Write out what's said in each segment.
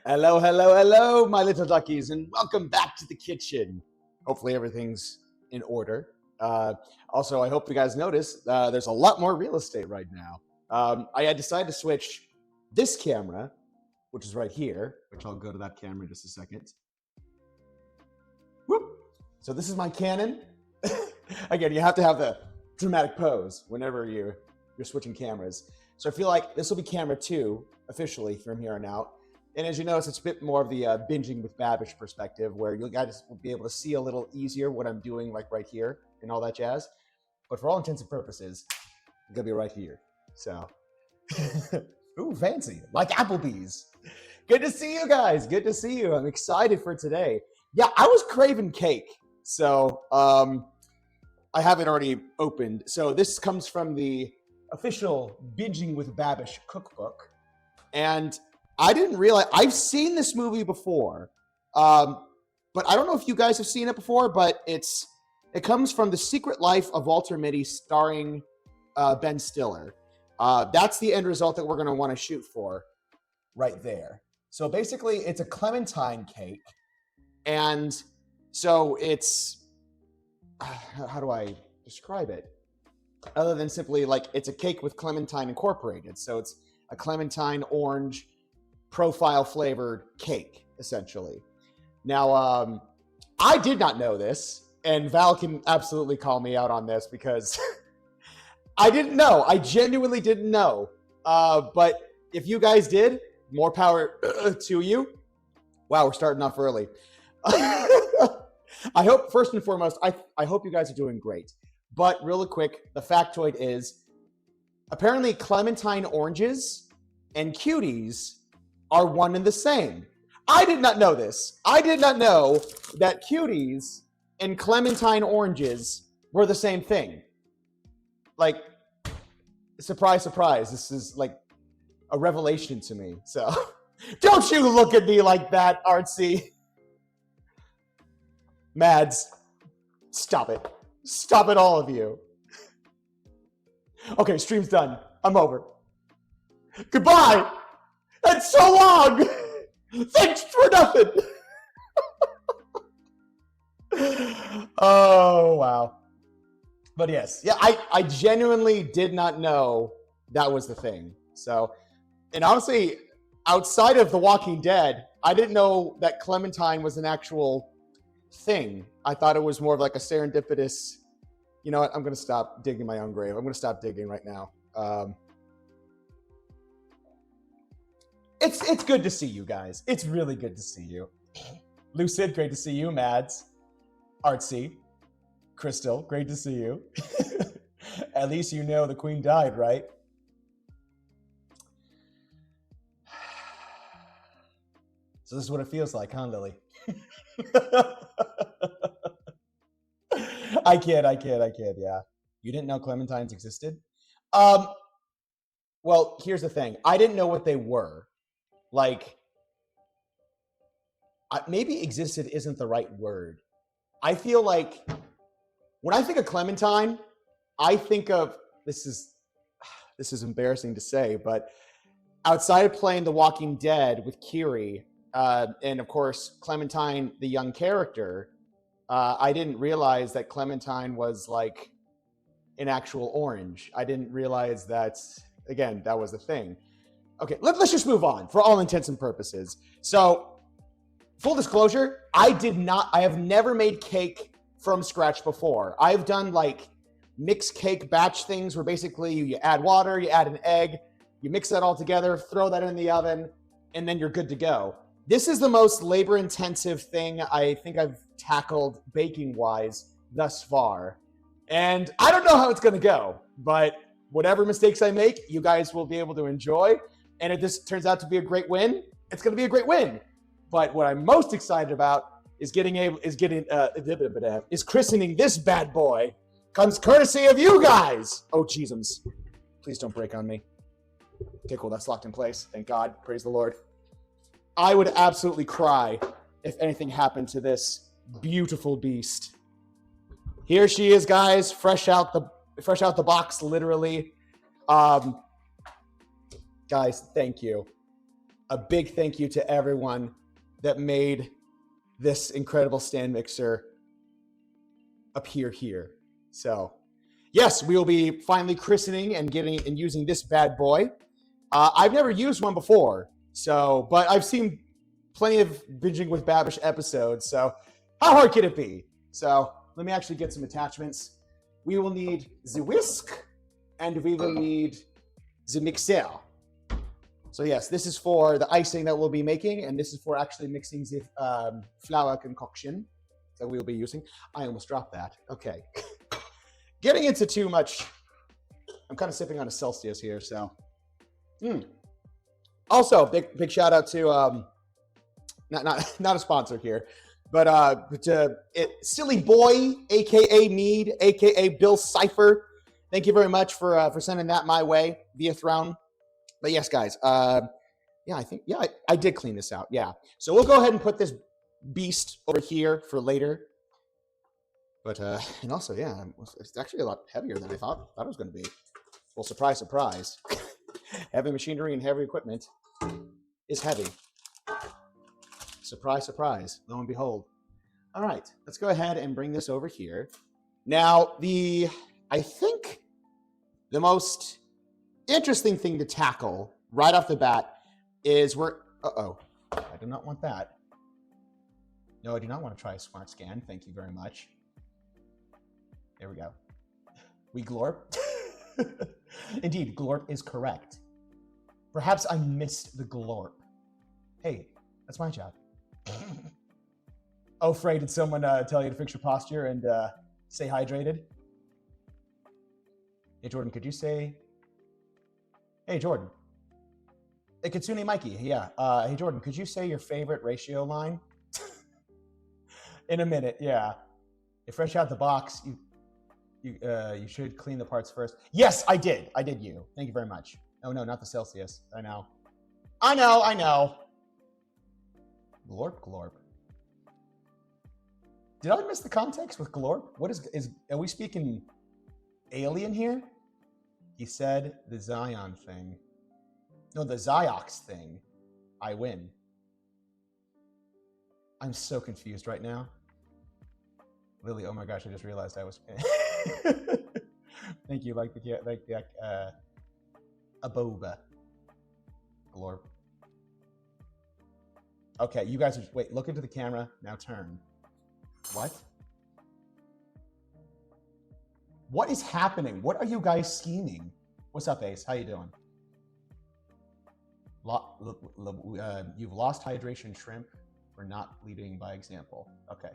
Hello, hello, hello, my little duckies, and welcome back to the kitchen. Hopefully everything's in order. Also, I hope you guys notice there's a lot more real estate right now. I had decided to switch this camera, which is right here, which I'll go to that camera in just a second. Whoop! So this is my Canon. Again, you have to have the dramatic pose whenever you're switching cameras. So I feel like this will be camera 2 officially from here on out. And as you notice, it's a bit more of the binging with Babish perspective, where you guys will be able to see a little easier what I'm doing, like right here and all that jazz. But for all intents and purposes, I'm gonna be right here. So, ooh, fancy, like Applebee's. Good to see you guys. Good to see you. I'm excited for today. Yeah, I was craving cake, so I have it already opened. So this comes from the official Binging with Babish cookbook, and I didn't realize, I've seen this movie before, but I don't know if you guys have seen it before, but it comes from The Secret Life of Walter Mitty starring Ben Stiller. That's the end result that we're going to want to shoot for right there. So basically, it's a Clementine cake, and so it's, how do I describe it? Other than simply, like, it's a cake with Clementine incorporated. So it's a Clementine orange profile flavored cake, essentially. Now, I did not know this, and Val can absolutely call me out on this because I didn't know. I genuinely didn't know. But if you guys did, more power to you. Wow, we're starting off early. I hope, first and foremost, I hope you guys are doing great. But really quick, the factoid is, apparently Clementine oranges and cuties are one and the same. I did not know this. I did not know that cuties and Clementine oranges were the same thing. Like, surprise, surprise. This is like a revelation to me. So, don't you look at me like that, Artsy. Mads, stop it. Stop it, all of you. Okay, stream's done. I'm over. Goodbye. That's so long. Thanks for nothing. Oh, wow. But yes, yeah, I genuinely did not know that was the thing. So, and honestly, outside of The Walking Dead, I didn't know that Clementine was an actual thing. I thought it was more of like a serendipitous, you know what, I'm going to stop digging my own grave. I'm going to stop digging right now. It's good to see you guys. It's really good to see you. Lucid, great to see you. Mads, Artsy, Crystal, great to see you. At least you know the queen died, right? So this is what it feels like, huh, Lily? I kid, yeah. You didn't know Clementines existed? Well, here's the thing. I didn't know what they were. Like, maybe existed isn't the right word. I feel like when I think of Clementine, I think of, this is embarrassing to say, but outside of playing The Walking Dead with Kiri, and of course, Clementine, the young character, I didn't realize that Clementine was like an actual orange. I didn't realize that, again, that was the thing. Okay, let's just move on for all intents and purposes. So, full disclosure, I have never made cake from scratch before. I've done like mixed cake batch things where basically you add water, you add an egg, you mix that all together, throw that in the oven, and then you're good to go. This is the most labor-intensive thing I think I've tackled baking-wise thus far. And I don't know how it's going to go, but whatever mistakes I make, you guys will be able to enjoy. And if this turns out to be a great win, it's going to be a great win. But what I'm most excited about is christening this bad boy. Comes courtesy of you guys. Oh, Jesus. Please don't break on me. Okay, cool. That's locked in place. Thank God. Praise the Lord. I would absolutely cry if anything happened to this beautiful beast. Here she is, guys. Fresh out the box, literally. Guys, thank you. a big thank you to everyone that made this incredible stand mixer appear here. So yes, we will be finally christening and getting and using this bad boy. I've never used one before, so but I've seen plenty of Binging with Babish episodes, so how hard could it be? So let me actually get some attachments. We will need the whisk, and we will need the mixer. So yes, this is for the icing that we'll be making, and this is for actually mixing the flour concoction that we will be using. I almost dropped that. Okay. Getting into too much. I'm kind of sipping on a Celsius here, so. Also, big shout out to not a sponsor here, but Silly Boy, aka Mead, aka Bill Cipher. Thank you very much for sending that my way via Throne. But yes, guys, I did clean this out. Yeah, so we'll go ahead and put this beast over here for later. But and also, yeah, it's actually a lot heavier than I thought it was going to be. Well, surprise, surprise. Heavy machinery and heavy equipment is heavy. Surprise, surprise. Lo and behold. All right, let's go ahead and bring this over here. Now, I think the most interesting thing to tackle right off the bat is I do not want that. No, I do not want to try a smart scan. Thank you very much. There we go. We glorp. Indeed, glorp is correct. Perhaps I missed the glorp. Hey, that's my job. Oh, Frey, did someone tell you to fix your posture and stay hydrated? Hey, Jordan, could you say... Hey, Jordan. Hey, Kitsune Mikey, yeah. Hey, Jordan, could you say your favorite ratio line? In a minute, yeah. You fresh out the box, you should clean the parts first. Yes, I did. I did you. Thank you very much. Oh, no, not the Celsius. I know. I know. Glorp, glorp. Did I miss the context with glorp? What are we speaking alien here? He said the Zion thing. No, the Ziox thing. I win. I'm so confused right now. Lily, oh my gosh, I just realized I was... Thank you, like the Aboba. Glorp. Okay, you guys are... Wait, look into the camera. Now turn. What? What is happening? What are you guys scheming? What's up, Ace? How you doing? You've lost hydration, shrimp, for not leading by example. Okay.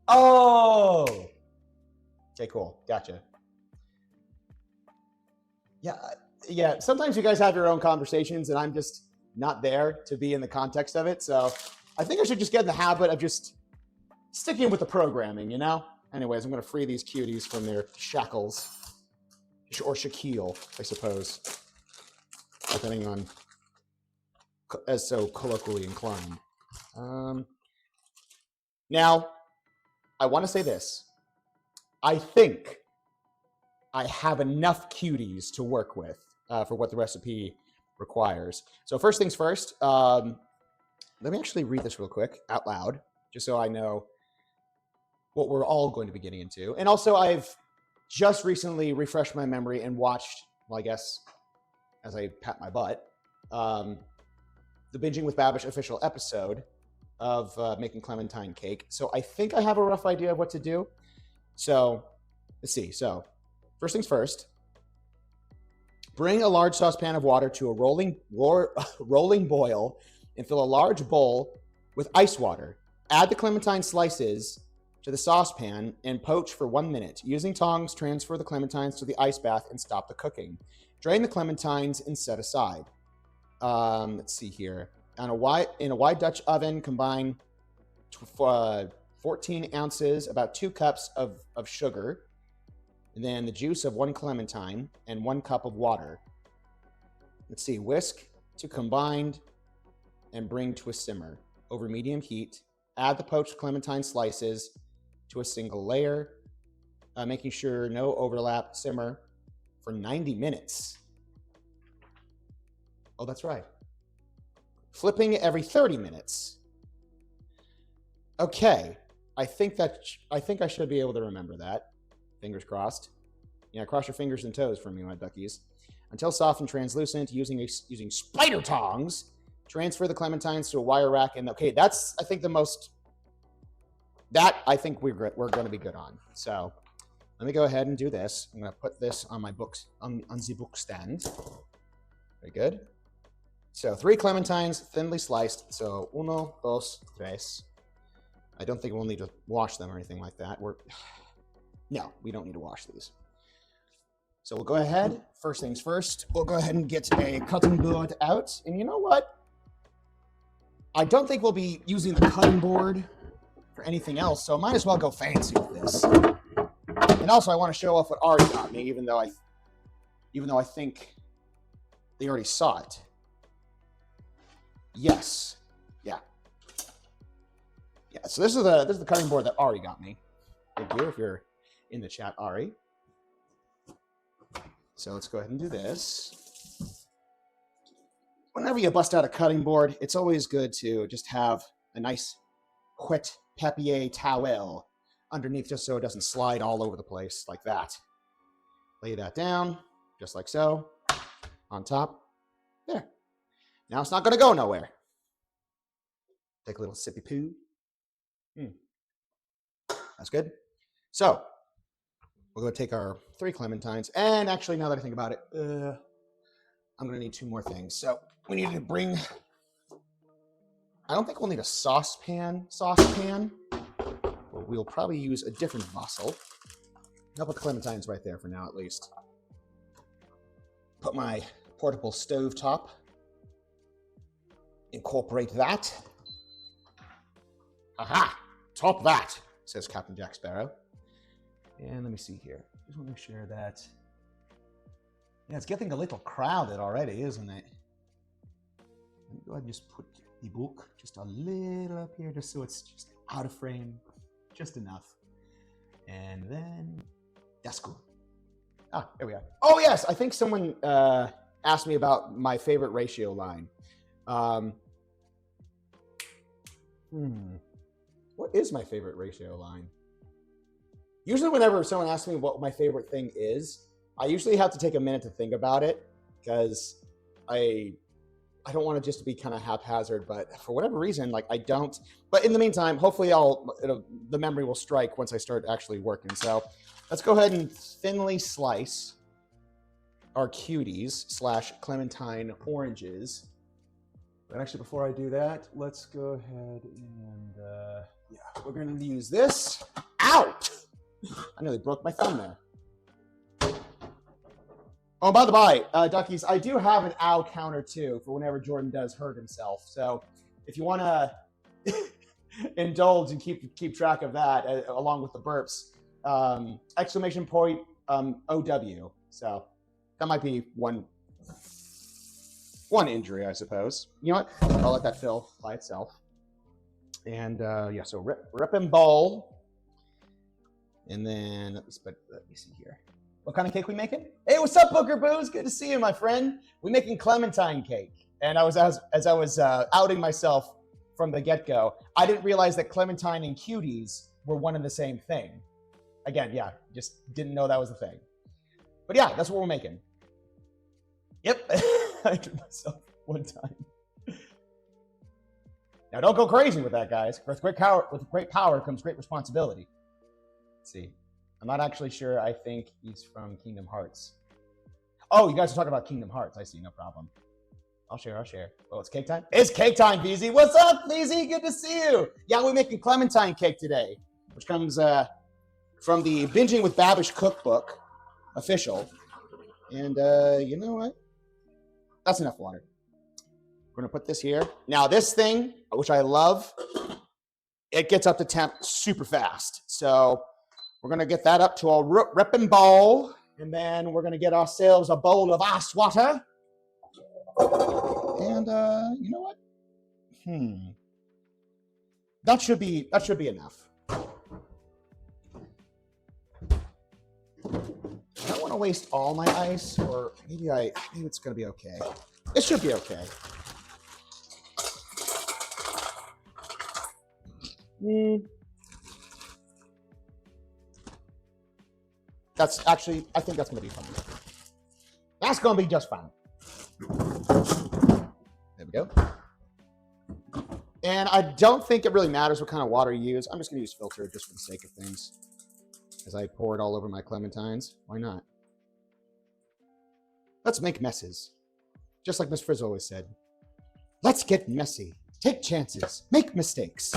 Oh! Okay, cool. Gotcha. Yeah. Sometimes you guys have your own conversations, and I'm just not there to be in the context of it. So I think I should just get in the habit of just sticking with the programming, you know? Anyways, I'm going to free these cuties from their shackles. Or Shaquille, I suppose. Depending on, as so colloquially inclined. Now, I want to say this. I think I have enough cuties to work with for what the recipe requires. So first things first, let me actually read this real quick out loud, just so I know what we're all going to be getting into. And also, I've just recently refreshed my memory and watched, well, I guess, as I pat my butt, the Binging with Babish official episode of making Clementine cake. So I think I have a rough idea of what to do. So let's see. So first things first, bring a large saucepan of water to a rolling boil and fill a large bowl with ice water. Add the clementine slices to the saucepan and poach for 1 minute. Using tongs, transfer the clementines to the ice bath and stop the cooking. Drain the clementines and set aside. Let's see here. In a wide Dutch oven, combine 14 ounces, about 2 cups of sugar, and then the juice of 1 clementine and 1 cup of water. Let's see, whisk to combined and bring to a simmer. Over medium heat, add the poached clementine slices to a single layer, making sure no overlap. Simmer for 90 minutes. Oh, that's right. Flipping every 30 minutes. Okay. I think I should be able to remember that. Fingers crossed. Yeah, cross your fingers and toes for me, my duckies. Until soft and translucent, using spider tongs, transfer the clementines to a wire rack. And okay, that's, I think, the most, that I think we're going to be good on. So let me go ahead and do this. I'm going to put this on my books, on the book stand. Very good. So 3 clementines, thinly sliced. So 1, 2, 3. I don't think we'll need to wash them or anything like that. No, we don't need to wash these. So we'll go ahead, first things first, we'll go ahead and get a cutting board out. And you know what? I don't think we'll be using the cutting board for anything else, so I might as well go fancy with this. And also I want to show off what Ari got me, even though I think they already saw it. Yes. Yeah. Yeah, so this is the cutting board that Ari got me. Thank you if you're in the chat, Ari. So let's go ahead and do this. Whenever you bust out a cutting board, it's always good to just have a nice wet papier towel underneath just so it doesn't slide all over the place like that. Lay that down, just like so, on top. There. Now it's not going to go nowhere. Take a little sippy poo. That's good. So we're going to take our 3 clementines, and actually, now that I think about it, I'm going to need 2 more things. So we need to bring, I don't think we'll need a saucepan, but we'll probably use a different vessel. I'll put the clementines right there for now, at least. Put my portable stove top. Incorporate that. Aha! Top that, says Captain Jack Sparrow. And let me see here. Just want to make sure that, yeah, it's getting a little crowded already, isn't it? Let me go ahead and just put the book just a little up here, just so it's just out of frame, just enough. And then, that's cool. Ah, there we are. Oh yes, I think someone asked me about my favorite ratio line. What is my favorite ratio line? Usually whenever someone asks me what my favorite thing is, I usually have to take a minute to think about it, because I don't want it just to be kind of haphazard, but for whatever reason, like I don't. But in the meantime, hopefully the memory will strike once I start actually working. So let's go ahead and thinly slice our cuties / clementine oranges. But actually, before I do that, let's go ahead and, yeah, we're going to use this. Ow! I nearly broke my thumb there. Oh, by the by, duckies, I do have an ow counter too for whenever Jordan does hurt himself. So if you want to indulge and keep track of that along with the burps, exclamation point OW. So that might be one injury, I suppose. You know what? I'll let that fill by itself. And yeah, so rip and bowl. And then let me see here. What kind of cake we making? Hey, what's up, Booker Booze? Good to see you, my friend. We making clementine cake. And as I was outing myself from the get-go, I didn't realize that clementine and cuties were one and the same thing. Again, yeah, just didn't know that was the thing. But yeah, that's what we're making. Yep, I did myself one time. Now don't go crazy with that, guys. With great power comes great responsibility. Let's see. I'm not actually sure. I think he's from Kingdom Hearts. Oh, you guys are talking about Kingdom Hearts. I see, no problem. I'll share. Oh, it's cake time? It's cake time, VZ. What's up, VZ? Good to see you. Yeah, we're making clementine cake today, which comes from the Binging with Babish cookbook, official. And you know what? That's enough water. We're going to put this here. Now, this thing, which I love, it gets up to temp super fast. So we're going to get that up to our ripping bowl. And then we're going to get ourselves a bowl of ice water. And you know what? That should be enough. I don't want to waste all my ice, or maybe it's going to be okay. It should be okay. That's actually, I think that's going to be fun. That's going to be just fine. There we go. And I don't think it really matters what kind of water you use. I'm just going to use filter just for the sake of things. As I pour it all over my clementines. Why not? Let's make messes. Just like Miss Frizz always said. Let's get messy. Take chances. Make mistakes.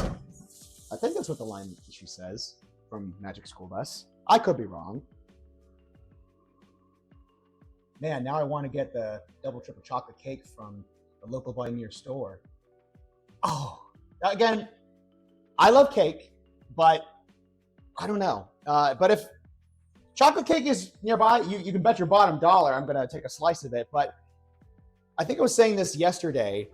I think that's what the line she says from Magic School Bus. I could be wrong. Man, now I want to get the double triple chocolate cake from the local buy near store. Oh, again, I love cake, but I don't know. But if chocolate cake is nearby, you can bet your bottom dollar I'm going to take a slice of it. But I think I was saying this yesterday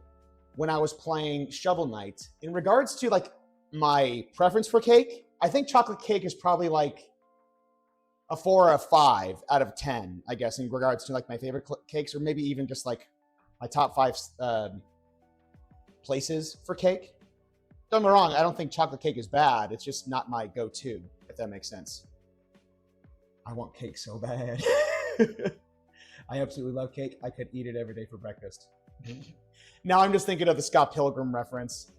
when I was playing Shovel Knight. In regards to like my preference for cake, I think chocolate cake is probably like a 4 or a 5 out of 10, I guess, in regards to like my favorite cakes, or maybe even just like my top 5 places for cake. Don't get me wrong, I don't think chocolate cake is bad. It's just not my go-to, if that makes sense. I want cake so bad. I absolutely love cake. I could eat it every day for breakfast. Now I'm just thinking of the Scott Pilgrim reference.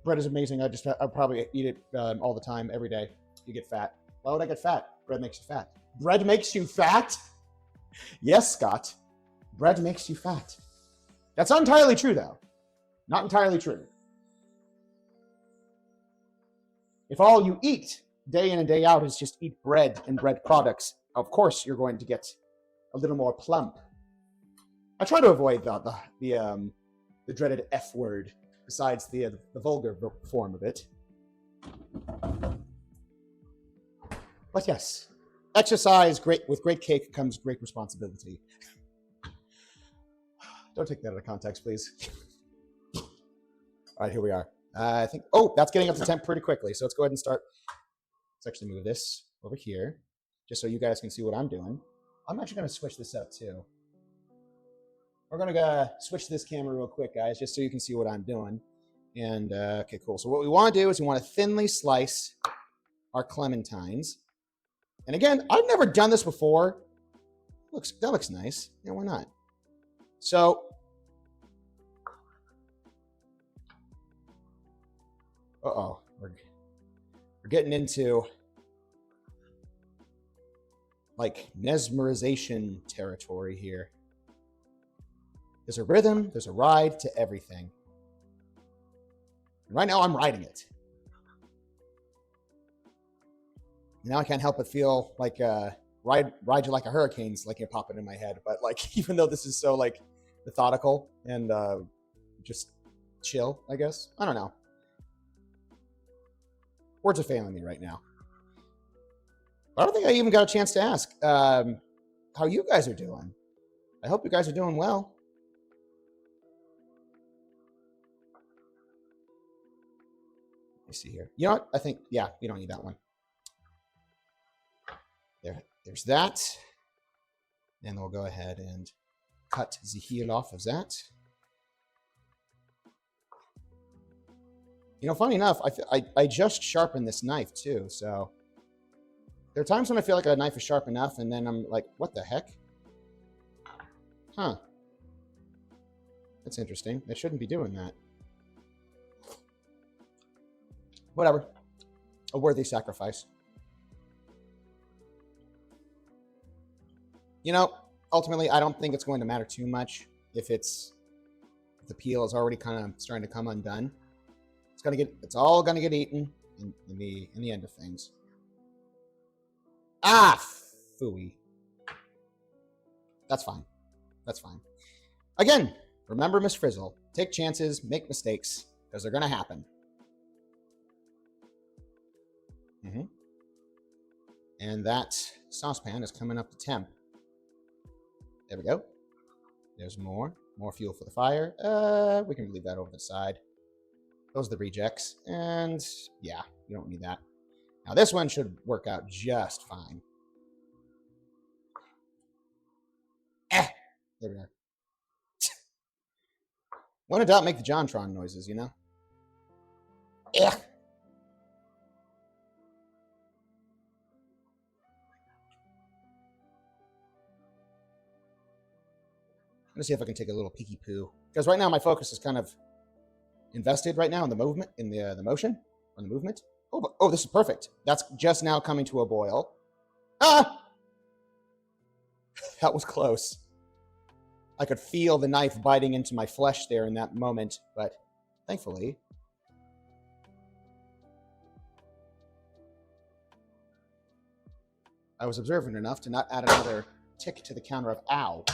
Bread is amazing. I'll probably eat it all the time, every day. You get fat. Why would I get fat? Bread makes you fat. Bread makes you fat? Yes, Scott. Bread makes you fat. That's not entirely true, though. Not entirely true. If all you eat day in and day out is just eat bread and bread products, of course you're going to get a little more plump. I try to avoid the dreaded F word, besides the vulgar form of it. But yes, exercise with great cake comes great responsibility. Don't take that out of context, please. All right, here we are. I think, oh, that's getting up to temp pretty quickly. So let's go ahead and start. Let's actually move this over here, just so you guys can see what I'm doing. I'm actually going to switch this up too. We're going to switch this camera real quick, guys, just so you can see what I'm doing. And, okay, cool. So what we want to do is we want to thinly slice our clementines. And again, I've never done this before. That looks nice. Yeah, why not? So, we're getting into like mesmerization territory here. There's a rhythm, there's a ride to everything. And right now I'm riding it. Now I can't help but feel like ride you like a hurricane's like it popping in my head. But like, even though this is so like methodical and just chill, I guess. I don't know. Words are failing me right now. I don't think I even got a chance to ask how you guys are doing. I hope you guys are doing well. Let me see here. You know what? I think, yeah, you don't need that one. There's that. And we'll go ahead and cut the heel off of that. You know, funny enough, I just sharpened this knife too, so there are times when I feel like a knife is sharp enough, and then I'm like, what the heck? Huh. That's interesting. I shouldn't be doing that. Whatever. A worthy sacrifice. You know, ultimately, I don't think it's going to matter too much if the peel is already kind of starting to come undone. It's all gonna get eaten in the end of things. Ah, phooey. That's fine. That's fine. Again, remember Miss Frizzle. Take chances, make mistakes, because they're gonna happen. And that saucepan is coming up to temp. There we go. There's more fuel for the fire. We can leave that over the side. Those are the rejects. And yeah, you don't need that. Now this one should work out just fine. There we are. When in doubt, make the JonTron noises, you know? Yeah. Let's see if I can take a little peeky poo. Because right now my focus is kind of invested right now in the movement, in the motion, on the movement. Oh, this is perfect. That's just now coming to a boil. Ah! That was close. I could feel the knife biting into my flesh there in that moment, but thankfully... I was observant enough to not add another tick to the counter of ow.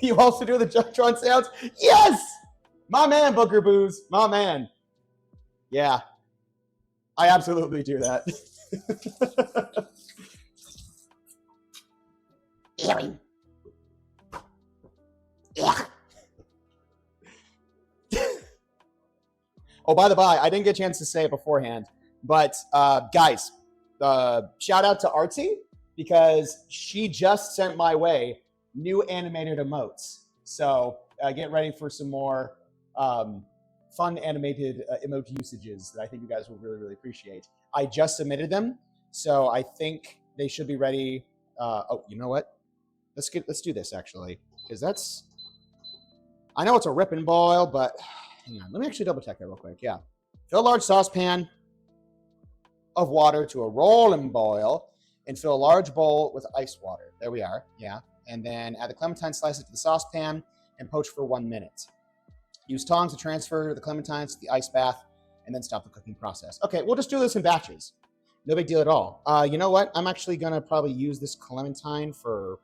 You also do the JonTron sounds? Yes! My man, Booker Booze. My man. Yeah. I absolutely do that. Yeah. Oh, by the by, I didn't get a chance to say it beforehand, but guys, shout out to Artsy because she just sent my way new animated emotes. So get ready for some more fun animated emote usages that I think you guys will really, really appreciate. I just submitted them, so I think they should be ready. Oh, you know what? Let's do this actually, because that's. I know it's a rip and boil, but hang on. Let me actually double check that real quick. Yeah, fill a large saucepan of water to a roll and boil, and fill a large bowl with ice water. There we are. Yeah. And then add the clementine slices to the saucepan and poach for 1 minute. Use tongs to transfer the clementines to the ice bath and then stop the cooking process. Okay, we'll just do this in batches. No big deal at all. You know what? I'm actually gonna probably use this clementine for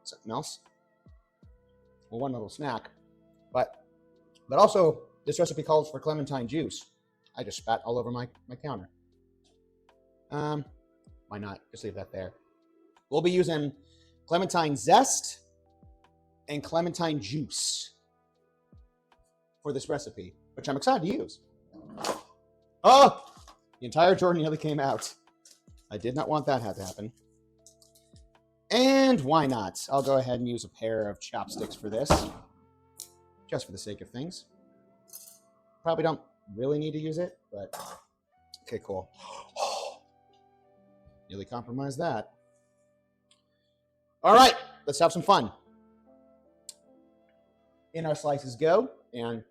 something else. Well, one little snack, but also this recipe calls for clementine juice. I just spat all over my counter. Why not? Just leave that there. We'll be using clementine zest and clementine juice for this recipe, which I'm excited to use. Oh, the entire jar nearly came out. I did not want that to happen. And why not? I'll go ahead and use a pair of chopsticks for this, just for the sake of things. Probably don't really need to use it, but okay, cool. Nearly compromised that. All right, let's have some fun. In our slices go, and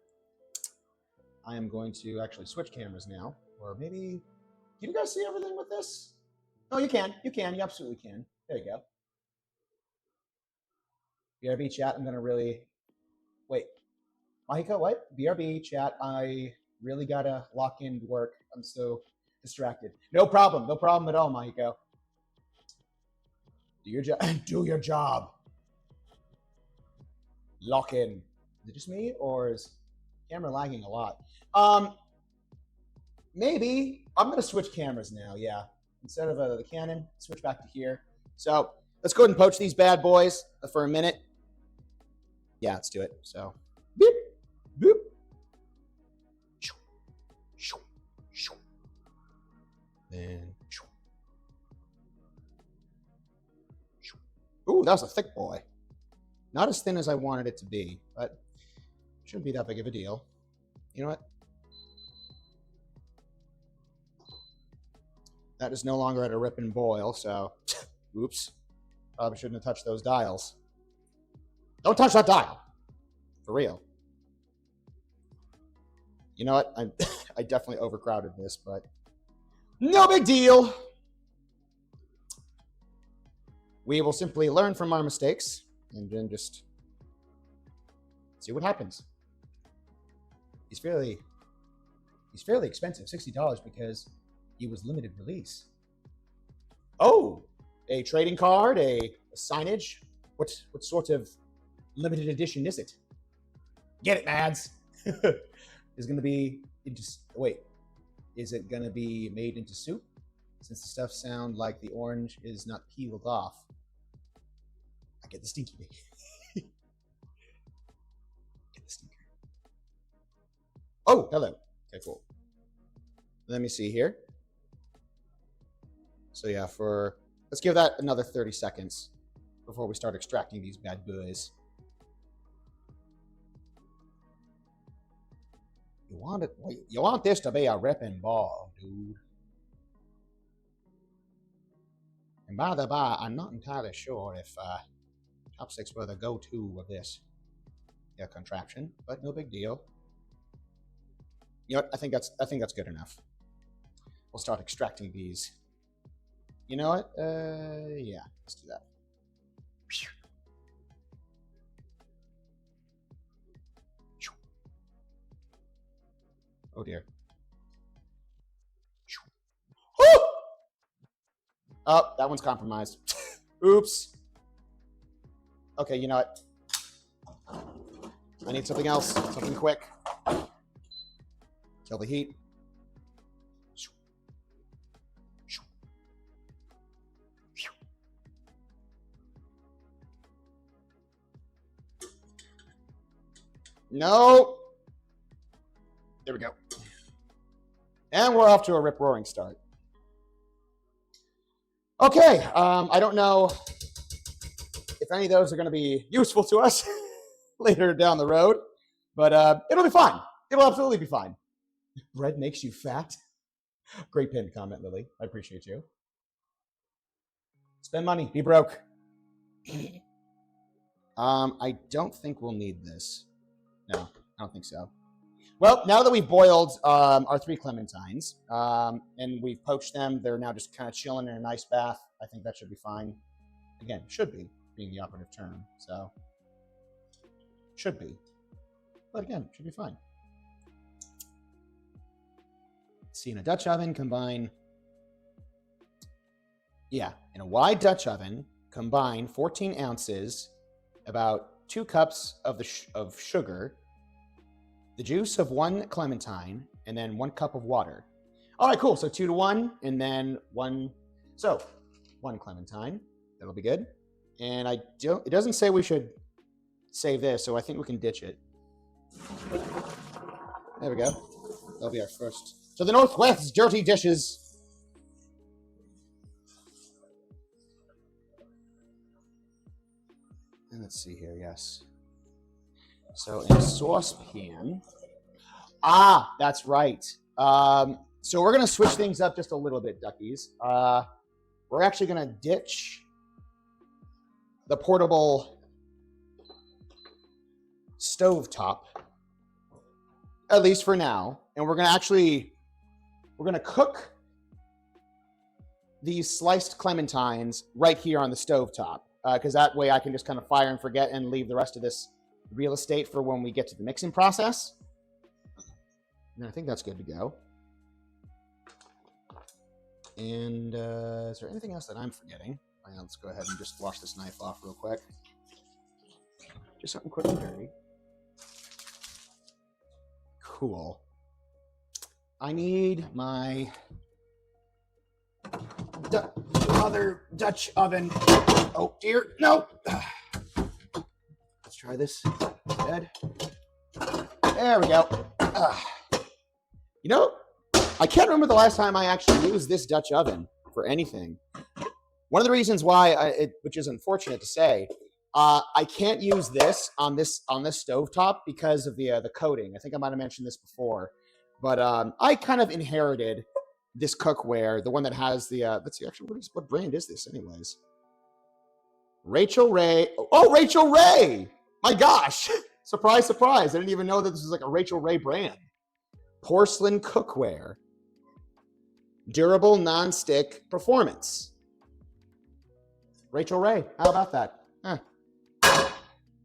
I am going to actually switch cameras now, or maybe, can you guys see everything with this? No, you can, you absolutely can. There you go. BRB chat, I'm gonna really, wait, Mahiko, what? BRB chat, I really gotta lock in work. I'm so distracted. No problem at all, Mahiko. Do your job. Do your job. Lock in. Is it just me, or is camera lagging a lot? Maybe I'm gonna switch cameras now. Yeah, instead of the Canon, switch back to here. So let's go ahead and poach these bad boys for a minute. Yeah, let's do it. So, beep, boop. Then, ooh, that was a thick boy. Not as thin as I wanted it to be, but shouldn't be that big of a deal. You know what? That is no longer at a rip and boil, so oops. Probably shouldn't have touched those dials. Don't touch that dial. For real. You know what? I definitely overcrowded this, but no big deal. We will simply learn from our mistakes and then just see what happens. He's fairly expensive, $60, because he was limited release. Oh, a trading card, a signage. What sort of limited edition is it? Get it, Mads. Is going to be into, wait, is it going to be made into soup? Since the stuff sound like the orange is not peeled off. I get the stinky. Get the stinker. Oh, hello. Okay, cool. Let me see here. So yeah, let's give that another 30 seconds before we start extracting these bad boys. You want this to be a ripping ball, dude. And by the by, I'm not entirely sure if chopsticks were the go-to of this contraption, but no big deal. You know what? I think that's good enough. We'll start extracting these. You know what? Yeah, let's do that. Oh dear. Oh, that one's compromised. Oops. Okay, you know what? I need something else. Something quick. Kill the heat. No. There we go. And we're off to a rip-roaring start. Okay, I don't know if any of those are going to be useful to us later down the road, but it'll be fine. It'll absolutely be fine. Bread makes you fat. Great pinned comment, Lily. I appreciate you. Spend money, be broke. I don't think we'll need this. No, I don't think so. Well, now that we've boiled our 3 clementines and we've poached them, they're now just kind of chilling in a nice bath. I think that should be fine. Again, should be, being the operative term. So, should be. But again, should be fine. Let's see, in a Dutch oven, combine... Yeah, in a wide Dutch oven, combine 14 ounces, about 2 cups of sugar, the juice of 1 clementine, and then 1 cup of water. All right, cool. So 2 to 1, and then 1. So 1 clementine. That'll be good. And it doesn't say we should save this, so I think we can ditch it. There we go. That'll be our first. To the Northwest's dirty dishes. And let's see here. Yes. So in a saucepan. Ah, that's right. So we're going to switch things up just a little bit, duckies. We're actually going to ditch the portable stovetop, at least for now. And we're going to cook these sliced clementines right here on the stovetop. Because that way I can just kind of fire and forget and leave the rest of this real estate for when we get to the mixing process. And I think that's good to go. And is there anything else that I'm forgetting? Let's go ahead and just wash this knife off real quick. Just something quick and dirty. Cool. I need my other Dutch oven. Oh dear, no. Let's try this instead. There we go. You know, I can't remember the last time I actually used this Dutch oven for anything. One of the reasons why, which is unfortunate to say, I can't use this on this stovetop because of the coating. I think I might have mentioned this before, but I kind of inherited this cookware, the one that has the. Let's see, actually, what brand is this, anyways? Rachel Ray. Oh, Rachel Ray! My gosh! Surprise, surprise! I didn't even know that this was like a Rachel Ray brand. Porcelain cookware. Durable, non-stick performance. Rachel Ray. How about that? Huh.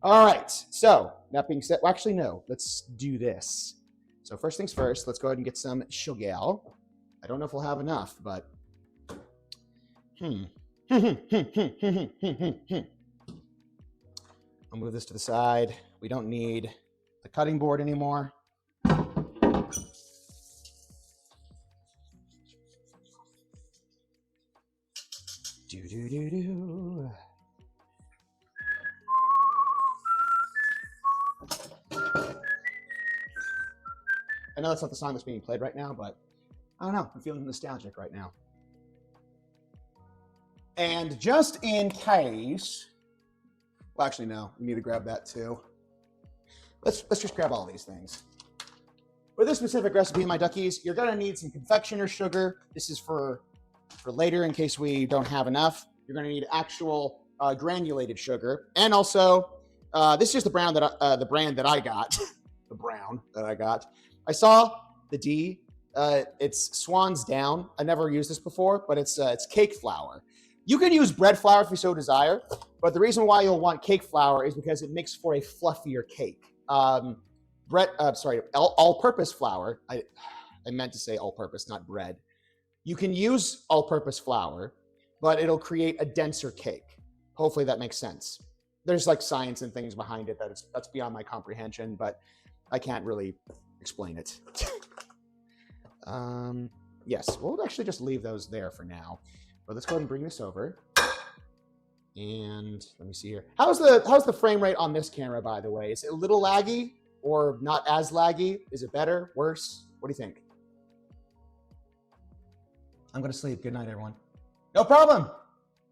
All right. So, that being said, well, actually, no. Let's do this. So, first things first, let's go ahead and get some sugar. I don't know if we'll have enough, but... I'll move this to the side. We don't need the cutting board anymore. Do-do-do-do. I know that's not the song that's being played right now, but I don't know. I'm feeling nostalgic right now. And just in case, well, actually, no. We need to grab that too. Let's just grab all these things. For this specific recipe, my duckies, you're gonna need some confectioner's sugar. This is for later in case we don't have enough. You're gonna need actual granulated sugar, and also this is the brand that I got. The brown that I got. I saw the D. It's Swan's Down. I never used this before, but it's cake flour. You can use bread flour if you so desire, but the reason why you'll want cake flour is because it makes for a fluffier cake. All-purpose flour. I meant to say all-purpose, not bread. You can use all-purpose flour, but it'll create a denser cake. Hopefully that makes sense. There's like science and things behind it that's beyond my comprehension, but I can't really explain it. Yes, we'll actually just leave those there for now. But let's go ahead and bring this over. And let me see here. How's the frame rate on this camera, by the way? Is it a little laggy or not as laggy? Is it better, worse? What do you think? I'm going to sleep. Good night, everyone. No problem.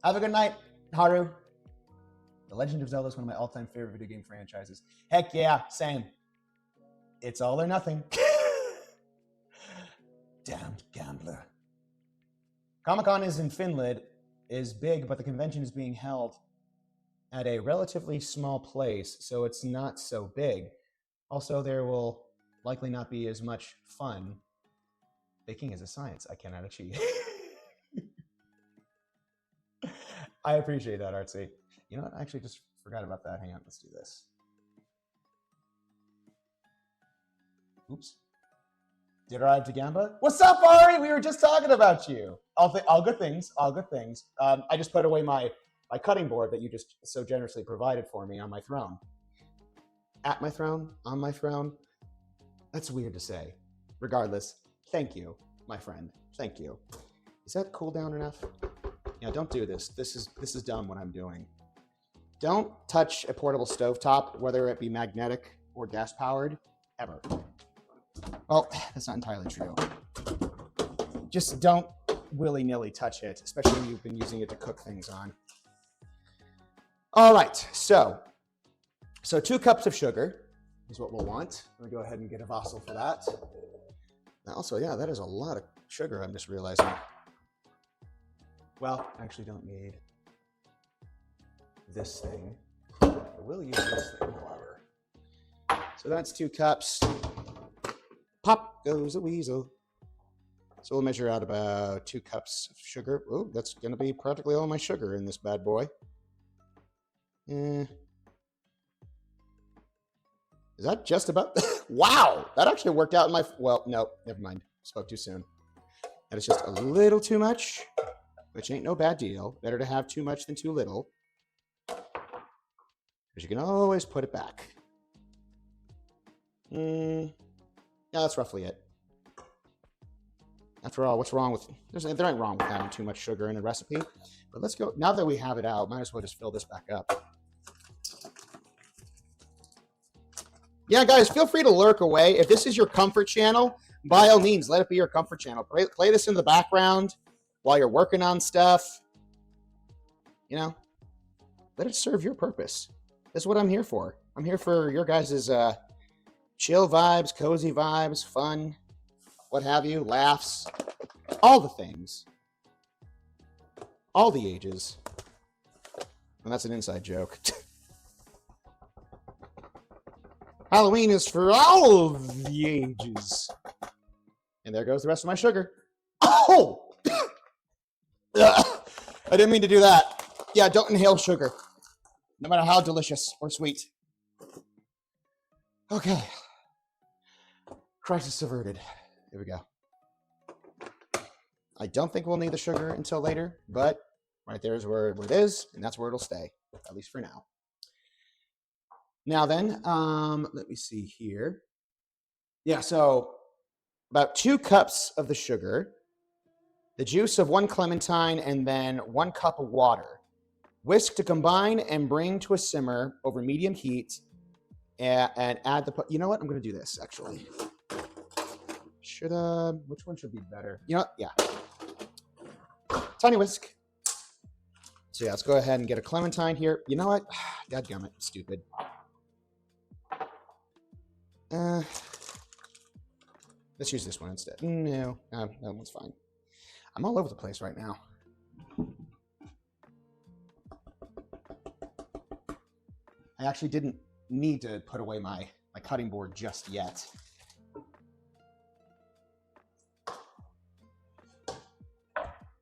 Have a good night, Haru. The Legend of Zelda is one of my all-time favorite video game franchises. Heck yeah, same. It's all or nothing. Damned gambler. Comic-Con is in Finland, is big, but the convention is being held at a relatively small place, so it's not so big. Also, there will likely not be as much fun. Baking is a science. I cannot achieve. I appreciate that, Artsy. You know what? I actually just forgot about that. Hang on, let's do this. Oops. Did arrive to Gamba? What's up, Ari? We were just talking about you. All good things. All good things. I just put away my cutting board that you just so generously provided for me on my throne. At my throne? On my throne? That's weird to say. Regardless, thank you, my friend. Thank you. Is that cool down enough? Yeah, don't do this. This is dumb what I'm doing. Don't touch a portable stovetop, whether it be magnetic or gas-powered, ever. Well, that's not entirely true. Just don't willy-nilly touch it, especially when you've been using it to cook things on. All right, so 2 cups of sugar is what we'll want. I'm gonna go ahead and get a vessel for that. Also, yeah, that is a lot of sugar, I'm just realizing. Well, I actually don't need this thing. I will use this thing, however. So that's 2 cups. Pop goes a weasel. So we'll measure out about 2 cups of sugar. Oh, that's going to be practically all my sugar in this bad boy. Is that just about? Wow, that actually worked out in my... Well, no, never mind. Spoke too soon. That is just a little too much, which ain't no bad deal. Better to have too much than too little. Because you can always put it back. Yeah, that's roughly it. After all, what's wrong with... There ain't wrong with having too much sugar in a recipe. But let's go... Now that we have it out, might as well just fill this back up. Yeah, guys, feel free to lurk away. If this is your comfort channel, by all means, let it be your comfort channel. Play this in the background while you're working on stuff. You know, let it serve your purpose. That's what I'm here for. I'm here for your guys' chill vibes, cozy vibes, fun, what have you, laughs, all the things. All the ages. And that's an inside joke. Halloween is for all the ages. And there goes the rest of my sugar. Oh! I didn't mean to do that. Yeah, don't inhale sugar, no matter how delicious or sweet. Okay. Crisis averted. Here we go. I don't think we'll need the sugar until later, but right there is where it is, and that's where it'll stay, at least for now. Now then, let me see here. Yeah, so about 2 cups of the sugar, the juice of 1 clementine, and then 1 cup of water. Whisk to combine and bring to a simmer over medium heat, and add the... You know what? I'm going to do this, actually. Which one should be better? You know what? Yeah. Tiny whisk. So yeah, let's go ahead and get a clementine here. You know what? Dadgummit, stupid. Let's use this one instead. No, that one's fine. I'm all over the place right now. I actually didn't need to put away my cutting board just yet.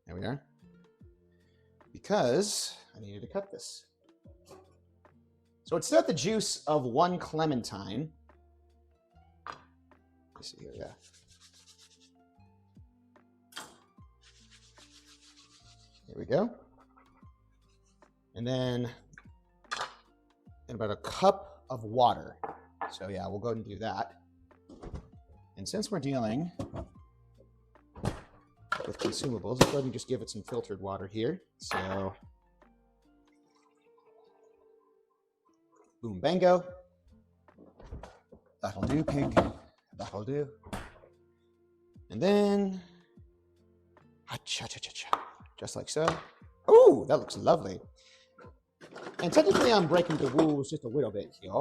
There we are. Because I needed to cut this. So instead of the juice of 1 clementine, let's see here, yeah. Here we go. And then about a cup of water. So yeah, we'll go ahead and do that. And since we're dealing with consumables, let's go ahead and just give it some filtered water here. So, boom, bango. That'll do, pig. That'll do. And then, just like so. Oh, that looks lovely. And technically, I'm breaking the rules just a little bit here.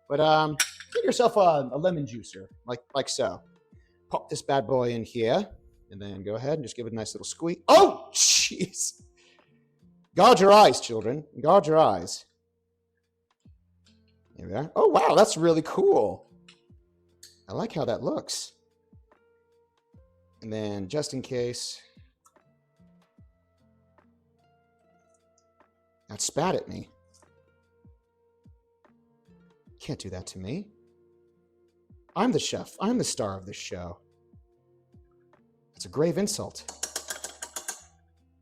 But get yourself a lemon juicer, like so. Pop this bad boy in here. And then go ahead and just give it a nice little squeeze. Oh, jeez. Guard your eyes, children. Guard your eyes. There we are. Oh, wow, that's really cool. I like how that looks. And then just in case. Now spat at me. Can't do that to me. I'm the chef. I'm the star of this show. It's a grave insult.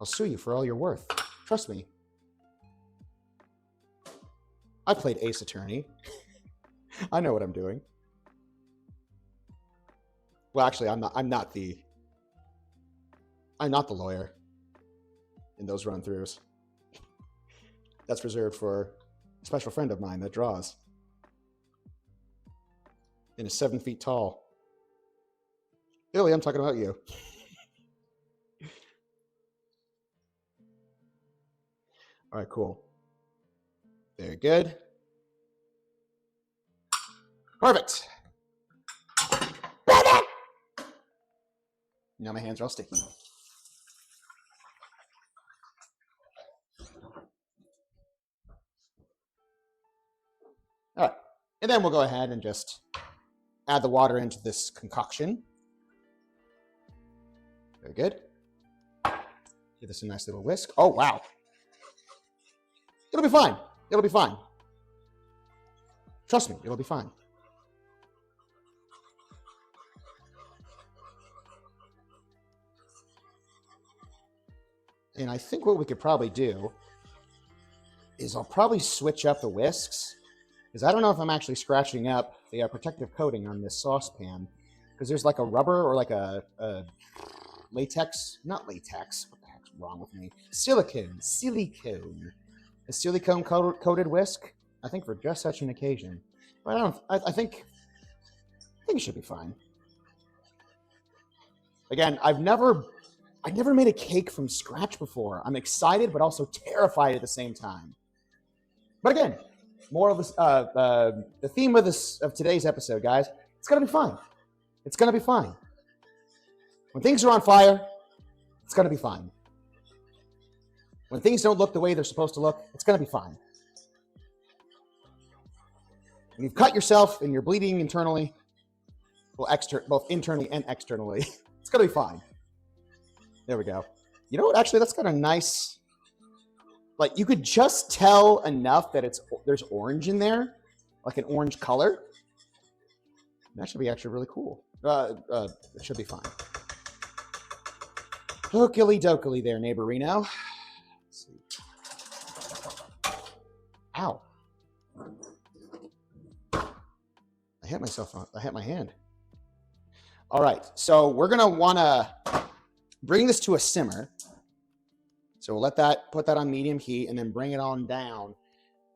I'll sue you for all you're worth. Trust me. I played Ace Attorney. I know what I'm doing. Well, actually, I'm not the lawyer in those run-throughs. That's reserved for a special friend of mine that draws. And is 7 feet tall. Billy, I'm talking about you. All right, cool. Very good. Perfect. Now my hands are all sticky. All right, and then we'll go ahead and just add the water into this concoction. Very good. Give this a nice little whisk. Oh, wow. It'll be fine. It'll be fine. Trust me, it'll be fine. And I think what we could probably do is I'll probably switch up the whisks, because I don't know if I'm actually scratching up the protective coating on this saucepan, because there's like a rubber or like a latex, not latex, what the heck's wrong with me? Silicone. A silicone coated whisk, I think for just such an occasion. But I think it should be fine. Again, I've never made a cake from scratch before. I'm excited, but also terrified at the same time. But again, more of this, the theme of today's episode, guys, it's gonna be fine. It's gonna be fine. When things are on fire, it's gonna be fine. When things don't look the way they're supposed to look, it's gonna be fine. When you've cut yourself and you're bleeding internally, well, both internally and externally, it's gonna be fine. There we go. You know what? Actually, that's got a nice, like, you could just tell enough that there's orange in there, like an orange color. That should be actually really cool. It should be fine. Okily dokily there, neighborino. Let's see. Ow. I hit myself. I hit my hand. All right, so we're gonna wanna bring this to a simmer. So we'll put that on medium heat and then bring it on down.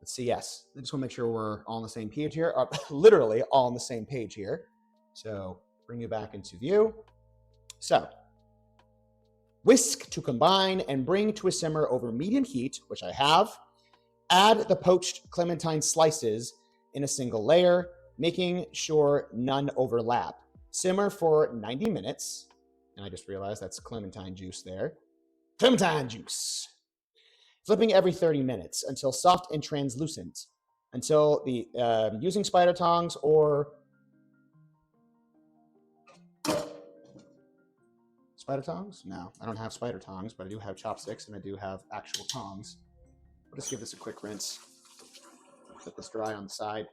Let's see, yes. I just want to make sure we're all on the same page here. Literally all on the same page here. So bring you back into view. So whisk to combine and bring to a simmer over medium heat, which I have. Add the poached clementine slices in a single layer, making sure none overlap. simmer for 90 minutes. And I just realized that's clementine juice there. Clementine juice. Flipping every 30 minutes until soft and translucent. Until the using spider tongs or spider tongs? No, I don't have spider tongs, but I do have chopsticks and I do have actual tongs. I'll just give this a quick rinse. Let this dry on the side.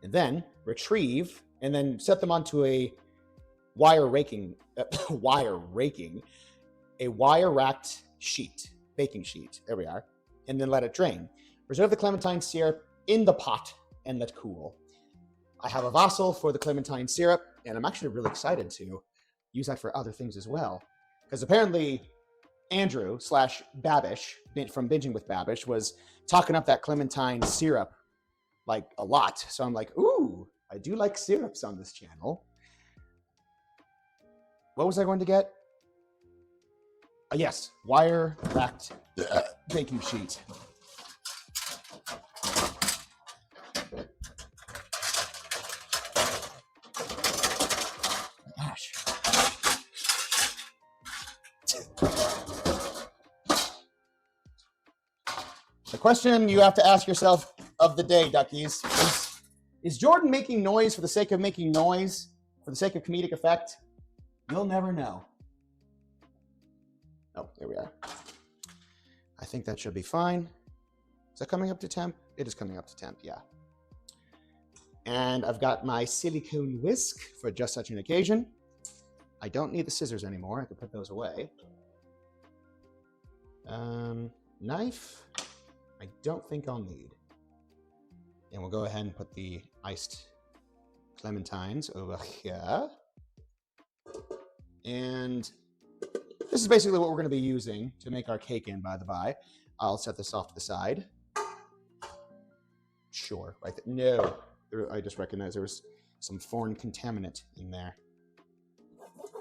And then retrieve and then set them onto a wire racked sheet, baking sheet. There we are. And then let it drain. Reserve the clementine syrup in the pot and let cool. I have a vessel for the clementine syrup, and I'm actually really excited to use that for other things as well. Because apparently Andrew / Babish from Binging with Babish was talking up that clementine syrup like a lot. So I'm like, ooh, I do like syrups on this channel. What was I going to get? Yes, wire racked baking sheet. Gosh. The question you have to ask yourself of the day, duckies, is Jordan making noise for the sake of making noise, for the sake of comedic effect? You'll never know. Oh, there we are. I think that should be fine. Is that coming up to temp? It is coming up to temp, yeah. And I've got my silicone whisk for just such an occasion. I don't need the scissors anymore. I can put those away. Knife, I don't think I'll need. And we'll go ahead and put the iced clementines over here. And this is basically what we're going to be using to make our cake in, by the by. I'll set this off to the side. Sure. Right there. No. I just recognized there was some foreign contaminant in there,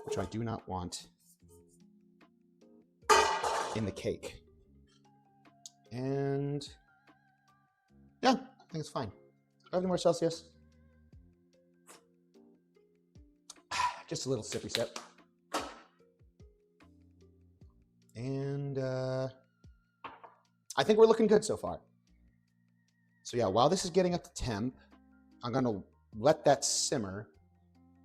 which I do not want in the cake. And yeah, I think it's fine. Do I have any more Celsius? Just a little sippy sip. And I think we're looking good so far. So yeah, while this is getting up to temp, I'm going to let that simmer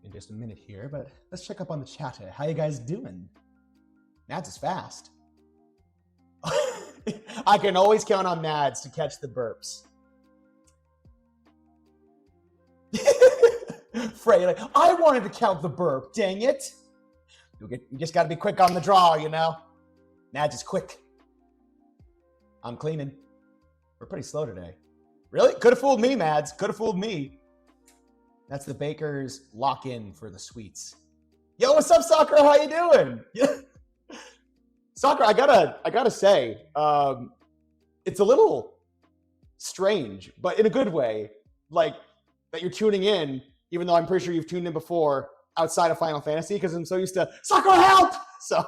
in just a minute here, but let's check up on the chatter. How you guys doing? Nads is fast. I can always count on Nads to catch the burps. Frey, like, I wanted to count the burp, dang it. You just got to be quick on the draw, you know? Nads is quick. I'm cleaning. We're pretty slow today. Really? Could have fooled me, Mads. Could have fooled me. That's the baker's lock-in for the sweets. Yo, what's up, Soccer? How you doing? Soccer, I gotta say, it's a little strange, but in a good way. Like that you're tuning in, even though I'm pretty sure you've tuned in before outside of Final Fantasy, because I'm so used to Soccer help. So,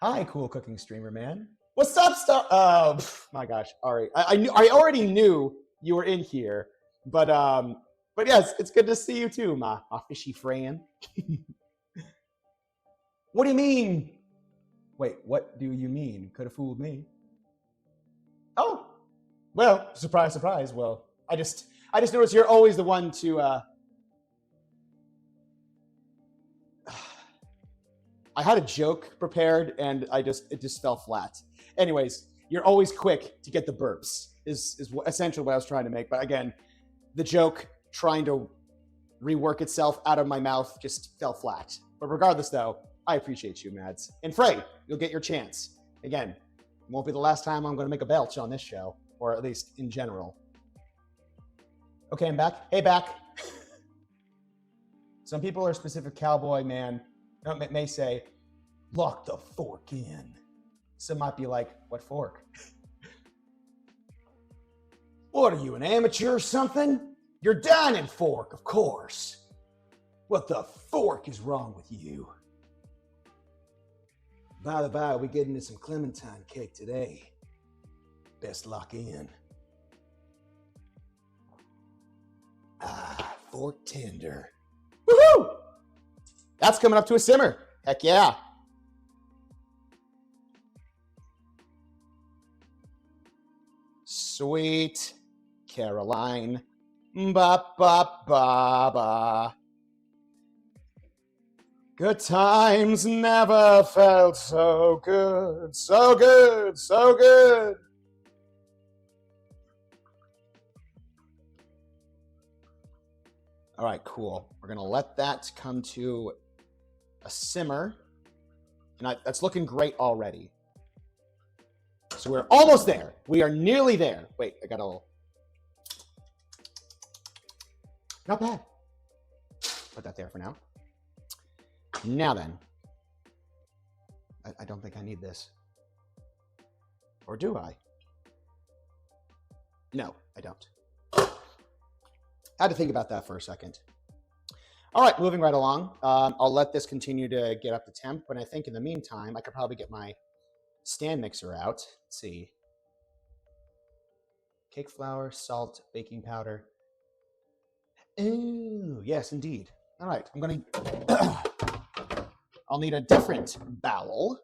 hi, cool cooking streamer man. What's up, Star? Oh my gosh, Ari, I already knew you were in here, but yes, it's good to see you too, my fishy friend. What do you mean? Wait, what do you mean? Could have fooled me. Oh, well, surprise, surprise. Well, I just noticed you're always the one to. I had a joke prepared and it just fell flat. Anyways, you're always quick to get the burps. Is essentially what I was trying to make. But again, the joke trying to rework itself out of my mouth just fell flat. But regardless, though, I appreciate you, Mads. And Frey, you'll get your chance. Again, it won't be the last time I'm going to make a belch on this show, or at least in general. Okay, I'm back. Hey, back. Some people are specific cowboy, man. May say, lock the fork in. Some might be like, what fork? What are you, an amateur or something? You're dining fork, of course. What the fork is wrong with you? By the by, we getting into some clementine cake today. Best lock in. Ah, fork tender. Woohoo! That's coming up to a simmer. Heck yeah. Sweet Caroline. Ba ba ba ba. Good times never felt so good, so good, so good. All right, cool. We're gonna let that come to a simmer, and that's looking great already. So we're almost there. We are nearly there. Wait, I got a little. Not bad. Put that there for now. Now then, I don't think I need this. Or do I? No, I don't. I had to think about that for a second. All right, moving right along. I'll let this continue to get up to temp, but I think in the meantime, I could probably get my stand mixer out. Let's see. Cake flour, salt, baking powder. Ooh, yes, indeed. All right, I'm going to... I'll need a different bowel.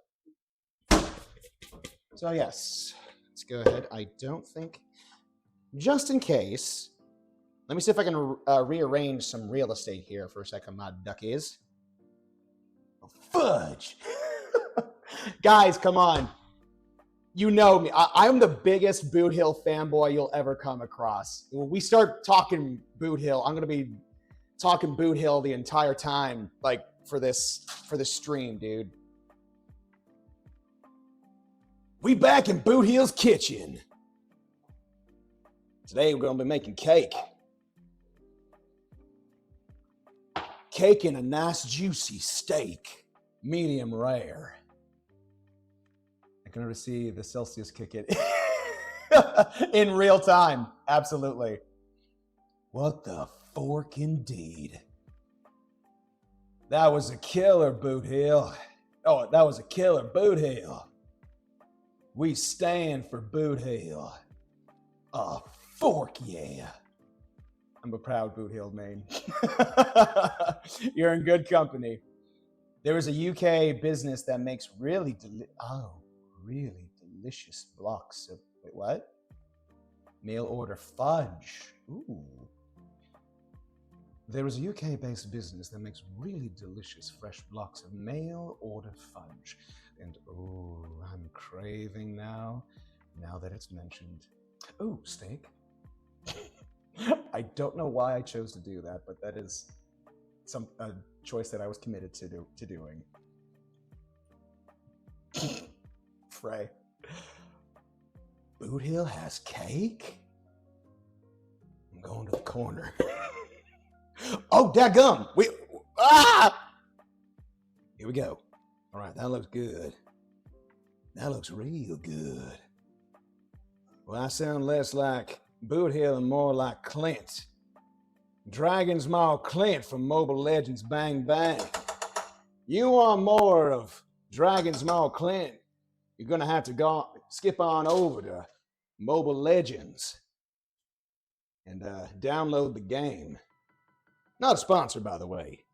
So yes, let's go ahead. I don't think, just in case, let me see if I can rearrange some real estate here for a second, my duckies. Oh, fudge. Guys, come on. You know me. I'm the biggest Boot Hill fanboy you'll ever come across. When we start talking Boot Hill, I'm going to be talking Boot Hill the entire time, like, for this stream, dude. We back in Boot Hill's kitchen. Today we're gonna be making cake. Cake and a nice juicy steak, medium rare. I can already see the Celsius kick it in real time. Absolutely. What the fork indeed. That was a killer, Boot Hill. Oh, that was a killer, Boot Hill. We stand for Boot Hill. A fork, yeah. I'm a proud Boot Hill man. You're in good company. There is a UK business that makes really delicious blocks of, wait, what? Mail order fudge. Ooh. There is a UK-based business that makes really delicious fresh blocks of mail-order fudge. And oh, I'm craving now that it's mentioned. Oh, steak. I don't know why I chose to do that, but that is a choice that I was committed to doing. Frey. Boot Hill has cake? I'm going to the corner. Oh, daggum! Here we go. All right, that looks good. That looks real good. Well, I sound less like Boot Hill and more like Clint. Dragon's Maw Clint from Mobile Legends Bang Bang. You want more of Dragon's Maw Clint, you're gonna have to skip on over to Mobile Legends and download the game. Not a sponsor, by the way.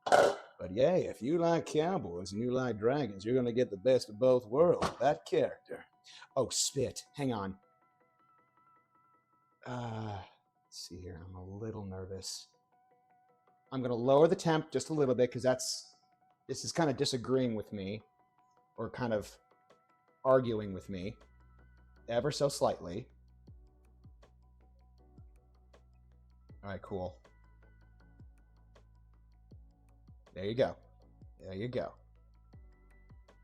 But yeah, if you like cowboys and you like dragons, you're going to get the best of both worlds. That character. Oh, spit. Hang on. Let's see here. I'm a little nervous. I'm going to lower the temp just a little bit because this is kind of disagreeing with me or kind of arguing with me ever so slightly. All right, cool. There you go. There you go.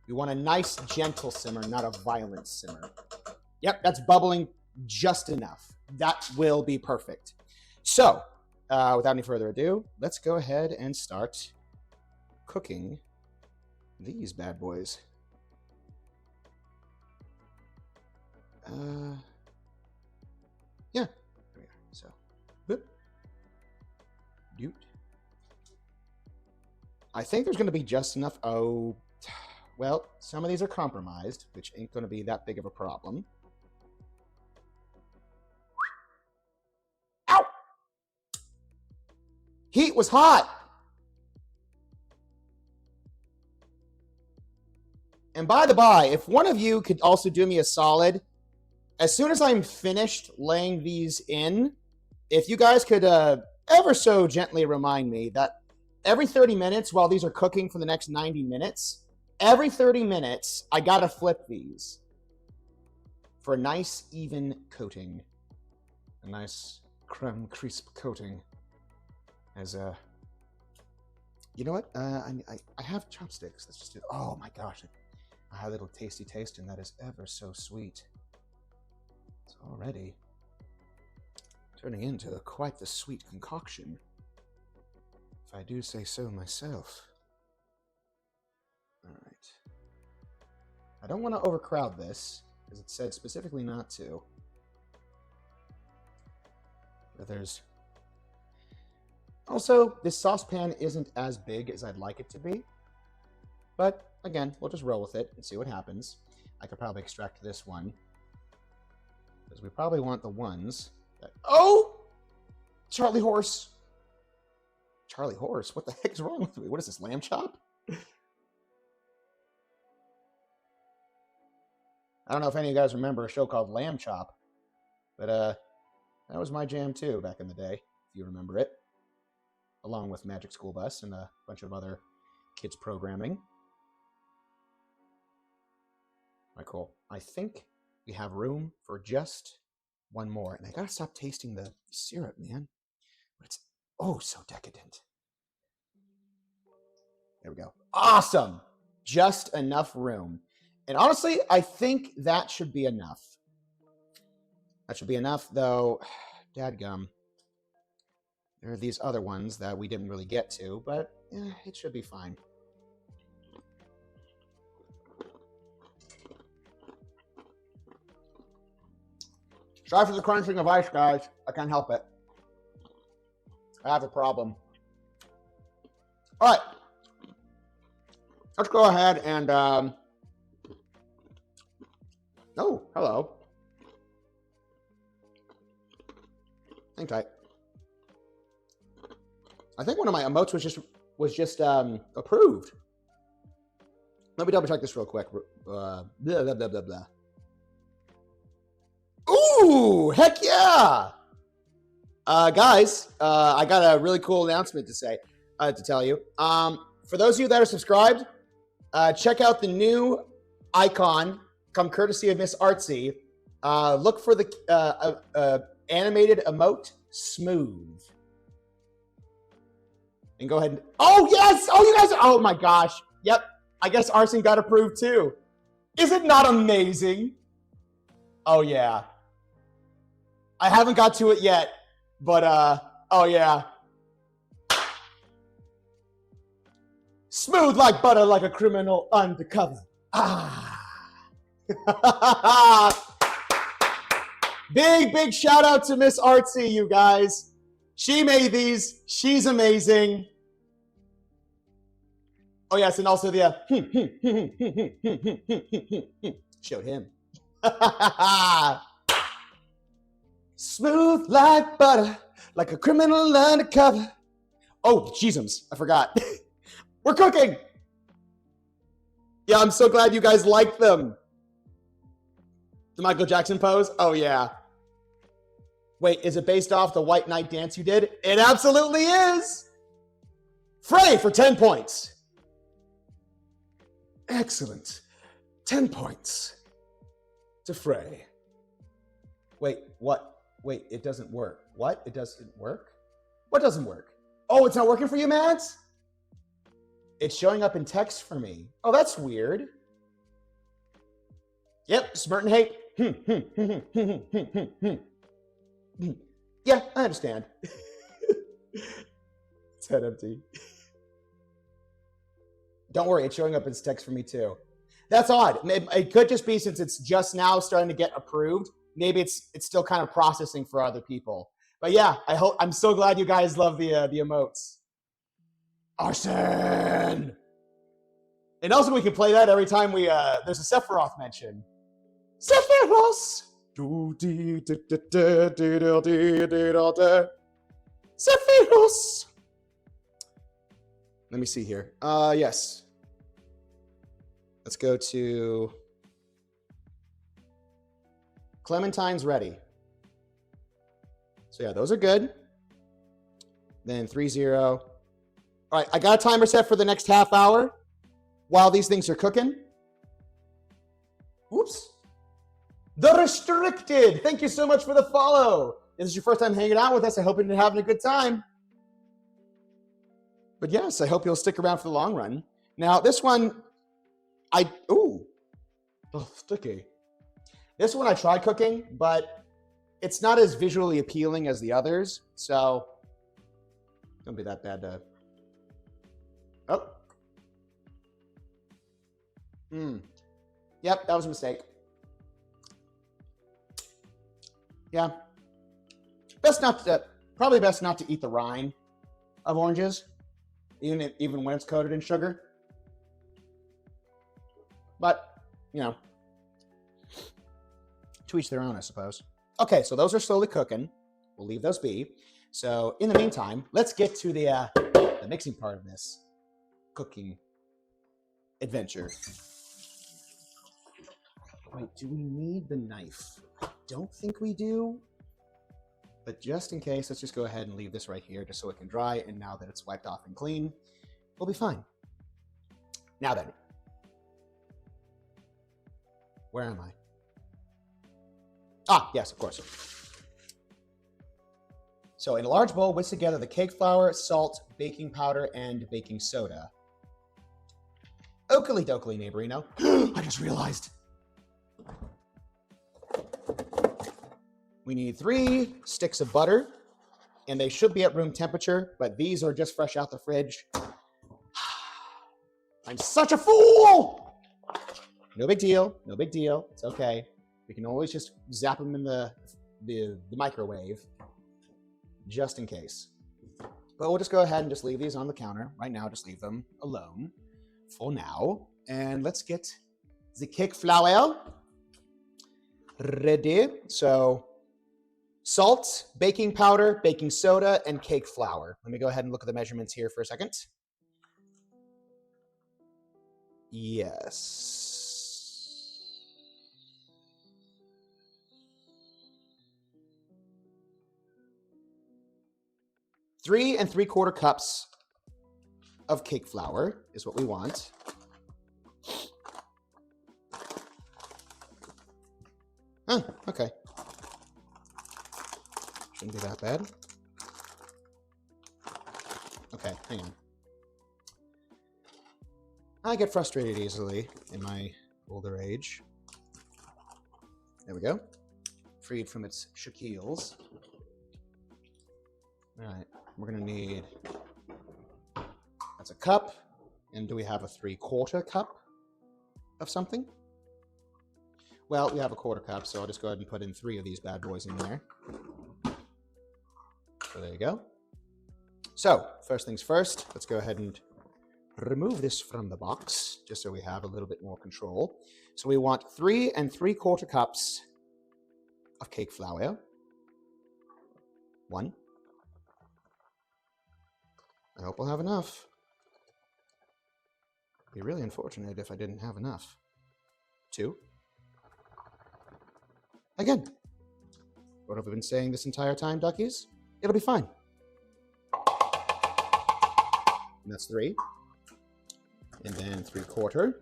You want a nice, gentle simmer, not a violent simmer. Yep, that's bubbling just enough. That will be perfect. So, without any further ado, let's go ahead and start cooking these bad boys. Yeah. There we are. So, boop. Doot. I think there's going to be just enough. Oh, well, some of these are compromised, which ain't going to be that big of a problem. Ow! meat was hot. And by the by, if one of you could also do me a solid, as soon as I'm finished laying these in, if you guys could ever so gently remind me that every 30 minutes while these are cooking for the next 90 minutes, every 30 minutes, I gotta flip these for a nice even coating. A nice creme crisp coating. As you know what? I have chopsticks. Let's just do. Oh my gosh! I had a little tasty taste, and that is ever so sweet. It's already turning into quite the sweet concoction, if I do say so myself. All right. I don't want to overcrowd this, because it said specifically not to. But there's also, this saucepan isn't as big as I'd like it to be. But again, we'll just roll with it and see what happens. I could probably extract this one, because we probably want the ones that... Oh! Charlie horse. Charlie horse? What the heck is wrong with me? What is this, lamb chop? I don't know if any of you guys remember a show called Lamb Chop, but that was my jam too back in the day, if you remember it, along with Magic School Bus and a bunch of other kids programming. All right, cool. I think we have room for just one more, and I gotta stop tasting the syrup, man. But it's oh so decadent. There we go. Awesome. Just enough room. And honestly, I think that should be enough. That should be enough, though. Dadgum. There are these other ones that we didn't really get to, but it should be fine. Sorry for the crunching of ice, guys. I can't help it. I have a problem. All right. Let's go ahead and... Oh, hello. Hang tight. I think one of my emotes was just approved. Let me double check this real quick. Blah, blah, blah, blah, blah. Ooh, heck yeah! Guys, I got a really cool announcement to say, to tell you. For those of you that are subscribed, check out the new icon, come courtesy of Miss Artsy. Look for the animated emote, Smooth. And go ahead and... Oh, yes! Oh, you guys... Oh, my gosh. Yep. I guess Arson got approved, too. Is it not amazing? Oh, yeah. I haven't got to it yet, but, oh, yeah. Smooth like butter, like a criminal undercover. Ah. Big shout out to Miss Artsy, you guys. She made these. She's amazing. Oh, yes, and also the showed him. Smooth like butter, like a criminal undercover. Oh, jeezums, I forgot. We're cooking. Yeah, I'm so glad you guys like them. The Michael Jackson pose? Oh, yeah. Wait, is it based off the White Knight dance you did? It absolutely is. Frey for 10 points. Excellent. 10 points to Frey. Wait, what? Wait, it doesn't work. What? It doesn't work? What doesn't work? Oh, it's not working for you, Mads? It's showing up in text for me. Oh, that's weird. Yep, Smurtin hate. Yeah, I understand. It's head empty. Don't worry, it's showing up as text for me too. That's odd. It could just be since it's just now starting to get approved. Maybe it's still kind of processing for other people. But yeah, I'm so glad you guys love the emotes. Arson! And also we can play that every time there's a Sephiroth mention. Sephiroth! Sephiroth! Let me see here. Yes. Let's go to Clementine's ready. So yeah, those are good. Then 3-0. All right, I got a timer set for the next half hour while these things are cooking. Oops. The Restricted. Thank you so much for the follow. If this is your first time hanging out with us, I hope you're having a good time. But yes, I hope you'll stick around for the long run. Now, this one, oh, sticky. This one I tried cooking, but it's not as visually appealing as the others, so don't be that bad to... Oh. Yep, that was a mistake. Yeah. Probably best not to eat the rind of oranges, even when it's coated in sugar. But, you know, to each their own, I suppose. Okay, so those are slowly cooking. We'll leave those be. So in the meantime, let's get to the mixing part of this cooking adventure. Wait, do we need the knife? I don't think we do. But just in case, let's just go ahead and leave this right here just so it can dry. And now that it's wiped off and clean, we'll be fine. Now then, where am I? Ah, yes, of course. So in a large bowl, whisk together the cake flour, salt, baking powder, and baking soda. Oakley dokley, neighborino. I just realized. We need 3 sticks of butter, and they should be at room temperature, but these are just fresh out the fridge. I'm such a fool! No big deal. No big deal. It's okay. We can always just zap them in the microwave, just in case. But we'll just go ahead and just leave these on the counter. Right now, just leave them alone for now. And let's get the cake flour ready. So salt, baking powder, baking soda, and cake flour. Let me go ahead and look at the measurements here for a second. Yes. 3 3/4 cups of cake flour is what we want. Oh, okay. Shouldn't be that bad. Okay, hang on. I get frustrated easily in my older age. There we go. Freed from its shaquilles. All right, we're gonna need, that's a cup. And do we have a 3/4 cup of something? Well, we have a 1/4 cup, so I'll just go ahead and put in 3 of these bad boys in there. So there you go. So first things first, let's go ahead and remove this from the box, just so we have a little bit more control. So we want 3 3/4 cups of cake flour. 1. I hope we'll have enough. It'd be really unfortunate if I didn't have enough. 2. Again. What have I been saying this entire time, duckies? It'll be fine. And that's 3. And then 3/4.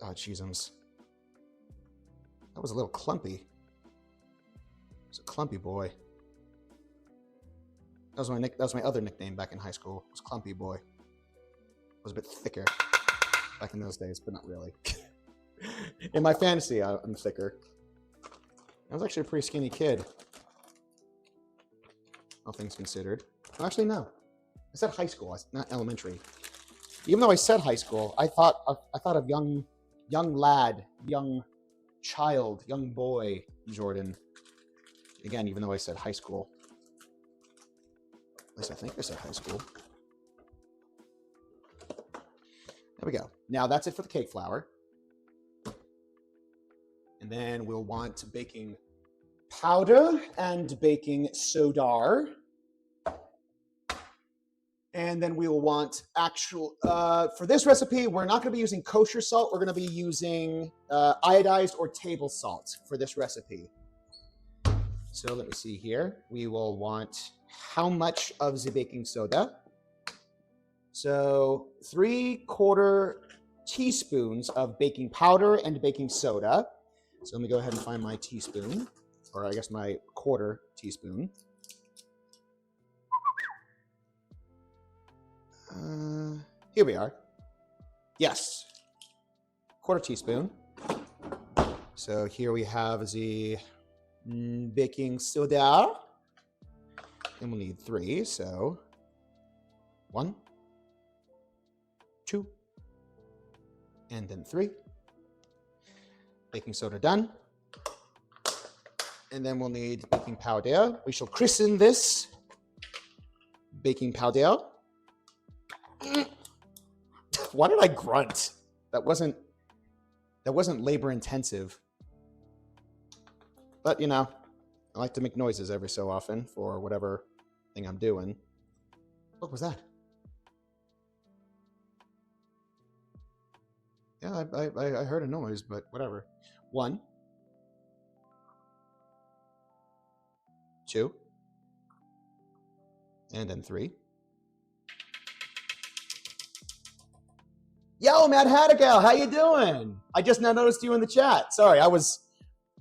Oh, jeezums. That was a little clumpy. It's a clumpy boy. That was my other nickname back in high school. It was Clumpy Boy. I was a bit thicker back in those days, but not really. In my fantasy, I'm thicker. I was actually a pretty skinny kid, all things considered. Well, actually, no. I said high school, not elementary. Even though I said high school, I thought of young lad, young child, young boy Jordan. Again, even though I said high school. At least I think I said high school. There we go. Now that's it for the cake flour. And then we'll want baking powder and baking soda. And then we will want for this recipe, we're not going to be using kosher salt. We're going to be using iodized or table salt for this recipe. So let me see here. We will want how much of the baking soda? So 3/4 teaspoons of baking powder and baking soda. So let me go ahead and find my teaspoon, or I guess my 1/4 teaspoon. Here we are. Yes, 1/4 teaspoon. So here we have the baking soda, and we'll need 3. So 1, 2, and then 3. Baking soda done. And then we'll need baking powder. We shall christen this baking powder. Why did I grunt? That wasn't labor intensive. But you know, I like to make noises every so often for whatever thing I'm doing. What was that? Yeah, I heard a noise, but whatever. 1, 2, and then 3. Yo, Matt Haddigal, how you doing? I just now noticed you in the chat. Sorry,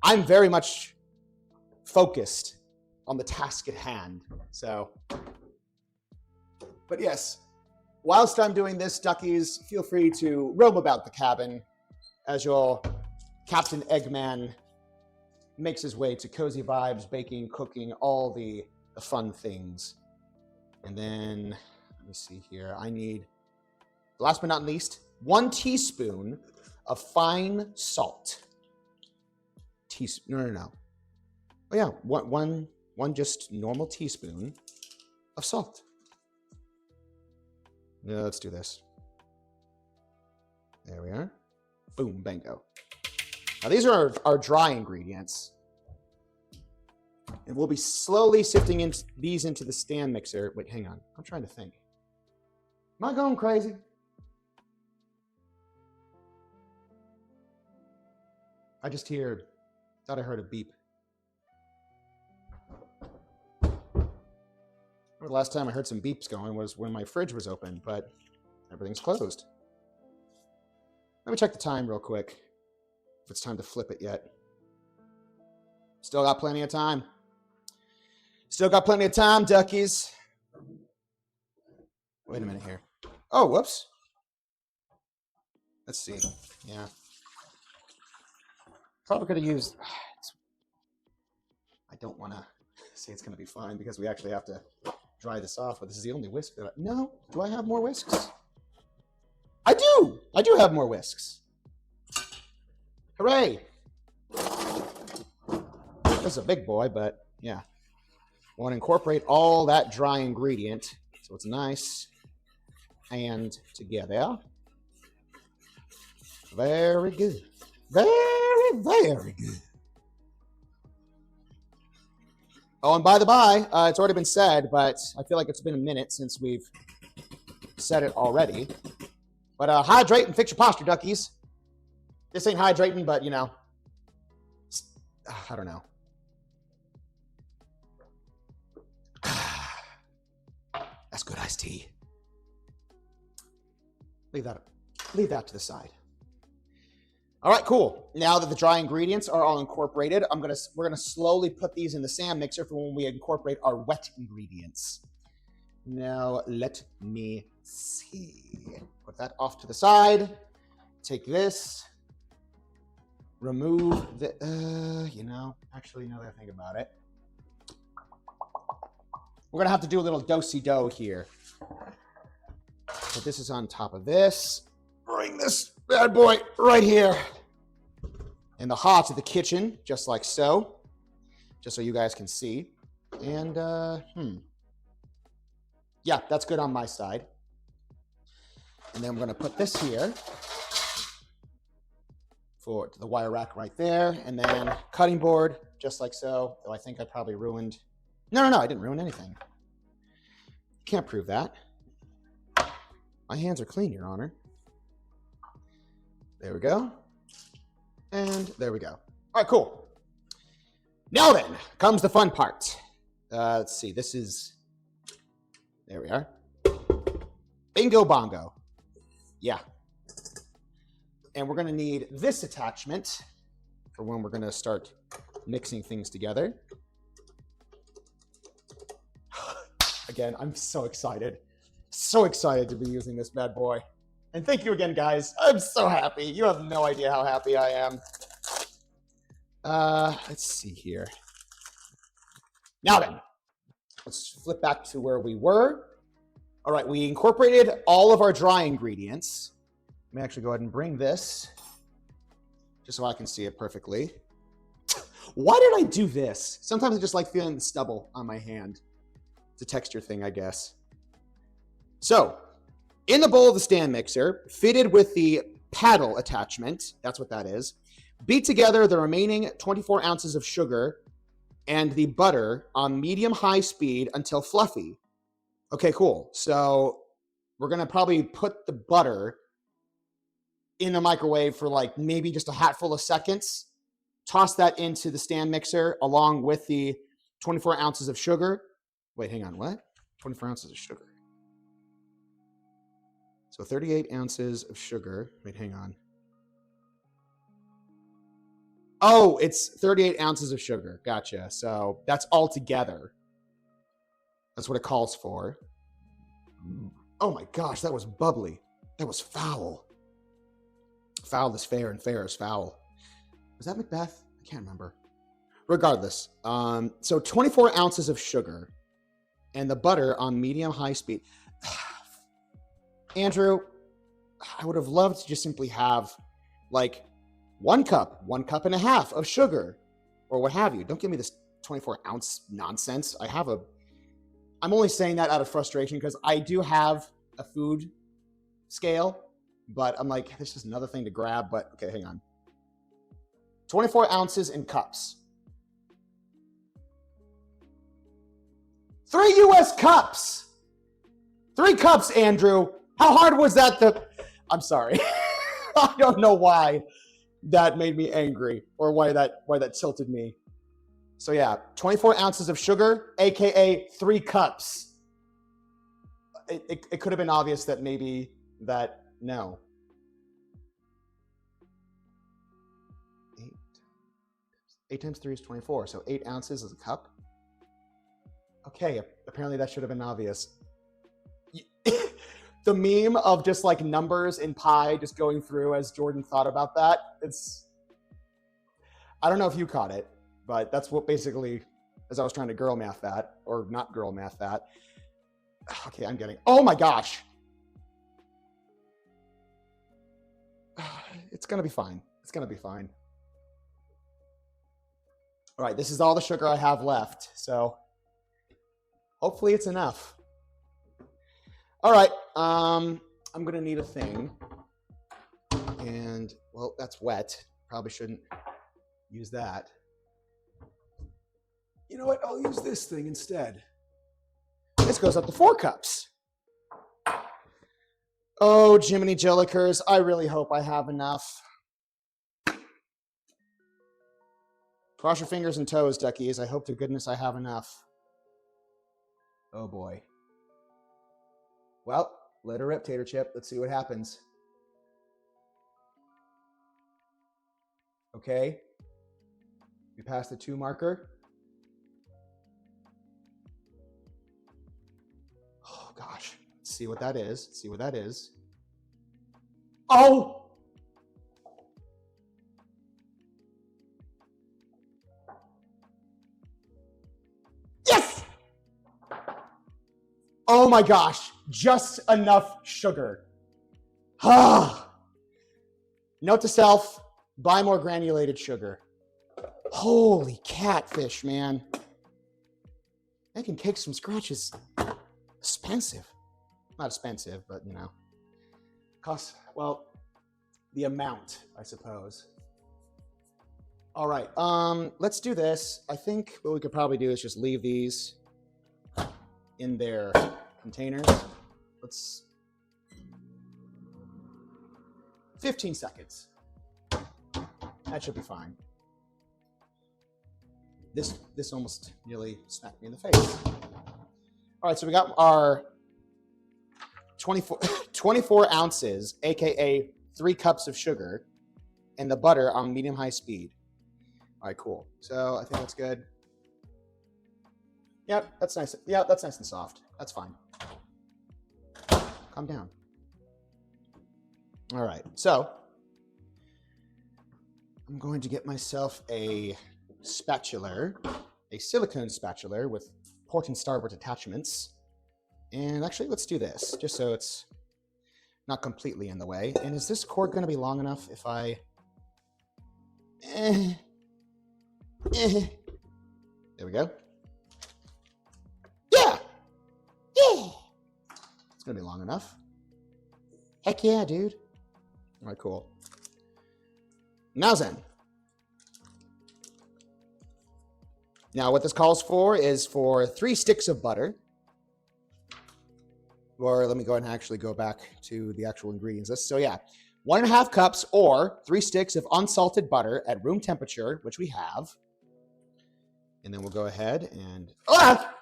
I'm very much focused on the task at hand. So, but yes, whilst I'm doing this, duckies, feel free to roam about the cabin as your Captain Eggman makes his way to cozy vibes, baking, cooking, all the fun things. And then, let me see here. I need, last but not least, 1 teaspoon of fine salt. No. Oh yeah, one just normal teaspoon of salt. Yeah, let's do this. There we are. Boom, bango. Now these are our dry ingredients. And we'll be slowly sifting these into the stand mixer. Wait, hang on. I'm trying to think. Am I going crazy? I just thought I heard a beep. The last time I heard some beeps going was when my fridge was open, but everything's closed. Let me check the time real quick, if it's time to flip it yet. Still got plenty of time. Still got plenty of time, duckies. Wait a minute here. Oh, whoops. Let's see. Yeah. Probably could have used... I don't want to say it's going to be fine because we actually have to dry this off, but this is the only whisk that No, do I have more whisks? I do! I do have more whisks. Hooray! This is a big boy, but yeah. Want to incorporate all that dry ingredient so it's nice and together. Very good. Very, very good. Oh, and by the by, it's already been said, but I feel like it's been a minute since we've said it already. But hydrate and fix your posture, duckies. This ain't hydrating, but, you know, I don't know. That's good iced tea. Leave that to the side. All right, cool. Now that the dry ingredients are all incorporated, we're gonna slowly put these in the sand mixer for when we incorporate our wet ingredients. Now let me see. Put that off to the side. Take this. Remove the. Actually, now that I think about it, we're gonna have to do a little do-si-do here. So this is on top of this. Bring this bad boy right here in the heart of the kitchen, just like so, just so you guys can see. And yeah, that's good on my side. And then we're gonna put this here for the wire rack right there, and then cutting board, just like so. Though I think I probably ruined... No, I didn't ruin anything. Can't prove that. My hands are clean, Your Honor. There we go. And there we go. All right, cool. Now then, comes the fun part. Let's see, this is... There we are. Bingo bongo. Yeah. And we're going to need this attachment for when we're going to start mixing things together. Again, I'm so excited. So excited to be using this bad boy. And thank you again, guys. I'm so happy. You have no idea how happy I am. Let's see here. Now then, let's flip back to where we were. All right, we incorporated all of our dry ingredients. Let me actually go ahead and bring this just so I can see it perfectly. Why did I do this? Sometimes I just like feeling the stubble on my hand. It's a texture thing, I guess. So, in the bowl of the stand mixer, fitted with the paddle attachment, that's what that is, beat together the remaining 24 ounces of sugar and the butter on medium-high speed until fluffy. Okay, cool. So we're going to probably put the butter in the microwave for like maybe just a hatful of seconds. Toss that into the stand mixer along with the 24 ounces of sugar. Wait, hang on, what? 24 ounces of sugar. So 38 ounces of sugar. Wait, hang on. Oh, it's 38 ounces of sugar. Gotcha. So that's all together. That's what it calls for. Oh my gosh, that was bubbly. That was foul. Foul is fair and fair is foul. Was that Macbeth? I can't remember. Regardless, so 24 ounces of sugar and the butter on medium-high speed. Andrew, I would have loved to just simply have like 1 cup and a half of sugar or what have you. Don't give me this 24-ounce nonsense. I'm only saying that out of frustration because I do have a food scale, but I'm like, this is another thing to grab, but okay, hang on. 24 ounces in cups. 3 US cups. 3 cups, Andrew. How hard was that I'm sorry. I don't know why that made me angry or why that tilted me. So yeah, 24 ounces of sugar, aka 3 cups. It could have been obvious that maybe that, no. 8 times 3 is 24, so 8 ounces is a cup. Okay, apparently that should have been obvious. The meme of just like numbers in pi just going through as Jordan thought about that, I don't know if you caught it, but that's what basically, as I was trying to girl math that, or not girl math that. Okay, I'm getting, oh my gosh. It's gonna be fine. It's gonna be fine. All right, this is all the sugar I have left, so hopefully it's enough. All right, I'm gonna need a thing, and well, that's wet. Probably shouldn't use that. You know what? I'll use this thing instead. This goes up to 4 cups. Oh, Jiminy Jillikers, I really hope I have enough. Cross your fingers and toes, duckies. I hope to goodness I have enough. Oh boy. Well, let her rip, Tater Chip. Let's see what happens. Okay. We passed the 2 marker. Oh gosh. Let's see what that is. Let's see what that is. Oh! Yes! Oh my gosh. Just enough sugar. Note to self, buy more granulated sugar. Holy catfish, man. Making cakes from scratch is expensive. Not expensive, but you know. Costs, well, the amount, I suppose. All right. Let's do this. I think what we could probably do is just leave these in their containers. Let's 15 seconds. That should be fine. This almost nearly smacked me in the face. All right, so we got our 24 ounces, aka 3 cups of sugar, and the butter on medium-high speed. All right, cool. So I think that's good. Yep, that's nice. Yeah, that's nice and soft. That's fine. Calm down. All right, so I'm going to get myself a spatula, a silicone spatula with port and starboard attachments. And actually, let's do this, just so it's not completely in the way. And is this cord going to be long enough if I... There we go. Yeah! Yeah! It's going to be long enough. Heck yeah, dude. All right, cool. Now then. Now what this calls for is for 3 sticks of butter. Or let me go ahead and actually go back to the actual ingredients list. So yeah, 1.5 cups or 3 sticks of unsalted butter at room temperature, which we have. And then we'll go ahead and... Ah!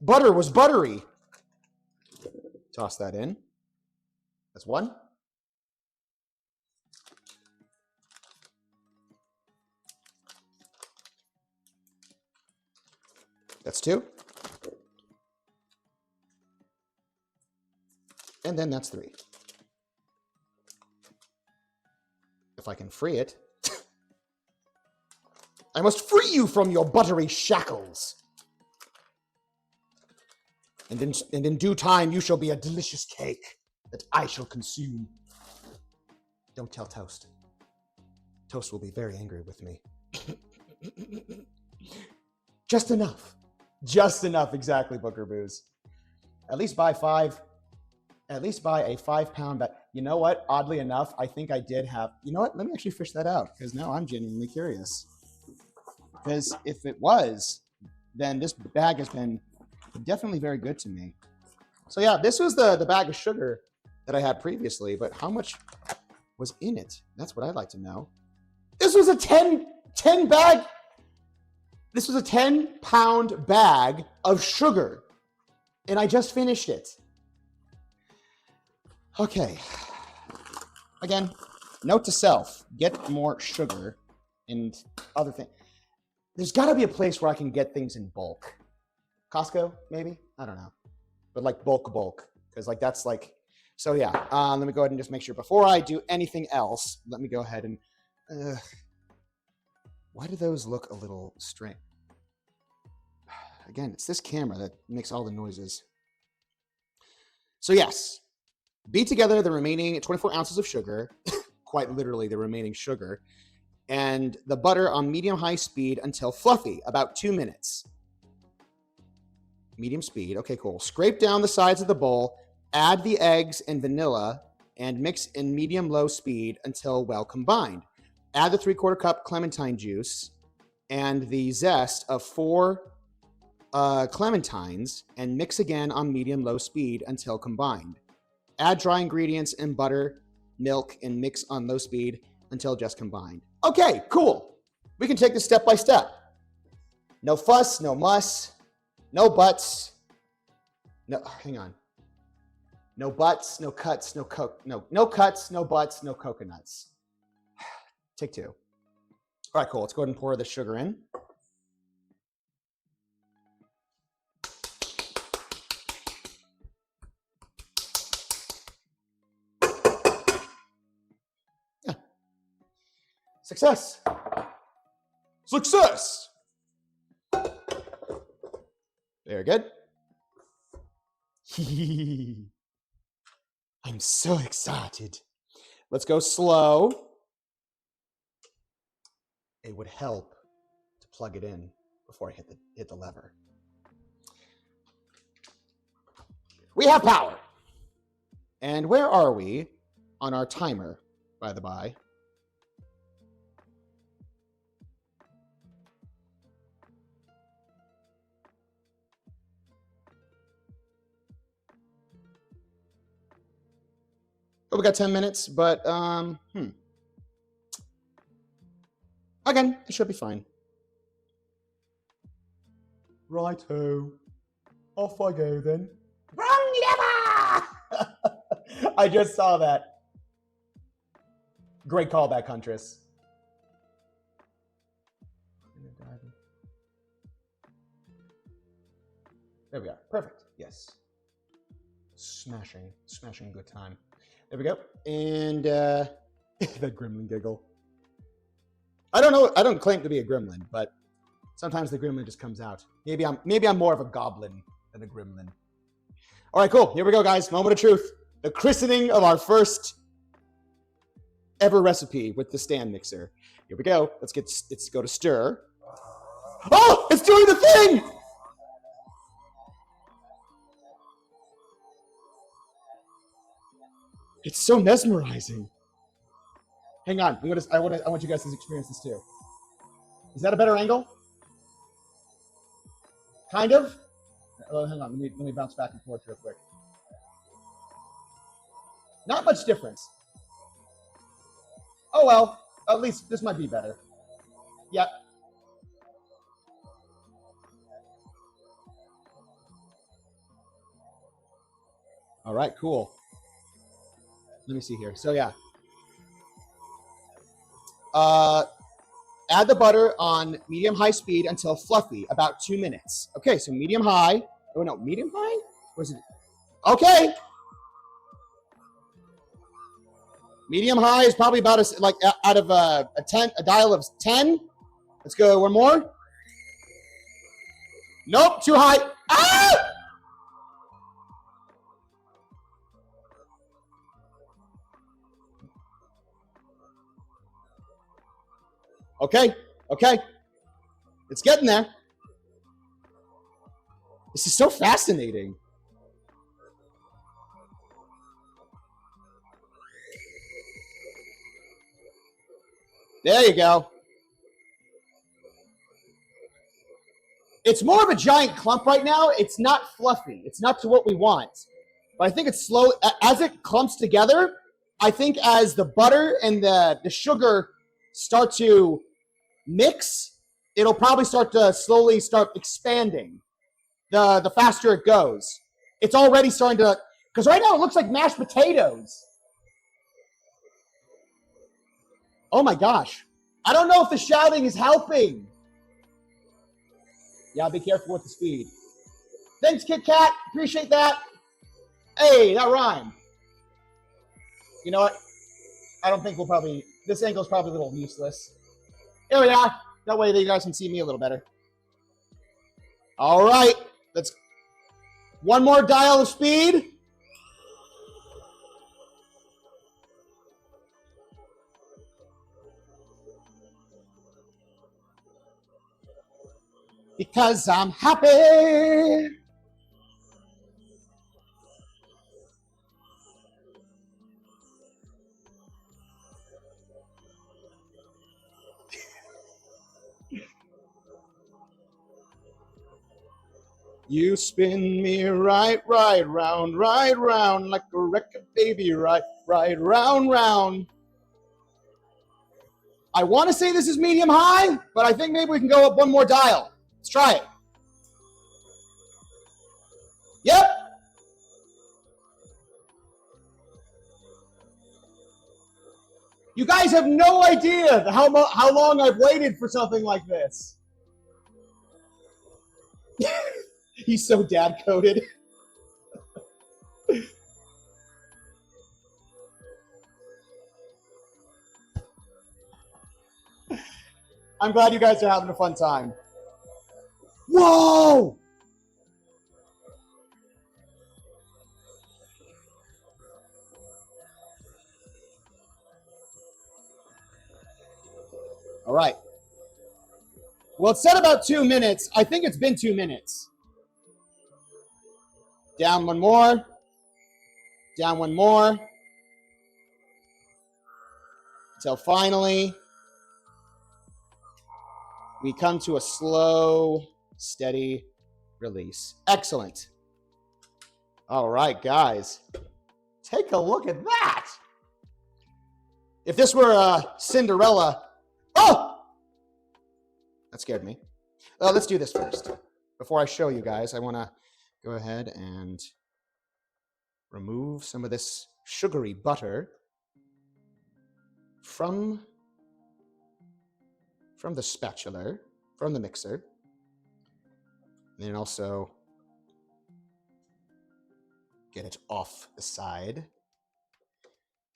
Butter was buttery. Toss that in. That's 1. That's 2. And then that's 3. If I can free it. I must free you from your buttery shackles. And in due time, you shall be a delicious cake that I shall consume. Don't tell Toast. Toast will be very angry with me. Just enough. Just enough, exactly, Booker Booze. At least buy a 5-pound bag. You know what? Oddly enough, I think I did have... You know what? Let me actually fish that out, because now I'm genuinely curious. Because if it was, then this bag has been definitely very good to me. So yeah, this was the bag of sugar that I had previously, but how much was in it? That's what I'd like to know. This was a 10 bag... This was a 10-pound bag of sugar, and I just finished it. Okay. Again, note to self, get more sugar and other things. There's got to be a place where I can get things in bulk. Costco, maybe? I don't know. But like bulk. Because like that's like... So yeah, let me go ahead and just make sure before I do anything else, let me go ahead and... why do those look a little strange? Again, it's this camera that makes all the noises. So yes, beat together the remaining 24 ounces of sugar, quite literally the remaining sugar, and the butter on medium-high speed until fluffy, about 2 minutes. Medium speed, okay, cool. Scrape down the sides of the bowl, add the eggs and vanilla, and mix in medium-low speed until well combined. Add the 3/4 cup Clementine juice and the zest of 4 clementines and mix again on medium-low speed until combined. Add dry ingredients and butter, milk, and mix on low speed until just combined. Okay, cool. We can take this step by step. No fuss, no muss, no buts. No, hang on. No butts, no cuts, no cuts, no butts, no coconuts. Take 2. All right, cool. Let's go ahead and pour the sugar in. Yeah. Success. Success. Very good. I'm so excited. Let's go slow. It would help to plug it in before I hit the lever. We have power. And where are we on our timer, by the by? Oh, we got 10 minutes, but again, it should be fine. Righto. Off I go then. Wrong lever! I just saw that. Great callback, Huntress. There we go. Perfect. Yes. Smashing good time. There we go. And that gremlin giggle. I don't know. I don't claim to be a gremlin, but sometimes the gremlin just comes out. Maybe I'm more of a goblin than a gremlin. All right, cool. Here we go, guys. Moment of truth. The christening of our first ever recipe with the stand mixer. Here we go. Let's go to stir. Oh, it's doing the thing! It's so mesmerizing. Hang on. I want you guys to experience this too. Is that a better angle? Kind of? Oh, hang on. Let me bounce back and forth real quick. Not much difference. Oh well. At least this might be better. Yep. All right, cool. Let me see here. So yeah. Add the butter on medium-high speed until fluffy, about 2 minutes. Okay, so medium-high. Oh no, medium-high? Where's it? Okay. Medium-high is probably about out of a dial of 10. Let's go one more. Nope, too high. Ah! Okay. It's getting there. This is so fascinating. There you go. It's more of a giant clump right now. It's not fluffy. It's not to what we want. But I think it's slow. As it clumps together, I think as the butter and the sugar start to mix, it'll probably start to slowly start expanding the faster it goes. It's already starting to, because right now it looks like mashed potatoes. Oh my gosh. I don't know if the shouting is helping. Yeah, be careful with the speed. Thanks, Kit Kat. Appreciate that. Hey, that rhymed. You know what? I don't think this angle is probably a little useless. Here we are. That way you guys can see me a little better. All right. Let's one more dial of speed. Because I'm happy. You spin me right round, like a record, baby, right round. I want to say this is medium high, but I think maybe we can go up one more dial. Let's try it. Yep. You guys have no idea how long I've waited for something like this. He's so dad-coded. I'm glad you guys are having a fun time. Whoa! All right. Well, it said about 2 minutes. I think it's been 2 minutes. Down one more. Down one more. Until finally we come to a slow, steady release. Excellent. All right, guys. Take a look at that. If this were Cinderella, oh, that scared me. Let's do this first. Before I show you guys, I want to go ahead and remove some of this sugary butter from the spatula, from the mixer. And then also get it off the side,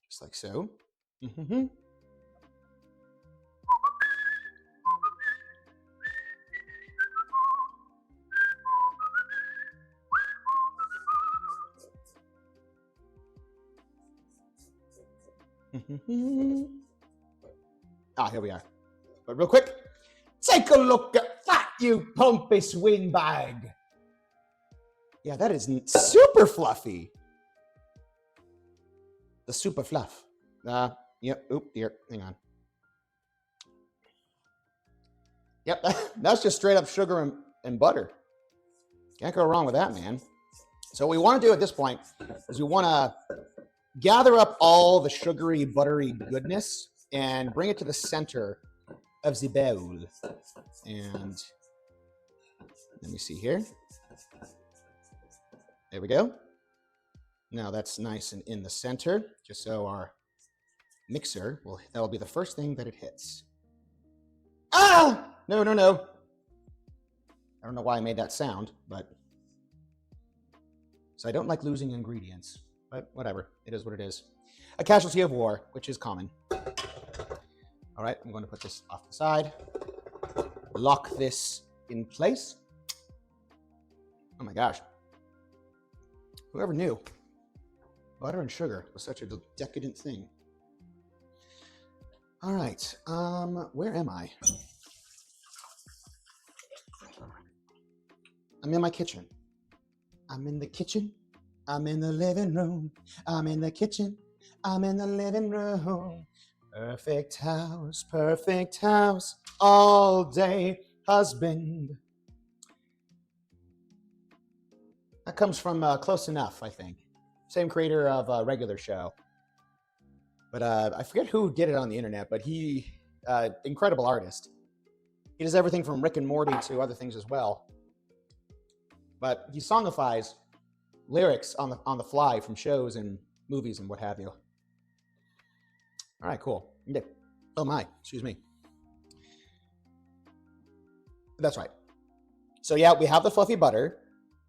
just like so. Mm-hmm. Here we are. But real quick, take a look at that, you pompous windbag. Yeah, that is super fluffy. The super fluff. Yep. Oop, dear. Hang on. Yep, that's just straight up sugar and butter. Can't go wrong with that, man. So what we want to do at this point is we want to gather up all the sugary, buttery goodness and bring it to the center of the bowl. And let me see here. There we go. Now that's nice and in the center, just so our mixer that'll be the first thing that it hits. Ah! No. I don't know why I made that sound, but so I don't like losing ingredients, but whatever. It is what it is. A casualty of war, which is common. All right, I'm going to put this off the side. Lock this in place. Oh my gosh. Whoever knew butter and sugar was such a decadent thing. All right, where am I? I'm in my kitchen. I'm in the kitchen. I'm in the living room. I'm in the kitchen. I'm in the living room. Perfect house, all day husband. That comes from Close Enough, I think. Same creator of a regular show. But I forget who did it on the internet, but he, incredible artist. He does everything from Rick and Morty to other things as well. But he songifies lyrics on the fly from shows and movies and what have you. All right, cool. Oh my, excuse me. That's right. So yeah, we have the fluffy butter.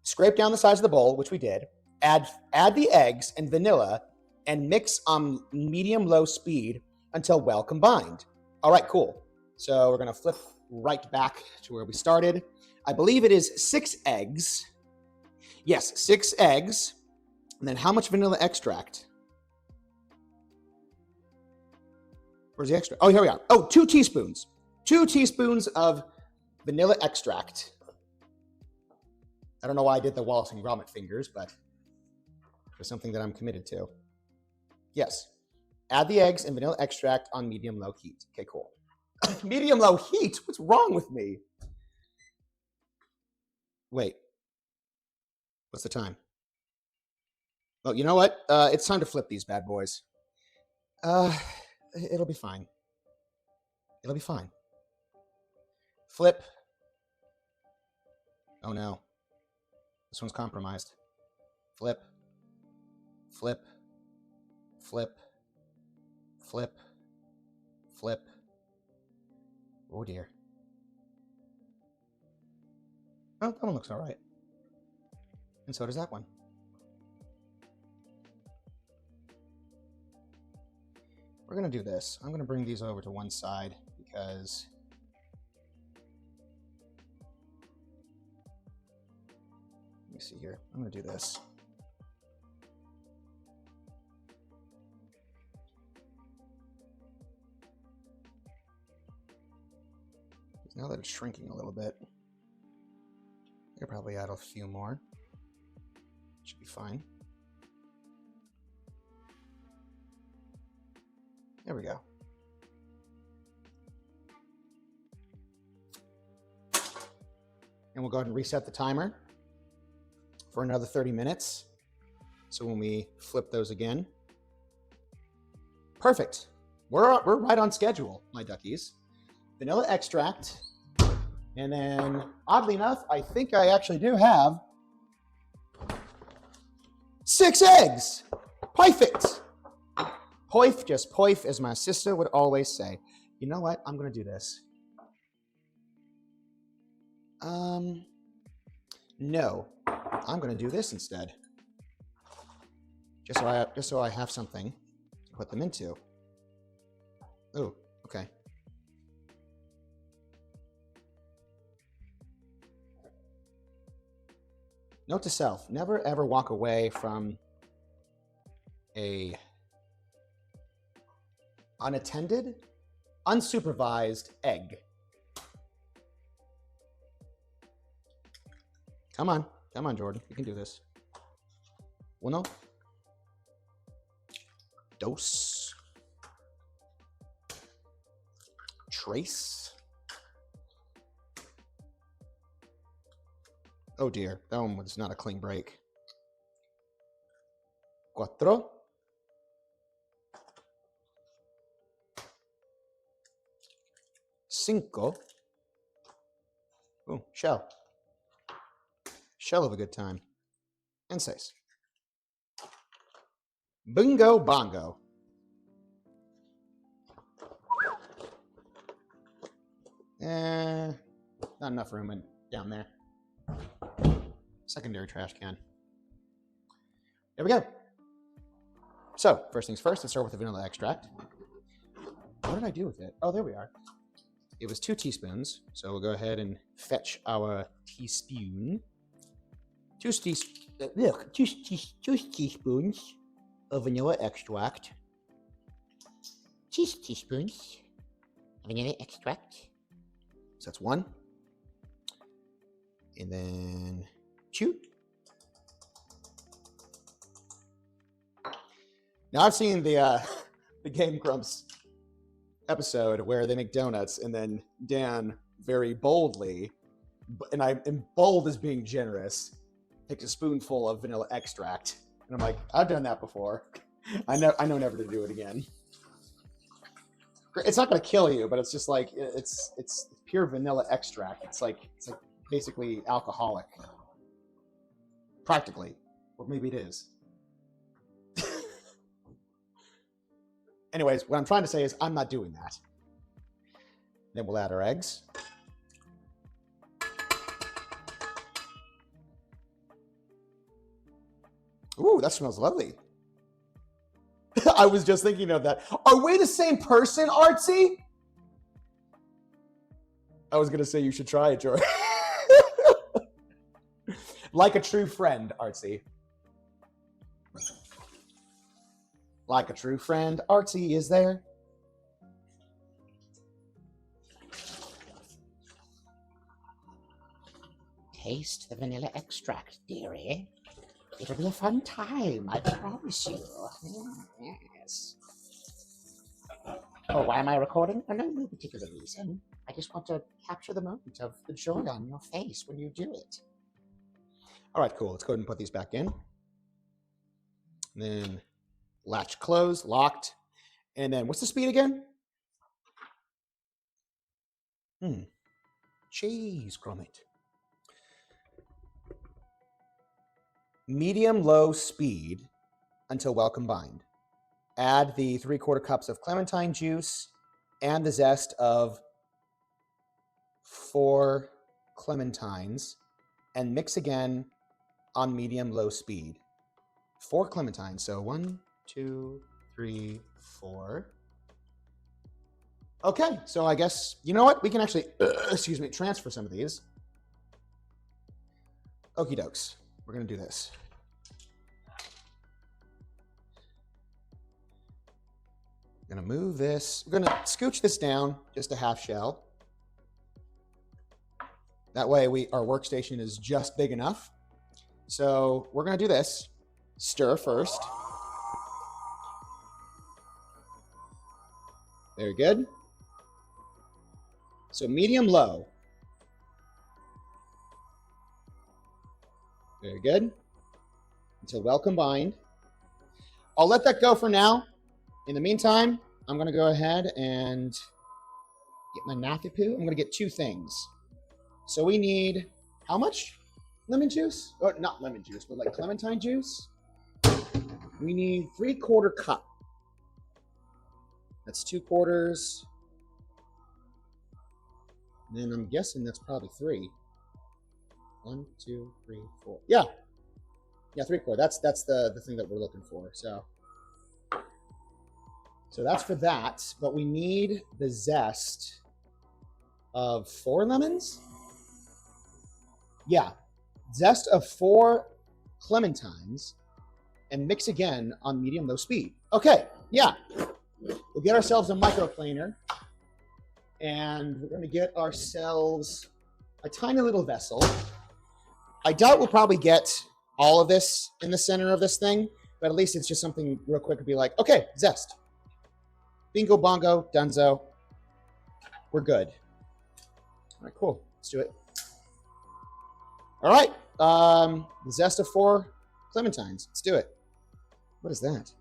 Scrape down the sides of the bowl, which we did. Add the eggs and vanilla and mix on medium-low speed until well combined. All right, cool. So we're going to flip right back to where we started. I believe it is 6 eggs. Yes, 6 eggs. And then how much vanilla extract? Where's the extra? Oh, here we are. Oh, 2 teaspoons. 2 teaspoons of vanilla extract. I don't know why I did the Wallace and Gromit fingers, but it's something that I'm committed to. Yes. Add the eggs and vanilla extract on medium-low heat. Okay, cool. Medium-low heat? What's wrong with me? Wait. What's the time? Oh, you know what? It's time to flip these bad boys. It'll be fine. It'll be fine. Flip. Oh no. This one's compromised. Flip. Flip. Flip. Flip. Flip. Oh dear. Oh, that one looks all right. And so does that one. We're going to do this. I'm going to bring these over to one side because let me see here. I'm going to do this. Now that it's shrinking a little bit, you'll probably add a few more. Should be fine. There we go. And we'll go ahead and reset the timer for another 30 minutes. So when we flip those again, perfect. We're right on schedule, my duckies. Vanilla extract. And then, oddly enough, I think I actually do have 6 eggs. Perfect. Poif, just poif, as my sister would always say. You know what? I'm going to do this. No. I'm going to do this instead. Just so I have something to put them into. Oh, okay. Note to self, never ever walk away from a unattended, unsupervised egg. Come on, Jordan, you can do this. Uno, dos, tres. Oh dear, that one was not a clean break. Cuatro. Cinco. Oh, shell. Shell of a good time. And seis. Bingo bongo. Not enough room down there. Secondary trash can. There we go. So, first things first, let's start with the vanilla extract. What did I do with it? Oh, there we are. It was 2 teaspoons, so we'll go ahead and fetch our teaspoon. 2 teaspoons of vanilla extract. 2 teaspoons of vanilla extract. So that's 1. And then 2. Now I've seen the GameChops episode where they make donuts, and then Dan very boldly, and I am bold as being generous, takes a spoonful of vanilla extract, and I'm like, I've done that before. I know never to do it again. It's not going to kill you, but it's just like it's pure vanilla extract. It's like basically alcoholic, practically, or maybe it is. Anyways, what I'm trying to say is I'm not doing that. Then we'll add our eggs. Ooh, that smells lovely. I was just thinking of that. Are we the same person, Artsy? I was going to say you should try it, George. Like a true friend, Artsy. Like a true friend, Artsy is there. Taste the vanilla extract, dearie. It'll be a fun time, I promise you. Yes. Oh, why am I recording? Oh, no particular reason. I just want to capture the moment of the joy on your face when you do it. All right, cool. Let's go ahead and put these back in. And then latch closed, locked. And then what's the speed again? Cheese grommet. Medium-low speed until well combined. Add the 3/4 cups of Clementine juice and the zest of 4 clementines and mix again on medium-low speed. 4 clementines. So 1, 2, 3, 4. Okay, so I guess, you know what? We can actually, transfer some of these. Okie dokes. We're going to do this. I'm going to move this. We're going to scooch this down just a half shell. That way our workstation is just big enough. So we're going to do this. Stir first. Very good. So medium-low. Very good. Until well combined. I'll let that go for now. In the meantime, I'm going to go ahead and get my Nafipu. I'm going to get 2 things. So we need, how much lemon juice? Or not lemon juice, but like clementine juice. We need 3/4 cup. That's 2 quarters. And then I'm guessing that's probably 3. 1, 2, 3, 4. Yeah. Yeah, 3/4. That's the thing that we're looking for. So that's for that. But we need the zest of 4 lemons. Yeah. Zest of 4 clementines and mix again on medium low speed. Okay, yeah. We'll get ourselves a microplaner and we're going to get ourselves a tiny little vessel. I doubt we'll probably get all of this in the center of this thing, but at least it's just something real quick to be like, okay, zest. Bingo, bongo, dunzo. We're good. All right, cool. Let's do it. All right. The zest of 4 clementines. Let's do it. What is that?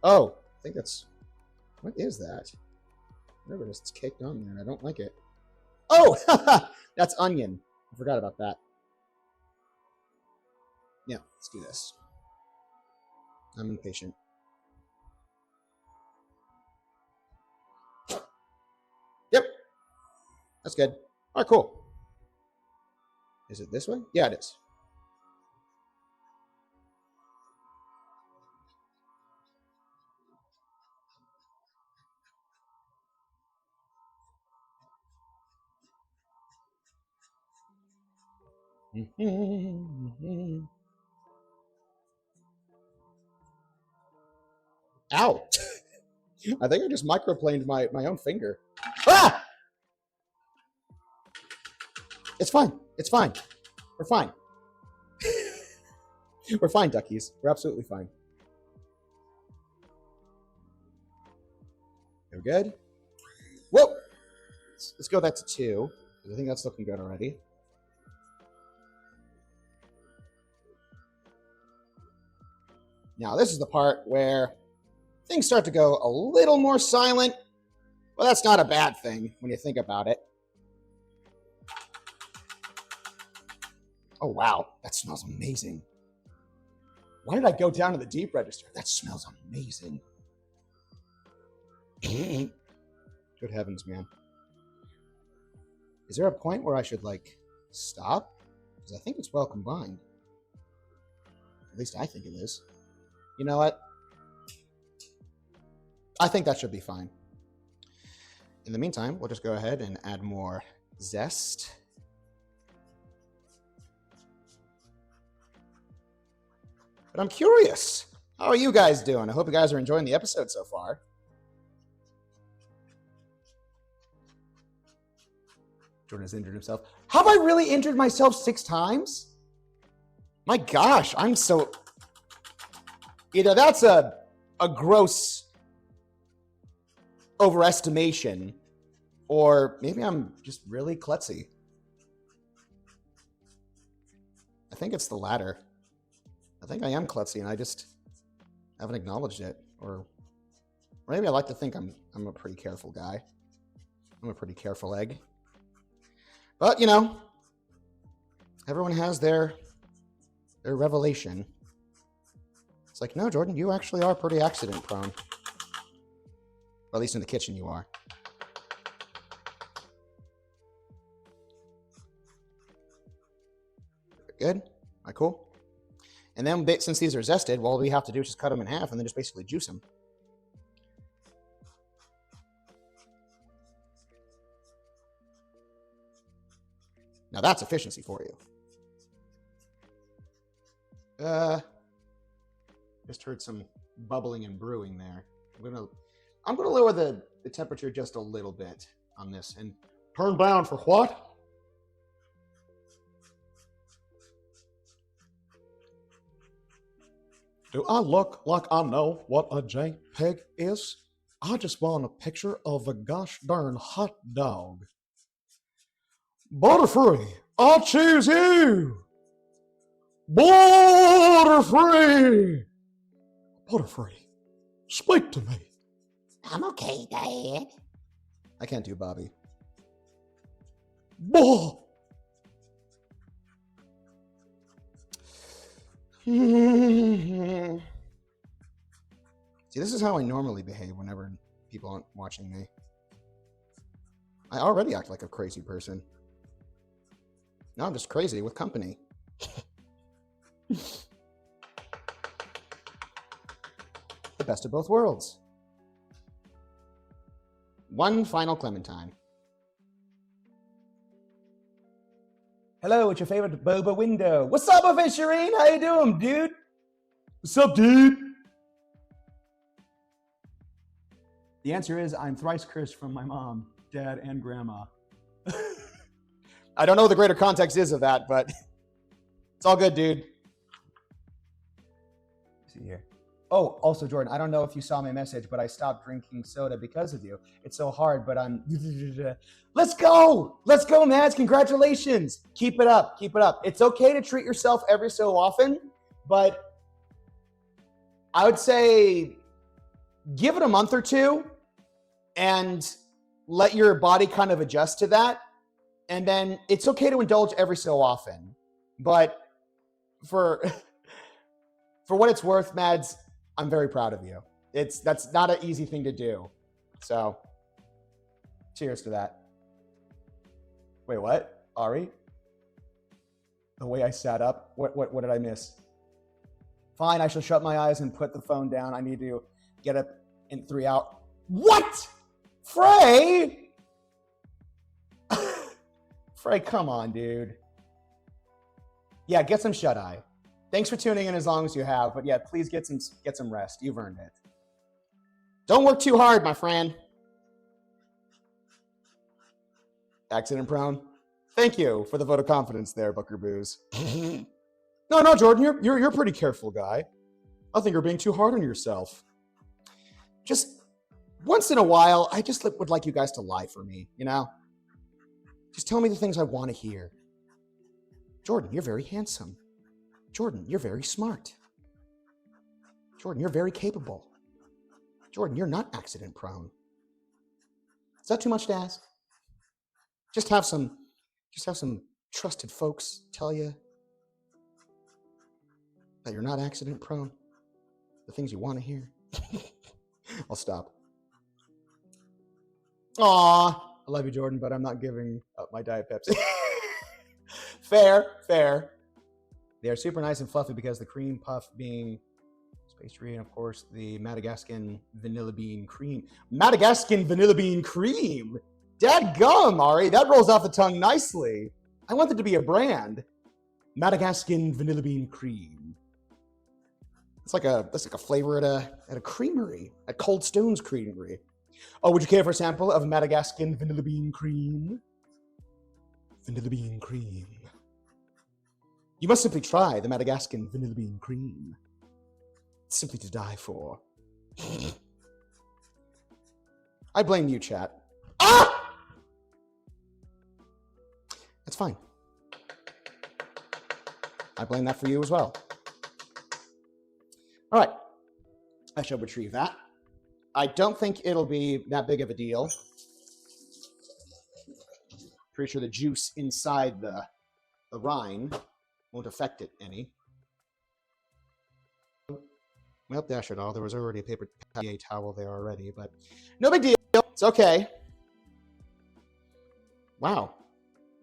Oh, I think that's... What is that? Whatever it is, it's caked on there, and I don't like it. Oh! That's onion. I forgot about that. Yeah, let's do this. I'm impatient. Yep. That's good. All right, cool. Is it this way? Yeah, it is. Ow! I think I just microplaned my own finger. Ah! It's fine. It's fine. We're fine. We're fine, duckies. We're absolutely fine. We're good. Whoa! Let's go that to 2. I think that's looking good already. Now, this is the part where things start to go a little more silent. Well, that's not a bad thing when you think about it. Oh, wow. That smells amazing. Why did I go down to the deep register? That smells amazing. Good heavens, man. Is there a point where I should, like, stop? Because I think it's well combined. At least I think it is. You know what? I think that should be fine. In the meantime, we'll just go ahead and add more zest. But I'm curious. How are you guys doing? I hope you guys are enjoying the episode so far. Jordan has injured himself. Have I really injured myself 6 times? My gosh, I'm so... Either that's a gross overestimation, or maybe I'm just really klutzy. I think it's the latter. I think I am klutzy, and I just haven't acknowledged it. Or maybe I like to think I'm a pretty careful guy. I'm a pretty careful egg. But, you know, everyone has their revelation. It's like, no, Jordan, you actually are pretty accident prone. Or at least in the kitchen you are. Good? All right, cool. And then since these are zested, all we have to do is just cut them in half and then just basically juice them. Now that's efficiency for you. Just heard some bubbling and brewing there. I'm gonna lower the temperature just a little bit on this and turn down for what? Do I look like I know what a JPEG is? I just want a picture of a gosh darn hot dog. Butterfree, I choose you! Butterfree! Butterfree, speak to me. I'm okay, Dad. I can't do Bobby. Oh! See, this is how I normally behave whenever people aren't watching me. I already act like a crazy person. Now I'm just crazy with company. The best of both worlds. One final Clementine. Hello, it's your favorite Boba Window. What's up, Shireen? How you doing, dude? What's up, dude? The answer is I'm thrice cursed from my mom, dad, and grandma. I don't know what the greater context is of that, but it's all good, dude. Let's see here. Oh, also, Jordan, I don't know if you saw my message, but I stopped drinking soda because of you. It's so hard, but I'm... Let's go! Let's go, Mads. Congratulations. Keep it up. Keep it up. It's okay to treat yourself every so often, but I would say give it a month or two and let your body kind of adjust to that. And then it's okay to indulge every so often. But for what it's worth, Mads, I'm very proud of you. That's not an easy thing to do. So, cheers to that. Wait, what? Ari? The way I sat up? What did I miss? Fine, I shall shut my eyes and put the phone down. I need to get up in 3 hours. What? Frey? Frey, come on, dude. Yeah, get some shut-eye. Thanks for tuning in as long as you have, but yeah, please get some rest. You've earned it. Don't work too hard, my friend. Accident prone. Thank you for the vote of confidence there, Booker Booze. No, Jordan, you're a pretty careful guy. I think you're being too hard on yourself. Just once in a while, I just would like you guys to lie for me, you know? Just tell me the things I want to hear. Jordan, you're very handsome. Jordan, you're very smart. Jordan, you're very capable. Jordan, you're not accident prone. Is that too much to ask? Just have some trusted folks tell you that you're not accident prone. The things you want to hear. I'll stop. Aw, I love you, Jordan, but I'm not giving up my Diet Pepsi. Fair. They are super nice and fluffy because the cream puff being pastry and, of course, the Madagascan vanilla bean cream. Madagascan vanilla bean cream? Dadgum, Ari. That rolls off the tongue nicely. I want it to be a brand. Madagascan vanilla bean cream. That's like a flavor at a creamery, at Cold Stone's Creamery. Oh, would you care for a sample of Madagascan vanilla bean cream? Vanilla bean cream. You must simply try the Madagascan vanilla bean cream. It's simply to die for. I blame you, chat. Ah! That's fine. I blame that for you as well. All right. I shall retrieve that. I don't think it'll be that big of a deal. Pretty sure the juice inside the rind won't affect it any. Well, dash it all. There was already a paper towel there already, but no big deal. It's okay. Wow.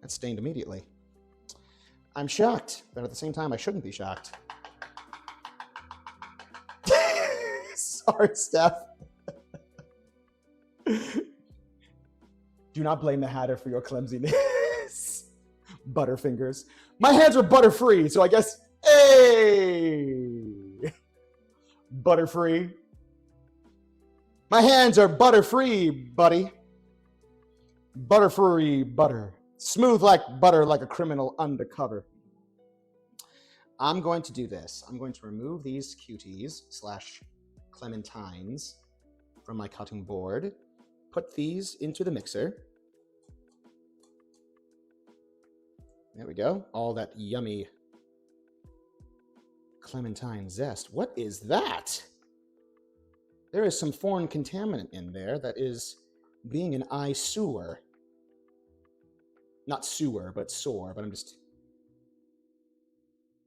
That stained immediately. I'm shocked, but at the same time, I shouldn't be shocked. Sorry, Steph. Do not blame the Hatter for your clumsiness. Butterfingers. My hands are butter-free, so I guess, hey! Butter-free. My hands are butter-free, buddy. Butter-free butter. Smooth like butter, like a criminal undercover. I'm going to do this. I'm going to remove these cuties / clementines from my cutting board. Put these into the mixer. There we go. All that yummy clementine zest. What is that? There is some foreign contaminant in there that is being an eyesore. Not sewer, but sore, but I'm just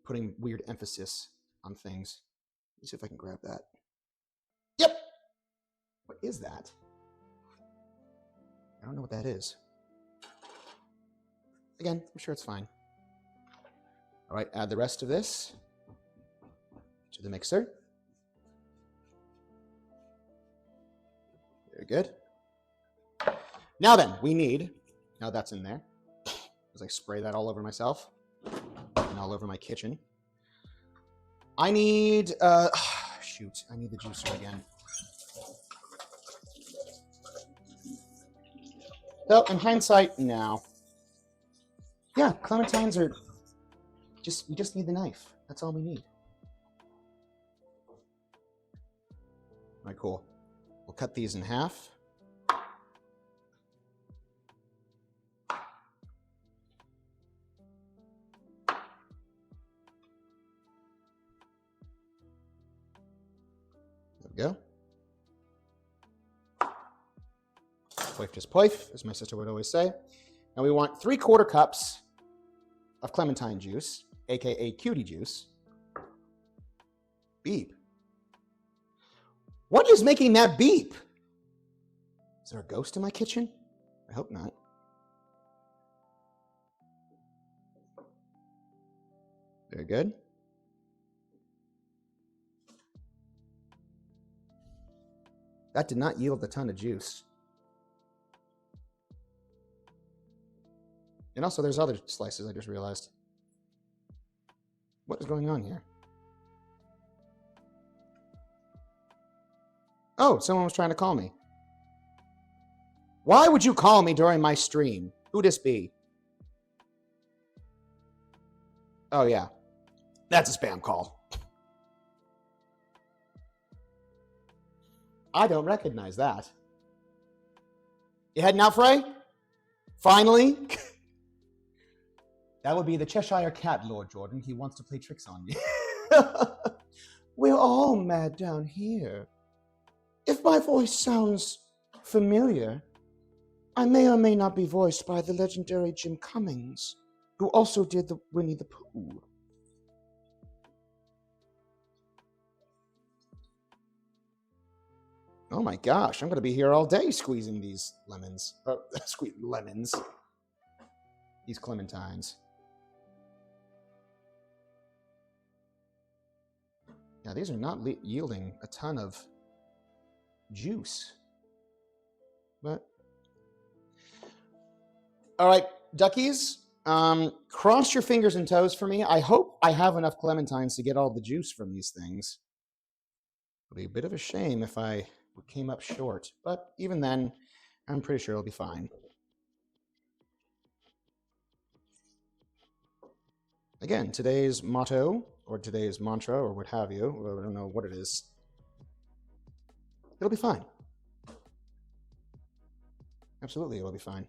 putting weird emphasis on things. Let me see if I can grab that. Yep! What is that? I don't know what that is. Again, I'm sure it's fine. All right, add the rest of this to the mixer. Very good. Now then, we need, now that's in there, as I spray that all over myself and all over my kitchen. I need, shoot, I need the juicer again. So, in hindsight, no. Yeah, clementines are we just need the knife. That's all we need. All right, cool. We'll cut these in half. There we go. Poif just poif, as my sister would always say. And we want 3/4 cups of clementine juice, aka cutie juice. Beep. What is making that beep? Is there a ghost in my kitchen? I hope not. Very good. That did not yield a ton of juice. And also, there's other slices I just realized. What is going on here? Oh, someone was trying to call me. Why would you call me during my stream? Who'd this be? Oh, yeah. That's a spam call. I don't recognize that. You heading out, Frey? Finally? That would be the Cheshire Cat, Lord Jordan. He wants to play tricks on you. We're all mad down here. If my voice sounds familiar, I may or may not be voiced by the legendary Jim Cummings, who also did the Winnie the Pooh. Oh my gosh, I'm going to be here all day squeezing these lemons. Lemons. These clementines. Now, these are not yielding a ton of juice. But, all right, duckies, cross your fingers and toes for me. I hope I have enough clementines to get all the juice from these things. It'll be a bit of a shame if I came up short, but even then, I'm pretty sure it'll be fine. Again, today's motto, or today's mantra, or what have you, I don't know what it is. It'll be fine. Absolutely, it'll be fine.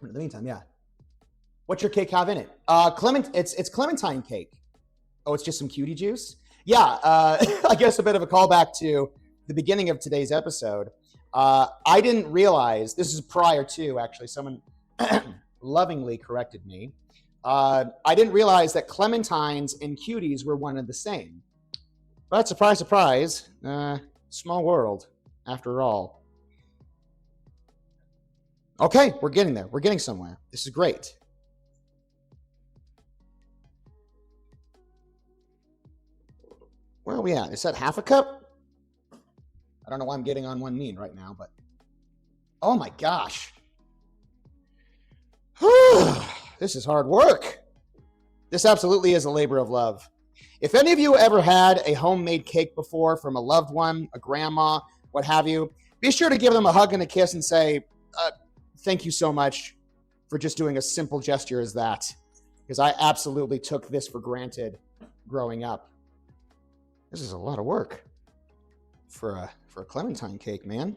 In the meantime, yeah. What's your cake have in it? It's clementine cake. Oh, it's just some cutie juice? Yeah, I guess a bit of a callback to the beginning of today's episode. I didn't realize, this is prior to, actually, someone lovingly corrected me. I didn't realize that clementines and cuties were one and the same. But surprise, surprise, small world, after all. Okay, we're getting there. We're getting somewhere. This is great. Where are we at? Is that half a cup? I don't know why I'm getting on one knee right now, but... Oh my gosh. This is hard work. This absolutely is a labor of love. If any of you ever had a homemade cake before from a loved one, a grandma, what have you, be sure to give them a hug and a kiss and say, thank you so much for just doing a simple gesture as that. Because I absolutely took this for granted growing up. This is a lot of work for a clementine cake, man.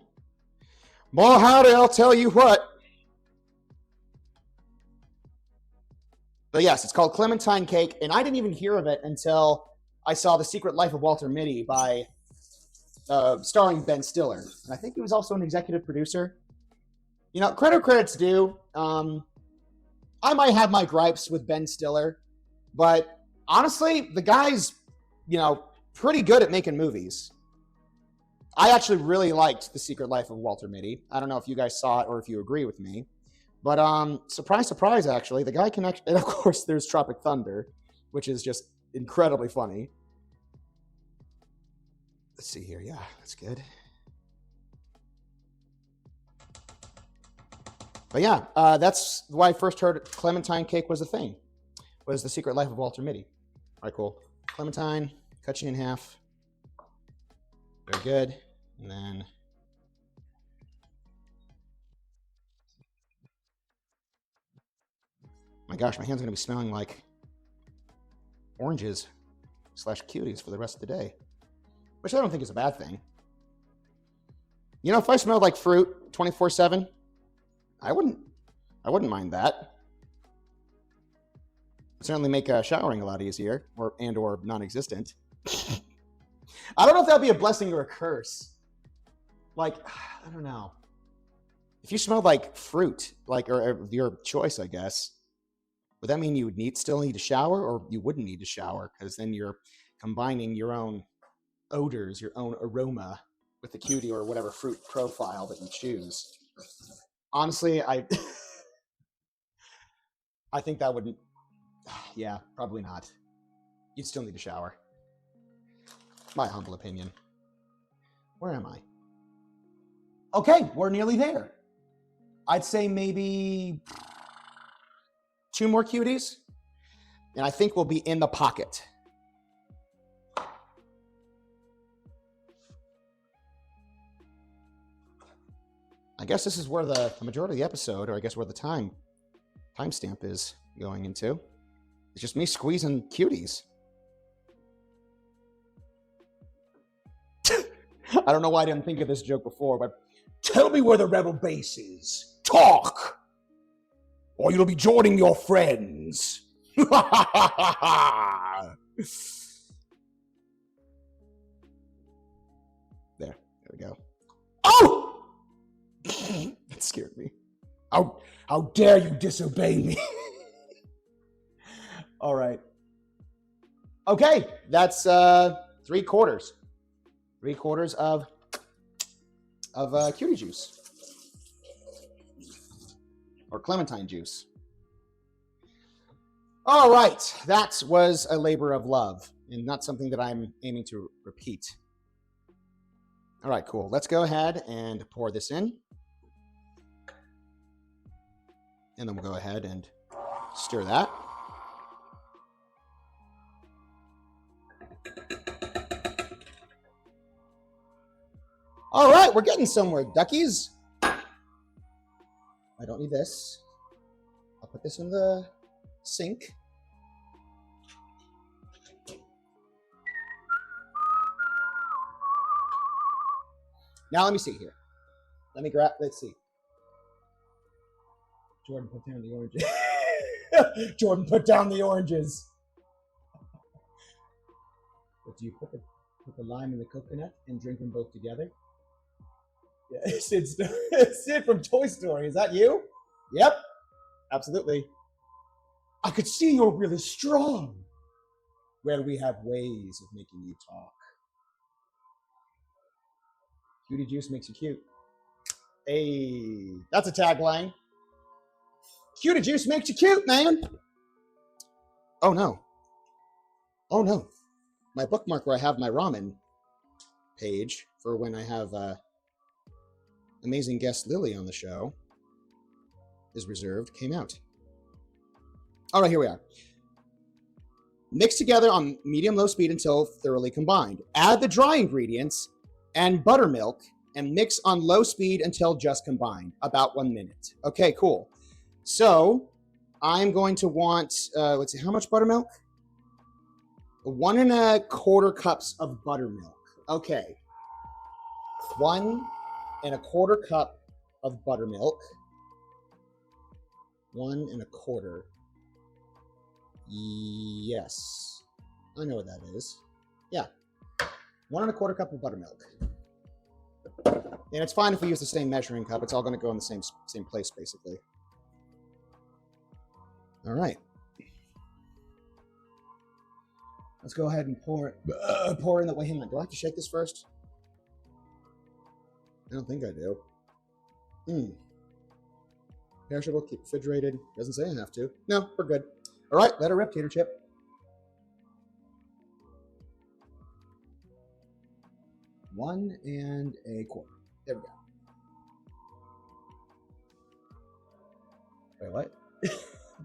More howdy, I'll tell you what. But yes, it's called clementine cake, and I didn't even hear of it until I saw The Secret Life of Walter Mitty by starring Ben Stiller, and I think he was also an executive producer. You know, credit's due. I might have my gripes with Ben Stiller, but honestly, the guy's, you know, pretty good at making movies. I actually really liked The Secret Life of Walter Mitty. I don't know if you guys saw it or if you agree with me, but surprise, surprise, actually, the guy can actually, and of course, there's Tropic Thunder, which is just incredibly funny. Let's see here. Yeah, that's good. But yeah, that's why I first heard Clementine cake was a thing, was The Secret Life of Walter Mitty. All right, cool. Clementine, cut you in half. Very good. And then my gosh, my hand's going to be smelling like oranges / cuties for the rest of the day, which I don't think is a bad thing. You know, if I smelled like fruit 24/7, I wouldn't mind that. It'd certainly make showering a lot easier, or non-existent. I don't know if that'd be a blessing or a curse. Like, I don't know. If you smelled like fruit, like, or your choice, I guess, would that mean you would still need to shower, or you wouldn't need to shower? Because then you're combining your own odors, your own aroma with the cutie or whatever fruit profile that you choose. Honestly, I think that wouldn't. Yeah, probably not. You'd still need to shower. My humble opinion. Where am I? Okay, we're nearly there. I'd say maybe 2 more cuties, and I think we'll be in the pocket. I guess this is where the majority of the episode, or I guess where the timestamp is going into. It's just me squeezing cuties. I don't know why I didn't think of this joke before, but tell me where the rebel base is. Talk! Or you'll be joining your friends. There we go. Oh! That scared me. How dare you disobey me? All right. Okay, that's 3/4. 3/4 of cutie juice. Or Clementine juice. All right, that was a labor of love, and not something that I'm aiming to repeat. All right, cool. Let's go ahead and pour this in. And then we'll go ahead and stir that. All right, we're getting somewhere, duckies. I don't need this. I'll put this in the sink. Now let me see here. Let's see. Jordan, put down the oranges. Jordan, put down the oranges. But do you put the lime in the coconut and drink them both together? Yeah, Sid from Toy Story. Is that you? Yep, absolutely. I could see you're really strong. Well, we have ways of making you talk. Cutie juice makes you cute. Hey, that's a tagline. Cutie juice makes you cute, man. Oh no. Oh no. My bookmark where I have my ramen page for when I have amazing guest Lily on the show is reserved, came out. All right, here we are. Mix together on medium-low speed until thoroughly combined. Add the dry ingredients and buttermilk and mix on low speed until just combined, about 1 minute. Okay, cool. So I'm going to want, let's see, how much buttermilk? 1 1/4 cups of buttermilk. Okay. 1 1/4 cup of buttermilk. 1 1/4. Yes. I know what that is. Yeah, 1 1/4 cup of buttermilk. And it's fine if we use the same measuring cup. It's all going to go in the same place, basically. All right. Let's go ahead and pour in the. Wait, hang on. Do I have to shake this first? I don't think I do. Perishable, keep refrigerated. Doesn't say I have to. No, we're good. All right, let it rip, Tater Chip. One and a quarter. There we go. Wait, what?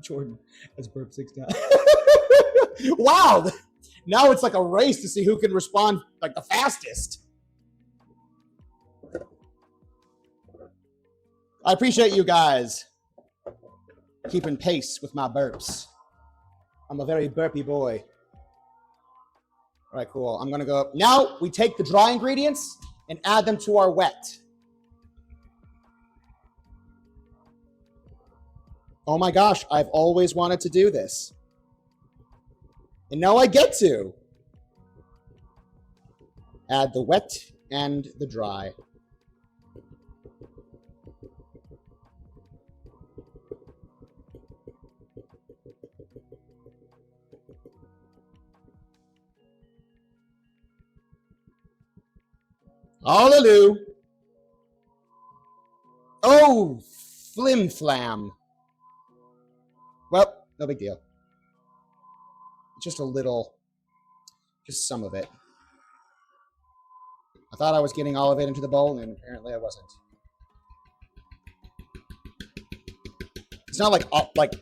Jordan has burped 6 times. Wow! Now it's like a race to see who can respond like the fastest. I appreciate you guys keeping pace with my burps. I'm a very burpy boy. All right, cool. I'm going to go. Now we take the dry ingredients and add them to our wet. Oh my gosh, I've always wanted to do this. And now I get to. Add the wet and the dry. Hallelujah. Oh, flim flam. Well, no big deal. Just a little, just some of it. I thought I was getting all of it into the bowl, and apparently I wasn't. It's not like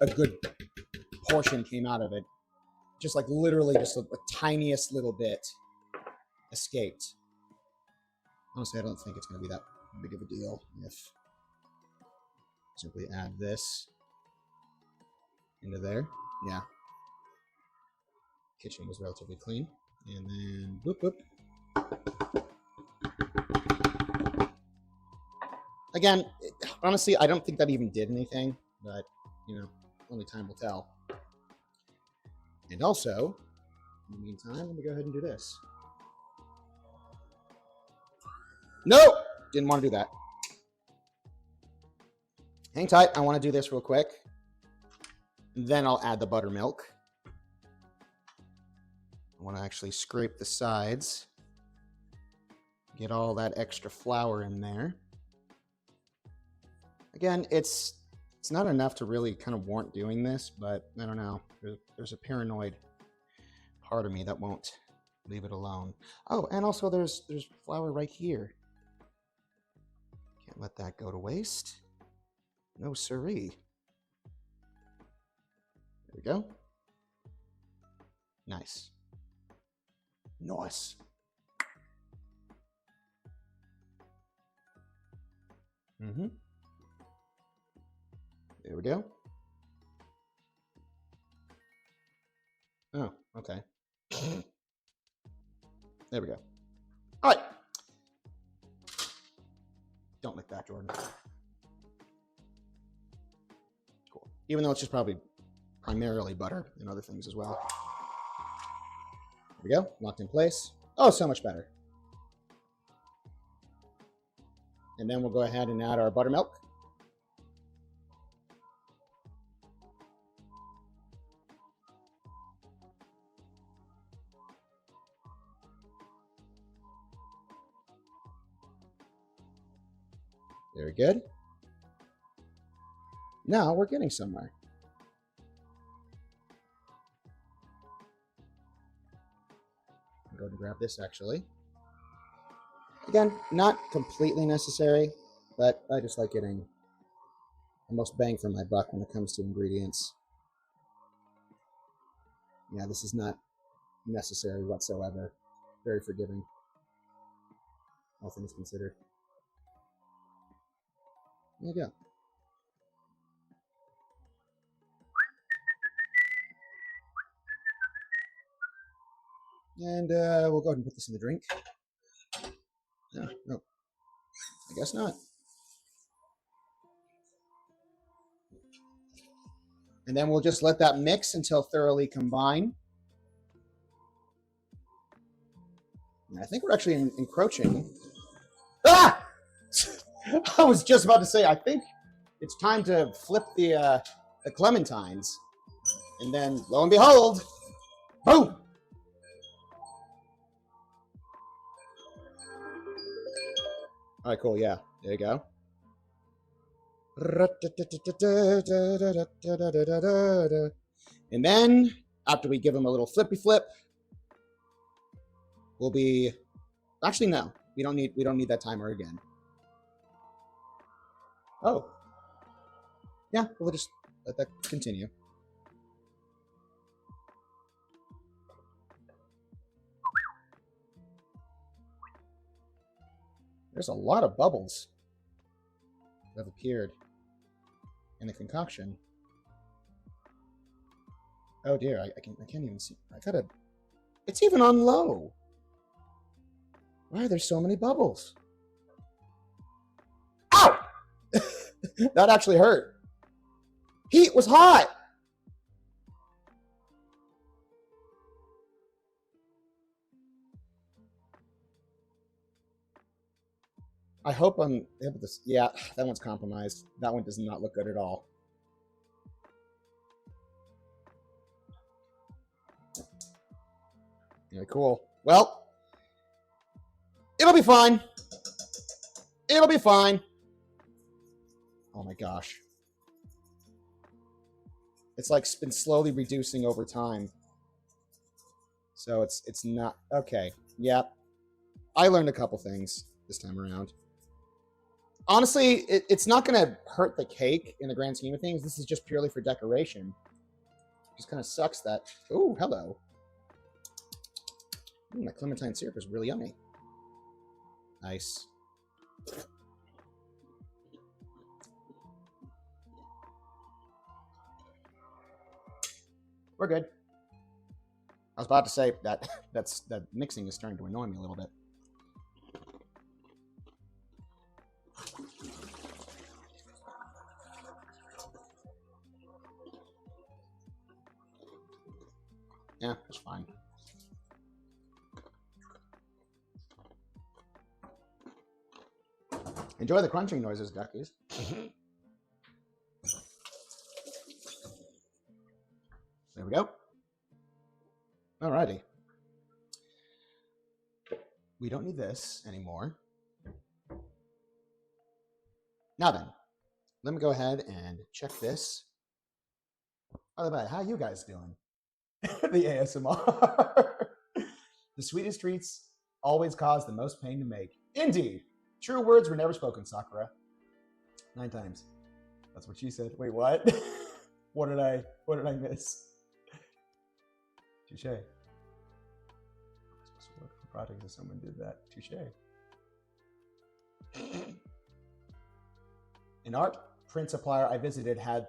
a good portion came out of it. Just like literally just the tiniest little bit escaped. Honestly, I don't think it's going to be that big of a deal if simply add this into there. Yeah. Kitchen was relatively clean. And then boop boop. Again, honestly, I don't think that even did anything, but you know, only time will tell. And also, in the meantime, let me go ahead and do this. Nope! Didn't want to do that. Hang tight. I want to do this real quick. Then I'll add the buttermilk. I want to actually scrape the sides. Get all that extra flour in there. Again, it's not enough to really kind of warrant doing this, but I don't know. There's a paranoid part of me that won't leave it alone. Oh, and also there's flour right here. Can't let that go to waste. No siree. There we go. Nice. Nice. There we go. Oh, okay. There we go. All right. Don't lick that, Jordan. Cool. Even though it's just probably primarily butter and other things as well. There we go. Locked in place. Oh, so much better. And then we'll go ahead and add our buttermilk. Very good. Now we're getting somewhere. I'll go ahead and grab this actually. Again, not completely necessary, but I just like getting the most bang for my buck when it comes to ingredients. Yeah, this is not necessary whatsoever. Very forgiving, all things considered. There you go. And we'll go ahead and put this in the drink. No, I guess not. And then we'll just let that mix until thoroughly combined. I think we're actually encroaching. Ah! I was just about to say, I think it's time to flip the Clementines. And then, lo and behold, boom! All right, cool, yeah. There you go. And then, after we give them a little flippy flip, we'll be... Actually, no. We don't need that timer again. Oh. Yeah, we'll just let that continue. There's a lot of bubbles that have appeared in the concoction. Oh dear, I can't even see. I gotta... It's even on low. Why are there so many bubbles? Ow! That actually hurt. Heat was hot. I hope I'm able to... Yeah, that one's compromised. That one does not look good at all. Yeah, cool. Well, it'll be fine. It'll be fine. Oh my gosh. It's like been slowly reducing over time. So it's not... Okay. Yep. I learned a couple things this time around. Honestly, it's not going to hurt the cake in the grand scheme of things. This is just purely for decoration. Just kind of sucks that... Ooh, hello. Ooh, that Clementine syrup is really yummy. Nice. We're good. I was about to say that that mixing is starting to annoy me a little bit. Yeah, that's fine. Enjoy the crunching noises, duckies. There we go. Alrighty. We don't need this anymore. Now then, let me go ahead and check this. By the way, how you guys doing? The ASMR. The sweetest treats always cause the most pain to make. Indeed. True words were never spoken, Sakura. 9 times. That's what she said. Wait, what? What did I miss? Touche. I'm supposed to work for projects if someone did that. Touche. An art print supplier I visited had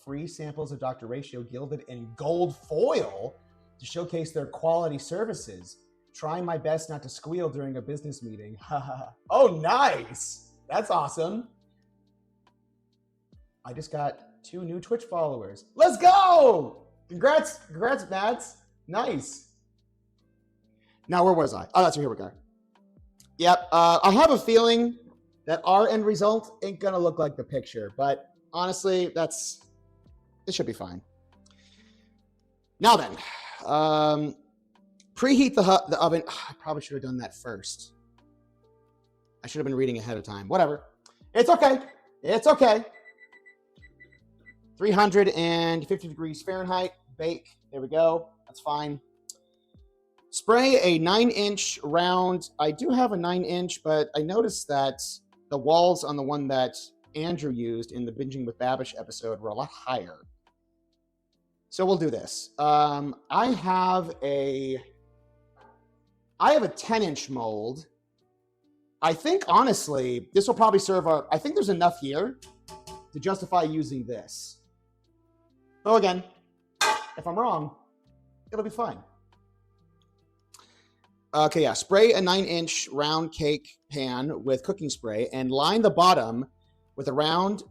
free samples of Dr. Ratio gilded in gold foil to showcase their quality services. Trying my best not to squeal during a business meeting. Oh, nice. That's awesome. I just got 2 new Twitch followers. Let's go. Congrats, Mads. Nice. Now, where was I? Oh, that's right. Here we go. Yep. I have a feeling that our end result ain't going to look like the picture. But honestly, it should be fine. Now then, preheat the oven. I probably should have done that first. I should have been reading ahead of time. Whatever. It's okay. It's okay. 350 degrees Fahrenheit. Bake. There we go. That's fine. Spray a 9-inch round. I do have a 9-inch, but I noticed that the walls on the one that Andrew used in the Binging with Babish episode were a lot higher. So we'll do this. I have a 10-inch mold. I think, honestly, this will probably serve I think there's enough here to justify using this. So again, if I'm wrong, it'll be fine. Okay, yeah. Spray a 9-inch round cake pan with cooking spray and line the bottom with a round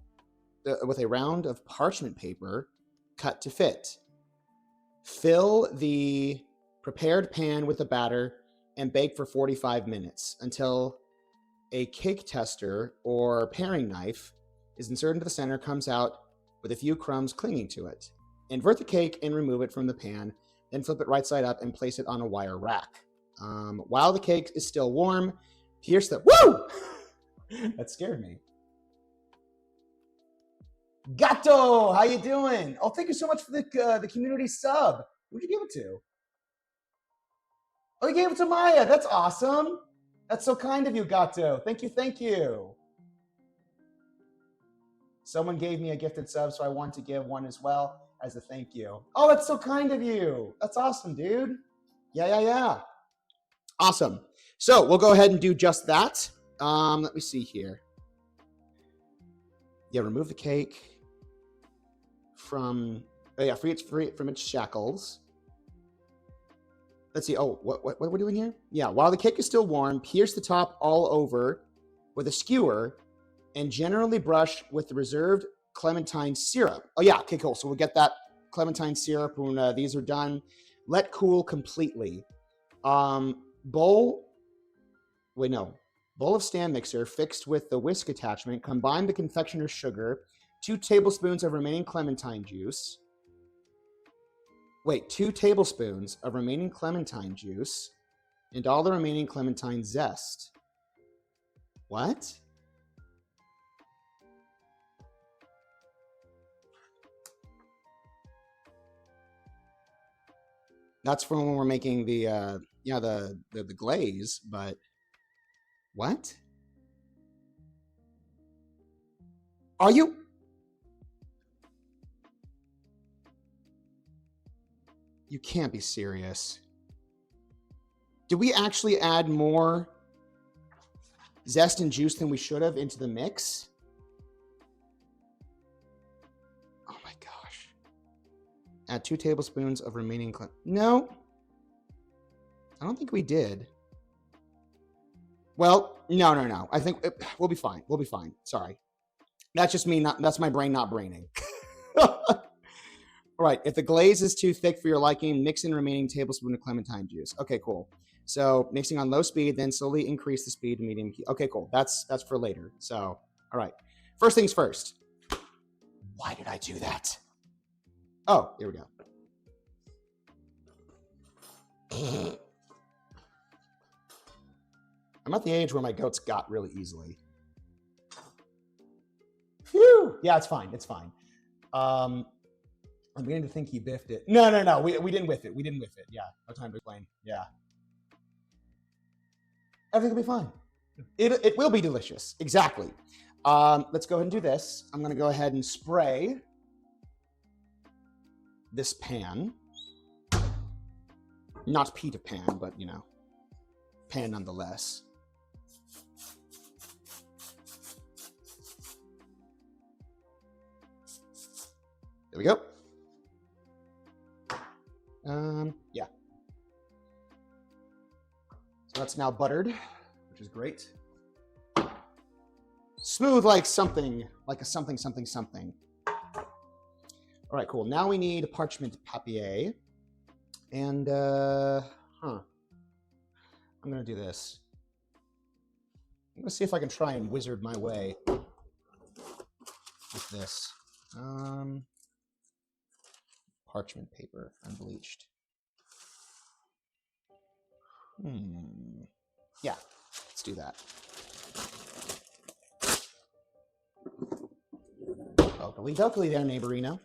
of parchment paper cut to fit. Fill the prepared pan with the batter and bake for 45 minutes until a cake tester or paring knife is inserted into the center, comes out with a few crumbs clinging to it. Invert the cake and remove it from the pan, then flip it right side up and place it on a wire rack. While the cake is still warm, pierce the... Woo! That scared me. Gato, how you doing? Oh, thank you so much for the community sub. Who'd you give it to? Oh, you gave it to Maya. That's awesome. That's so kind of you, Gato. Thank you, thank you. Someone gave me a gifted sub, so I want to give one as well as a thank you. Oh, that's so kind of you. That's awesome, dude. Yeah. Awesome. So we'll go ahead and do just that. Let me see here. Yeah, remove the cake from... free it from its shackles. Let's see. Oh, what are we doing here? Yeah, while the cake is still warm, pierce the top all over with a skewer and generally brush with the reserved Clementine syrup. Oh, yeah. Okay, cool. So we'll get that Clementine syrup when these are done. Let cool completely. Bowl of stand mixer fixed with the whisk attachment. Combine the confectioner's sugar, 2 tablespoons of remaining Clementine juice. 2 tablespoons of remaining Clementine juice and all the remaining Clementine zest. What? That's for when we're making the glaze, but what? Are you? You can't be serious. Did we actually add more zest and juice than we should have into the mix? Oh my gosh. Add 2 tablespoons of remaining... No. I don't think we did. Well, no. I think we'll be fine. We'll be fine. Sorry. That's just me. That's my brain not braining. All right. If the glaze is too thick for your liking, mix in remaining tablespoon of Clementine juice. Okay, cool. So mixing on low speed, then slowly increase the speed to medium heat. Okay, cool. That's for later. So, all right. First things first. Why did I do that? Oh, here we go. I'm at the age where my goats got really easily. Phew! Yeah, it's fine. It's fine. I'm beginning to think he biffed it. No. We didn't whiff it. We didn't whiff it. Yeah, no time to explain. Yeah. Everything will be fine. It will be delicious. Exactly. Let's go ahead and do this. I'm going to go ahead and spray this pan. Not Peter Pan, but, you know, pan nonetheless. There we go. Yeah. So that's now buttered, which is great. Smooth like something, like a something. All right, cool. Now we need parchment papier. And, I'm going to do this. I'm going to see if I can try and wizard my way with this. Parchment paper, unbleached. Yeah, let's do that. Dokily there, neighborino.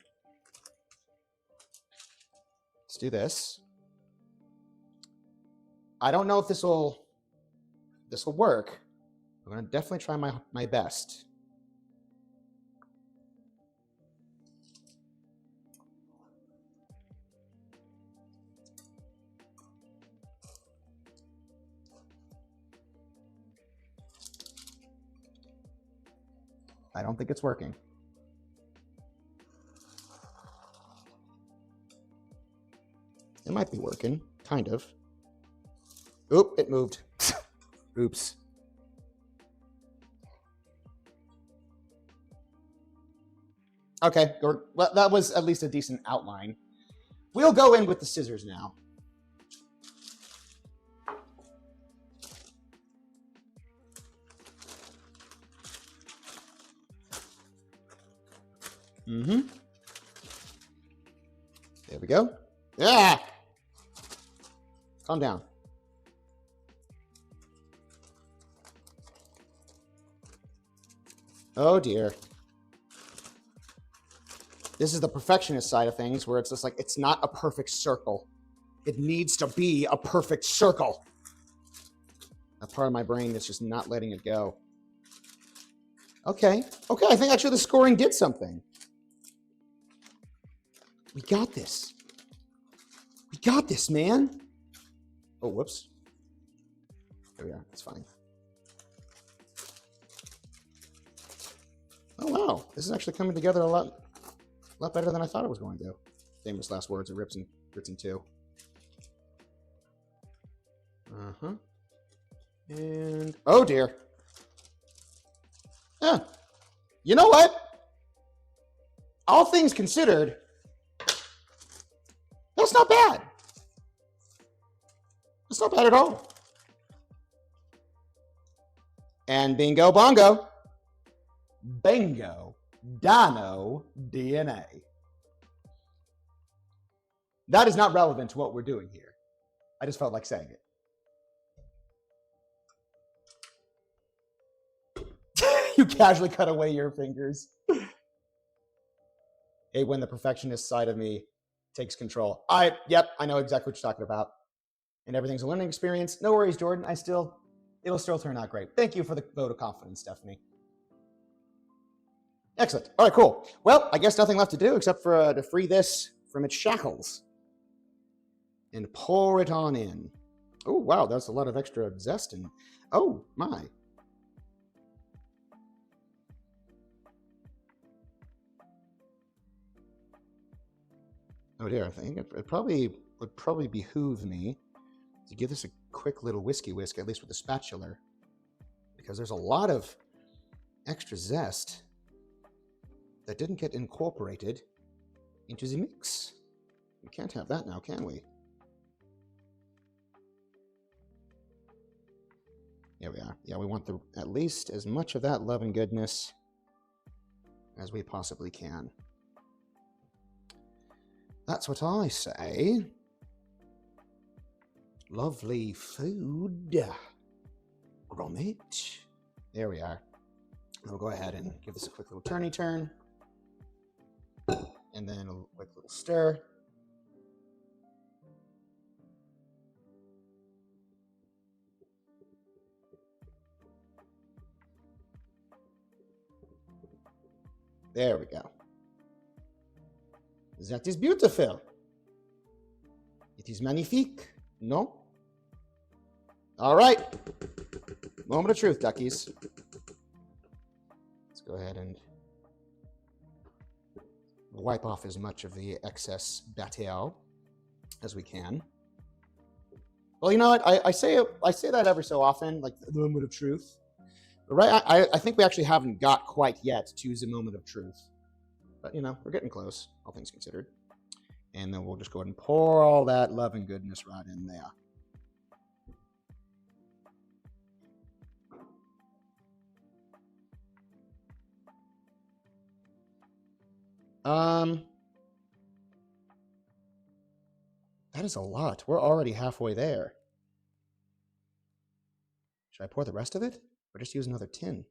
Let's do this. I don't know if this will work. I'm gonna definitely try my best. I don't think it's working. It might be working, kind of. Oop, it moved. Oops. Okay, well, that was at least a decent outline. We'll go in with the scissors now. Mm-hmm. There we go. Yeah. Calm down. Oh dear. This is the perfectionist side of things where it's just like, it's not a perfect circle. It needs to be a perfect circle. That part of my brain is just not letting it go. Okay. Okay, I think actually the scoring did something. We got this. We got this, man. Oh, whoops. There we are. That's fine. Oh, wow. This is actually coming together a lot better than I thought it was going to. Famous last words of Ritson 2. Uh-huh. And, oh dear. Yeah. You know what? All things considered, that's not bad. That's not bad at all. And bingo bongo. Bingo. Dino DNA. That is not relevant to what we're doing here. I just felt like saying it. You casually cut away your fingers. Hey, when the perfectionist side of me takes control. Yep, I know exactly what you're talking about. And everything's a learning experience. No worries, Jordan. It'll still turn out great. Thank you for the vote of confidence, Stephanie. Excellent. All right, cool. Well, I guess nothing left to do except for to free this from its shackles and pour it on in. Oh, wow, that's a lot of extra zest in. Oh, my. Oh dear, I think it would probably behoove me to give this a quick little whisk, at least with the spatula, because there's a lot of extra zest that didn't get incorporated into the mix. We can't have that now, can we? There we are. Yeah, we want at least as much of that love and goodness as we possibly can. That's what I say. Lovely food. Grommet. There we are. We'll go ahead and give this a quick little turny turn. And then a quick little stir. There we go. That is beautiful. It is magnifique. No? All right. Moment of truth, duckies. Let's go ahead and wipe off as much of the excess bateau as we can. Well, you know what? I say that every so often, like the moment of truth. But right, I think we actually haven't got quite yet to the moment of truth. But, you know, we're getting close, all things considered. And then we'll just go ahead and pour all that love and goodness right in there. That is a lot. We're already halfway there. Should I pour the rest of it? Or just use another tin?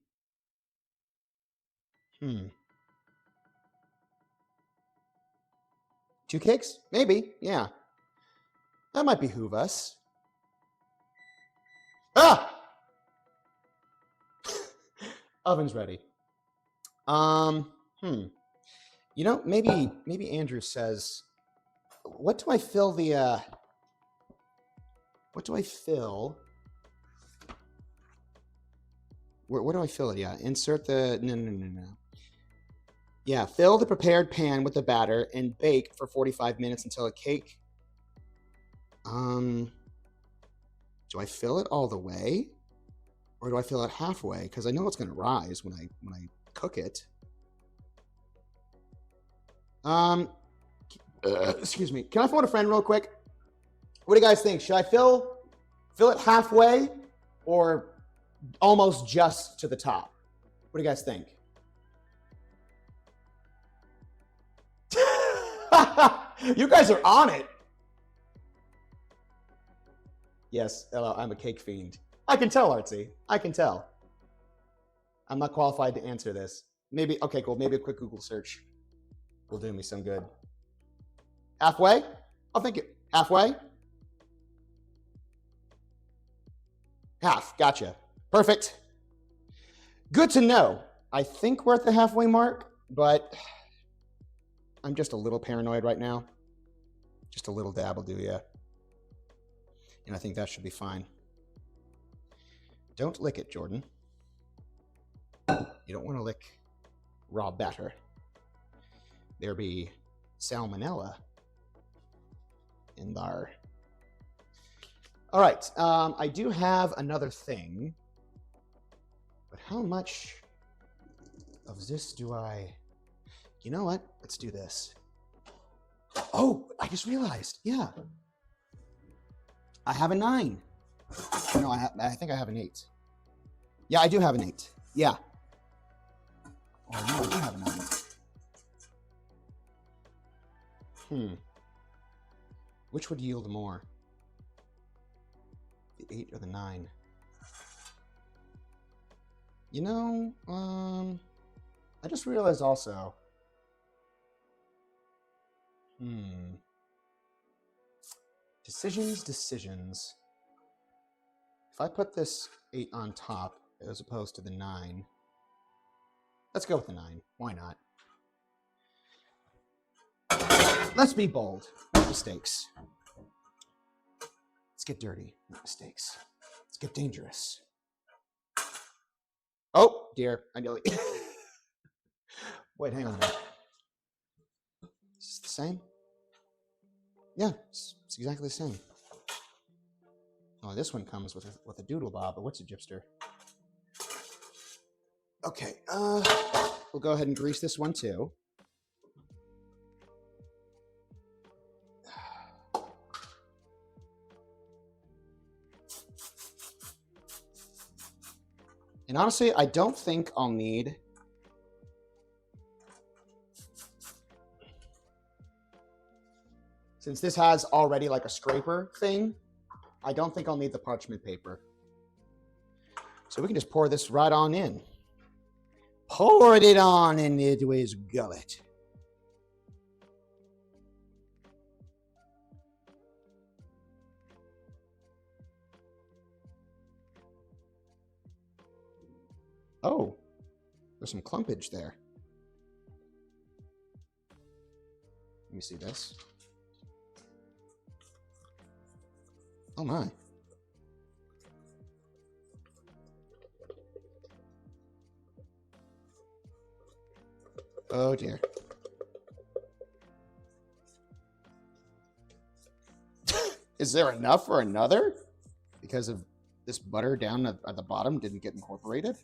2 cakes? Maybe, yeah. That might behoove us. Ah! Oven's ready. You know, maybe Andrew says, what do I fill the, what do I fill? Where do I fill it? Yeah, insert the, no. Yeah, fill the prepared pan with the batter and bake for 45 minutes until a cake. Do I fill it all the way? Or do I fill it halfway? Because I know it's going to rise when I cook it. Excuse me. Can I phone a friend real quick? What do you guys think? Should I fill it halfway or almost just to the top? What do you guys think? You guys are on it. Yes, hello, I'm a cake fiend. I can tell, Artsy. I can tell. I'm not qualified to answer this. Maybe, okay, cool. Maybe a quick Google search will do me some good. Halfway? I'll think it. Halfway? Half. Gotcha. Perfect. Good to know. I think we're at the halfway mark, but I'm just a little paranoid right now. Just a little dab will do ya. And I think that should be fine. Don't lick it, Jordan. You don't want to lick raw batter. There be salmonella in there. All right, I do have another thing, but how much of this do I... You know what? Let's do this. Oh, I just realized. Yeah. I have a 9. No, I think I have an 8. Yeah, I do have an 8. Yeah. Oh, no, I do have a 9. Which would yield more? The 8 or the 9? You know, I just realized also... Decisions. If I put this 8 on top as opposed to the 9, let's go with the 9. Why not? Let's be bold. Make mistakes. Let's get dirty. Make mistakes. Let's get dangerous. Oh, dear. I nearly... Wait, hang on a minute. Is this the same? Yeah, it's exactly the same. Oh, this one comes with a doodle bob, but what's a gypster? Okay, we'll go ahead and grease this one too. And honestly, I don't think I'll need... Since this has already like a scraper thing, I don't think I'll need the parchment paper. So we can just pour this right on in. Pour it on into his gullet. Oh, there's some clumpage there. Let me see this. Oh my. Oh dear. Is there enough for another? Because of this butter down at the bottom didn't get incorporated?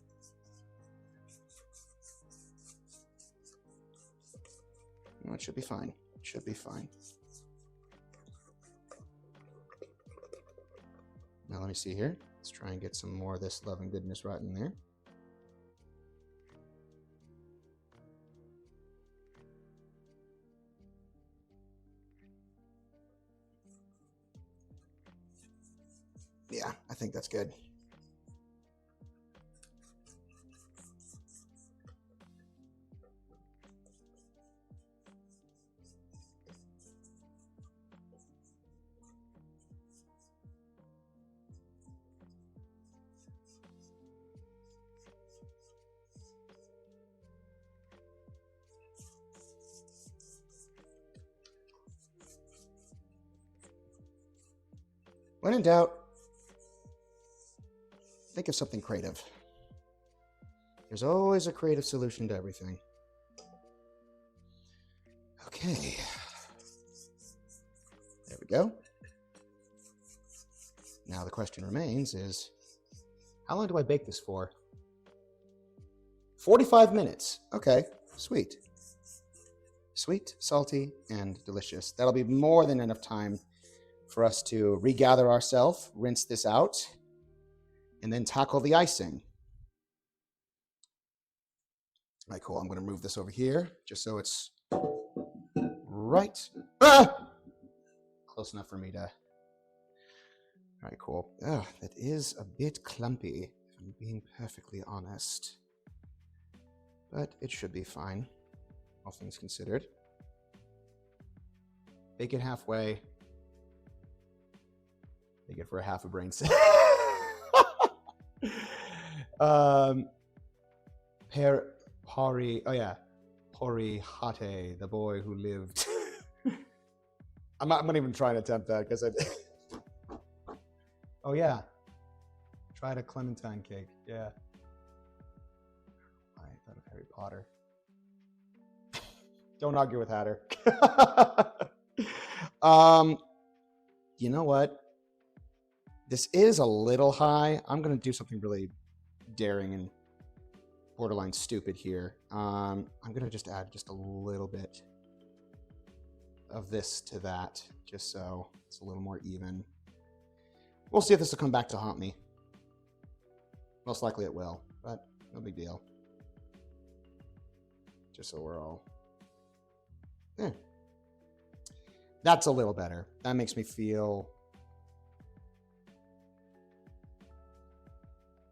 No, it should be fine. It should be fine. Now let me see here. Let's try and get some more of this love and goodness right in there. Yeah, I think that's good. When in doubt, think of something creative. There's always a creative solution to everything. Okay. There we go. Now the question remains is, how long do I bake this for? 45 minutes. Okay, sweet. Sweet, salty, and delicious. That'll be more than enough time for us to regather ourselves, rinse this out, and then tackle the icing. All right, cool. I'm going to move this over here just so it's right. Ah! Close enough for me to... All right, cool. Ugh, that is a bit clumpy, if I'm being perfectly honest. But it should be fine, all things considered. Bake it halfway. Bake it for a half a brain cell. Pori Hate, the boy who lived. I'm not even trying to attempt that because I. Oh yeah, tried a Clementine cake. Yeah. I thought of Harry Potter. Don't argue with Hatter. You know what? This is a little high. I'm gonna do something really daring and borderline stupid here. I'm gonna just add just a little bit of this to that, just so it's a little more even. We'll see if this will come back to haunt me. Most likely it will, but no big deal. Just so we're all... Yeah. That's a little better. That makes me feel...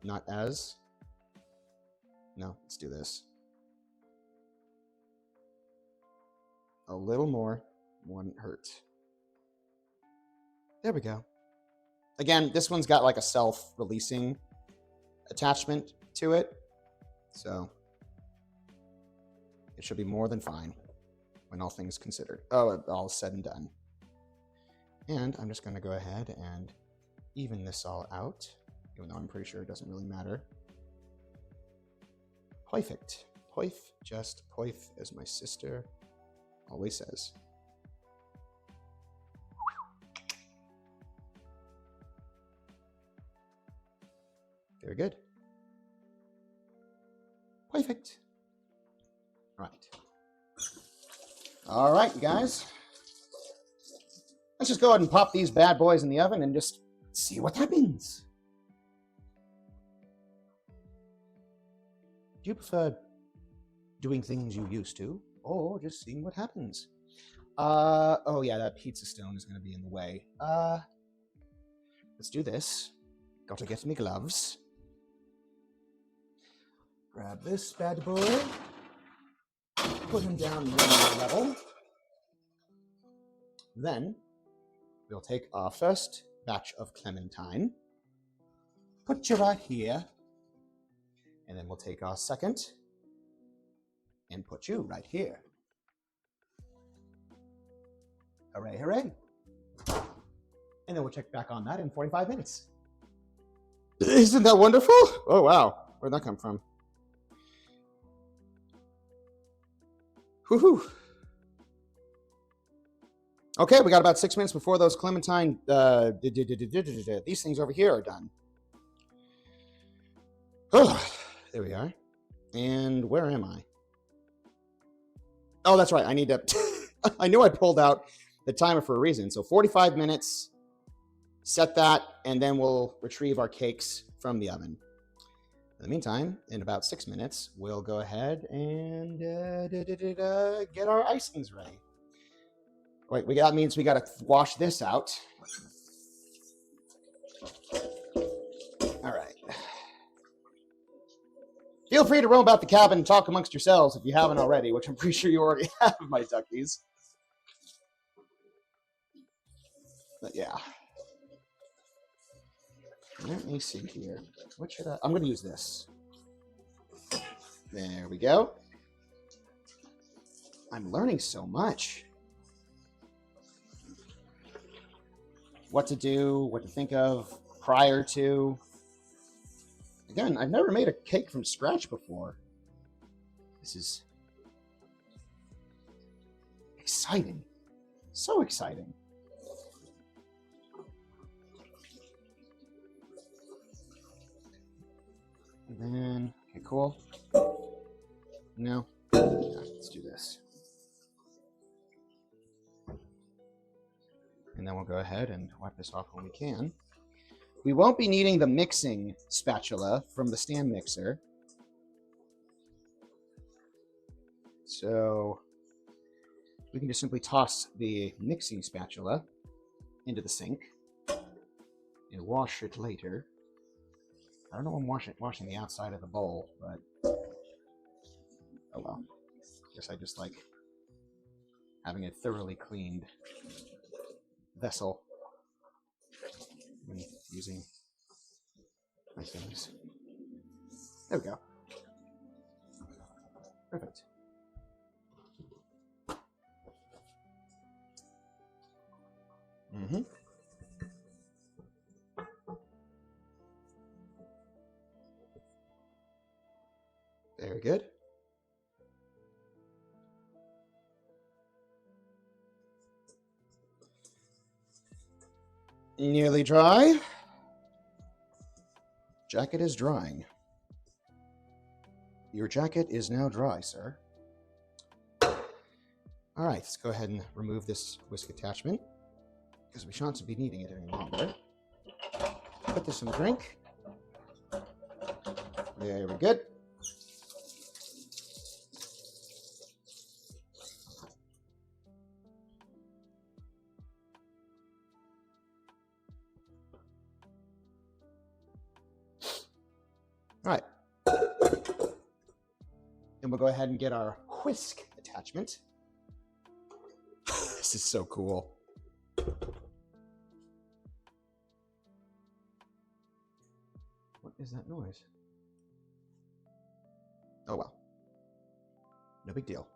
not as... No, let's do this. A little more wouldn't hurt. There we go. Again, this one's got like a self-releasing attachment to it, so it should be more than fine when all things considered. Oh, all said and done. And I'm just going to go ahead and even this all out, even though I'm pretty sure it doesn't really matter. Perfect. Poif, just poif, as my sister always says. Very good. Perfect. Right. All right, you guys. Let's just go ahead and pop these bad boys in the oven and just see what happens. Do you prefer doing things you used to, or just seeing what happens? Oh yeah, that pizza stone is going to be in the way. Let's do this. Gotta get me gloves. Grab this bad boy. Put him down one level. Then we'll take our first batch of Clementine. Put you right here. And then we'll take our second and put you right here. Hooray, hooray. And then we'll check back on that in 45 minutes. Isn't that wonderful? Oh, wow. Where'd that come from? Woohoo. Okay, we got about 6 minutes before those Clementine, these things over here are done. Oh, there we are. And where am I? Oh, that's right. I need to... I knew I pulled out the timer for a reason. So 45 minutes, set that, and then we'll retrieve our cakes from the oven. In the meantime, in about 6 minutes, we'll go ahead and get our icings ready. Wait, that means we got to wash this out. All right. Feel free to roam about the cabin and talk amongst yourselves if you haven't already, which I'm pretty sure you already have, my duckies. But yeah. Let me see here. What should I'm going to use this. There we go. I'm learning so much. What to do, what to think of prior to. Again, I've never made a cake from scratch before. This is exciting. So exciting. And then, okay, cool. No. Yeah, let's do this. And then we'll go ahead and wipe this off when we can. We won't be needing the mixing spatula from the stand mixer. So we can just simply toss the mixing spatula into the sink and wash it later. I don't know I'm washing the outside of the bowl, but oh well. Guess I just like having a thoroughly cleaned vessel when using my things. There we go. Perfect. Mm-hmm. Very good. Nearly dry. Jacket is drying. Your jacket is now dry, sir. All right, let's go ahead and remove this whisk attachment because we shan't be needing it any longer. Put this in the drink. Very good. All right. Then we'll go ahead and get our whisk attachment. This is so cool. What is that noise? Oh well. No big deal.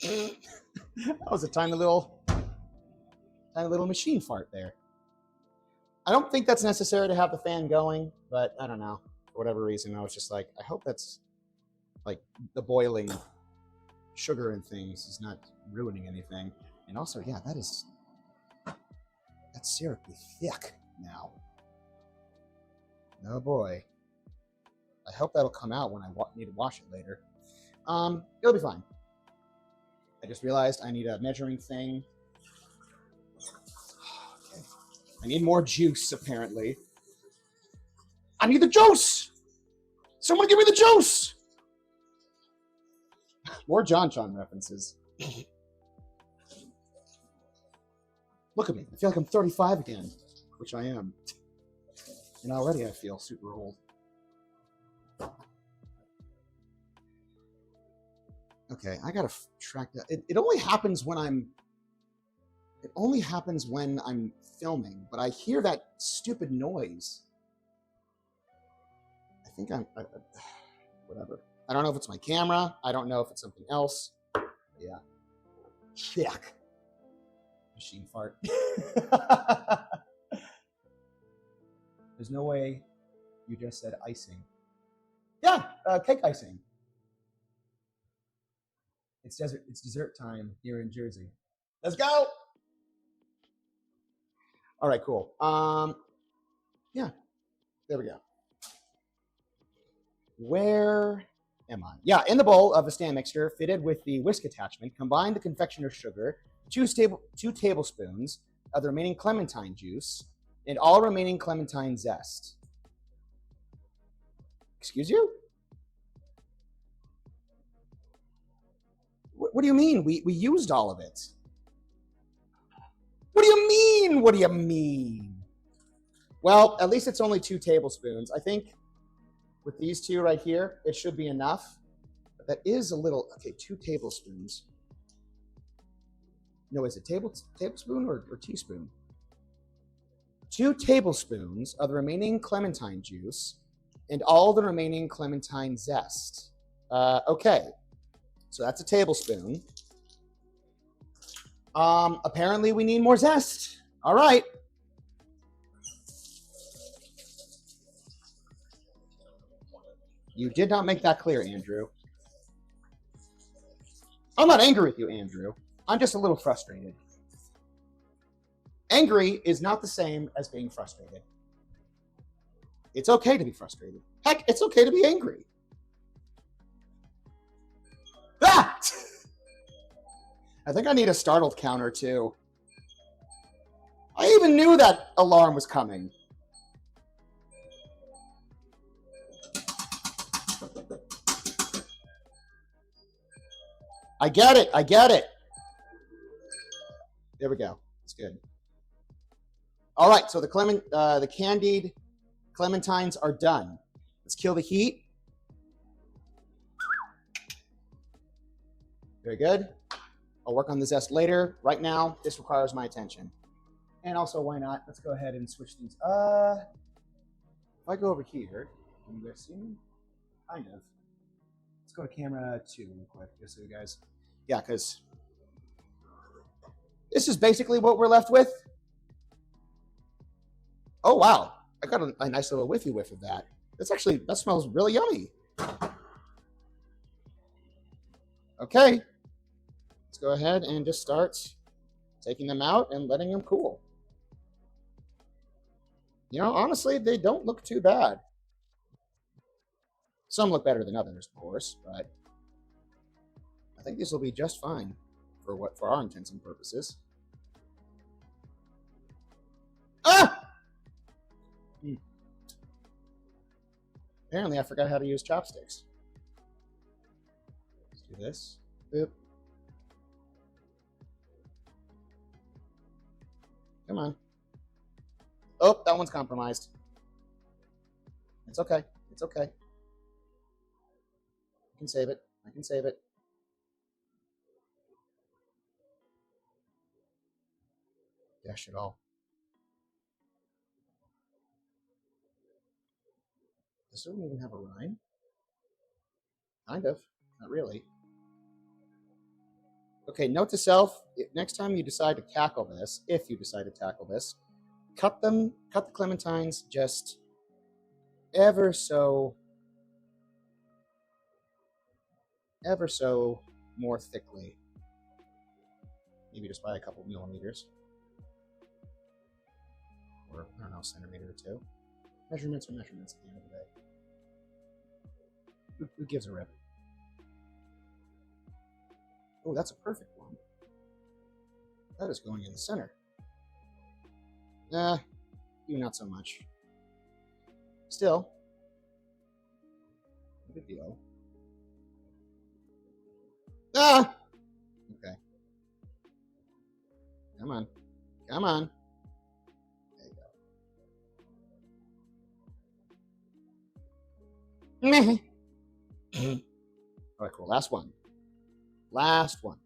That was a tiny little machine fart there. I don't think that's necessary to have the fan going, but I don't know. For whatever reason, I was just like, I hope that's like the boiling sugar and things is not ruining anything. And also, yeah, that's syrupy thick now. Oh boy. I hope that'll come out when I need to wash it later. It'll be fine. I just realized I need a measuring thing. Okay. I need more juice, apparently. I need the juice! Someone give me the juice! More John references. Look at me. I feel like I'm 35 again, which I am. And already I feel super old. Okay, I gotta track that. It only happens when I'm filming, but I hear that stupid noise. I think whatever. I don't know if it's my camera. I don't know if it's something else. Yeah. Check. Machine fart. There's no way you just said icing. Yeah, cake icing. It's dessert time here in Jersey. Let's go. All right, cool. Yeah, there we go. Where am I? Yeah, in the bowl of a stand mixture fitted with the whisk attachment, combine the confectioner's sugar, two tablespoons of the remaining clementine juice, and all remaining clementine zest. Excuse you? What do you mean? We used all of it. What do you mean? What do you mean? Well, at least it's only 2 tablespoons. I think with these two right here, it should be enough. But that is a little, okay, 2 tablespoons. No, is it tablespoon or teaspoon? 2 tablespoons of the remaining clementine juice and all the remaining clementine zest. Okay, so that's a tablespoon. Apparently we need more zest. All right. You did not make that clear, Andrew. I'm not angry with you, Andrew. I'm just a little frustrated. Angry is not the same as being frustrated. It's okay to be frustrated. Heck, it's okay to be angry. Ah! I think I need a startled counter, too. I even knew that alarm was coming. I get it. I get it. There we go. It's good. All right. So the candied clementines are done. Let's kill the heat. Very good. I'll work on the zest later. Right now, this requires my attention. And also, why not? Let's go ahead and switch these. If I go over here, can you guys see me? Kind of. Let's go to camera 2 real quick, just so you guys. Yeah, because this is basically what we're left with. Oh, wow. I got a nice little whiff of that. That smells really yummy. Okay. Let's go ahead and just start taking them out and letting them cool. You know, honestly, they don't look too bad. Some look better than others, of course, but I think these will be just fine for our intents and purposes. Ah! Apparently, I forgot how to use chopsticks. Let's do this. Boop. Come on. Oh, that one's compromised. It's okay. It's okay. I can save it. I can save it. Dash it all. Does it even have a rhyme? Kind of. Not really. Okay, note to self, next time you decide to tackle this, if you decide to tackle this, cut the clementines just ever so more thickly. Maybe just by a couple millimeters. Or, I don't know, centimeter or two. Measurements are measurements at the end of the day. Who gives a rip? Oh, that's a perfect one. That is going in the center. You not so much. Still, no big deal. Ah! Okay. Come on. Come on. There you go. All right, cool. Last one. Last one.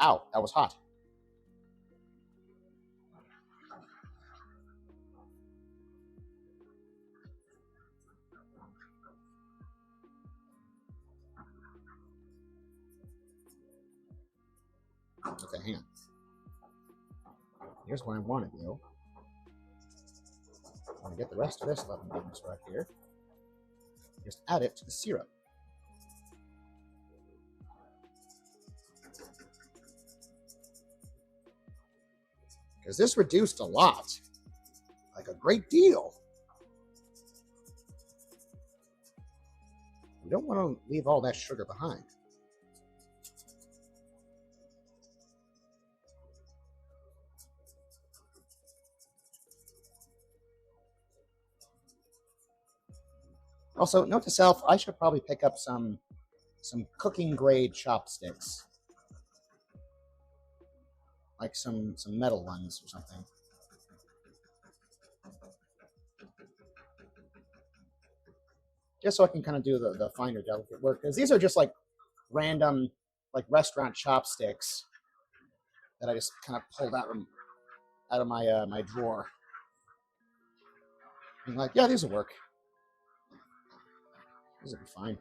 Ow, that was hot. Okay, hang on. Here's what I want to do. I want to get the rest of this lemon goodness right here. Just add it to the syrup. Because this reduced a lot. Like a great deal. We don't want to leave all that sugar behind. Also, note to self, I should probably pick up some cooking grade chopsticks. Like some metal ones or something. Just so I can kind of do the finer, delicate work. Because these are just like random, like restaurant chopsticks that I just kind of pulled out of my my drawer. I'm like, yeah, these will work. These will be fine.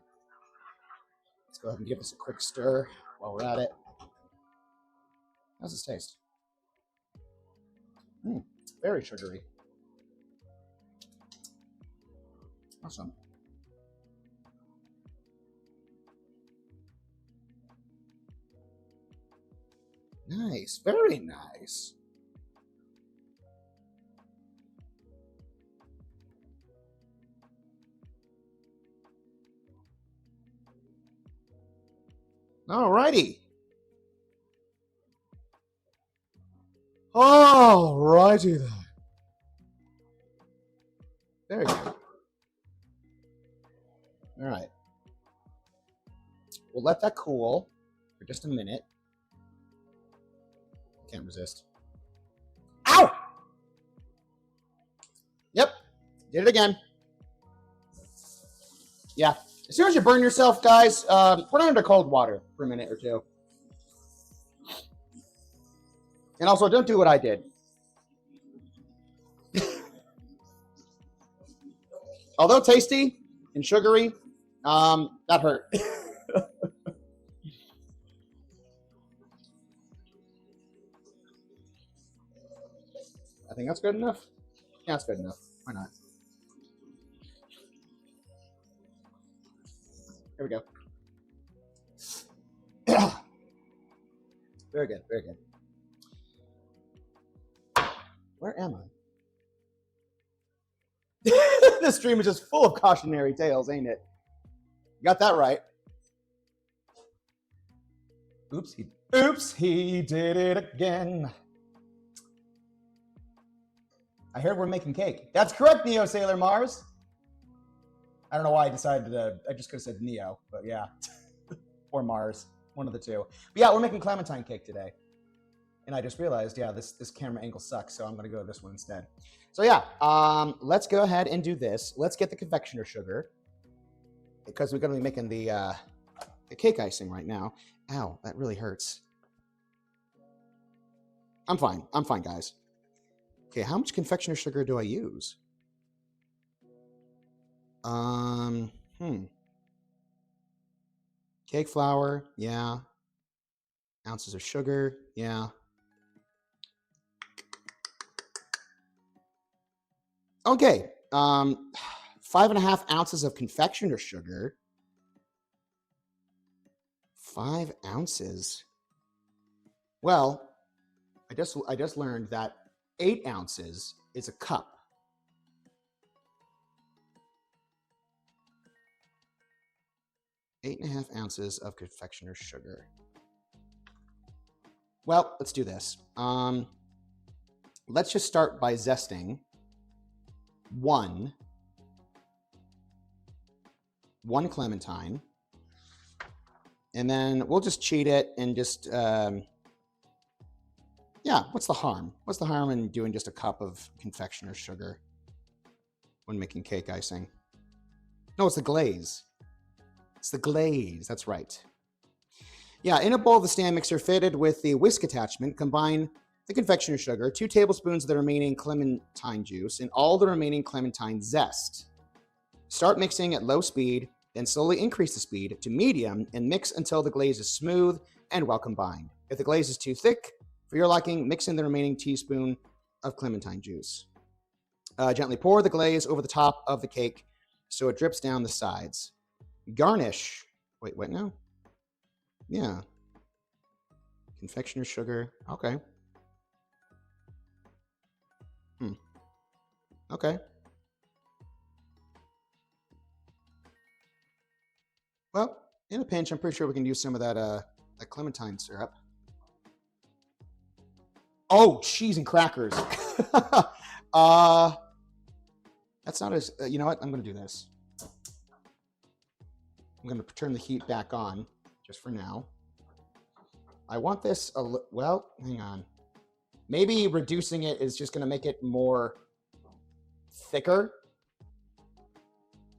Let's go ahead and give this a quick stir while we're at it. How's this taste? Very sugary. Awesome. Nice, very nice. Alrighty. Alrighty then. Very good. All right. We'll let that cool for just a minute. Can't resist. Ow! Yep, did it again. Yeah, as soon as you burn yourself, guys, put it under cold water for a minute or two. And also, don't do what I did. Although tasty and sugary, that hurt. I think that's good enough. Yeah, that's good enough. Why not? Here we go. Very good, very good. Where am I? This stream is just full of cautionary tales, ain't it? You got that right. Oops, he did it again. I heard we're making cake. That's correct, Neo Sailor Mars. I don't know why I decided to, I just could have said Neo, but yeah. Or Mars, one of the two. But yeah, we're making Clementine cake today. And I just realized, yeah, this camera angle sucks, so I'm gonna go with this one instead. So yeah, let's go ahead and do this. Let's get the confectioner sugar, because we're gonna be making the cake icing right now. Ow, that really hurts. I'm fine, guys. Okay, how much confectioner sugar do I use? Cake flour, yeah. Ounces of sugar, yeah. Okay, 5.5 ounces of confectioner sugar. 5 ounces. Well, I just learned that 8 ounces is a cup. Eight and a half ounces of confectioner sugar. Well, let's do this. Let's just start by zesting one clementine, and then we'll just cheat it and just yeah, what's the harm? What's the harm in doing just a cup of confectioner sugar when making cake icing? No, it's the glaze. It's the glaze, that's right. Yeah, in a bowl of the stand mixer fitted with the whisk attachment, combine the confectioner sugar, 2 tablespoons of the remaining clementine juice, and all the remaining clementine zest. Start mixing at low speed, then slowly increase the speed to medium and mix until the glaze is smooth and well combined. If the glaze is too thick, for your liking, mix in the remaining teaspoon of clementine juice. Gently pour the glaze over the top of the cake so it drips down the sides. Garnish. Wait, what now? Yeah. Confectioner sugar. Okay. Okay. Well, in a pinch, I'm pretty sure we can use some of that clementine syrup. Oh, cheese and crackers. That's not as, you know what? I'm going to do this. I'm going to turn the heat back on just for now. I want this, well, hang on. Maybe reducing it is just going to make it more thicker.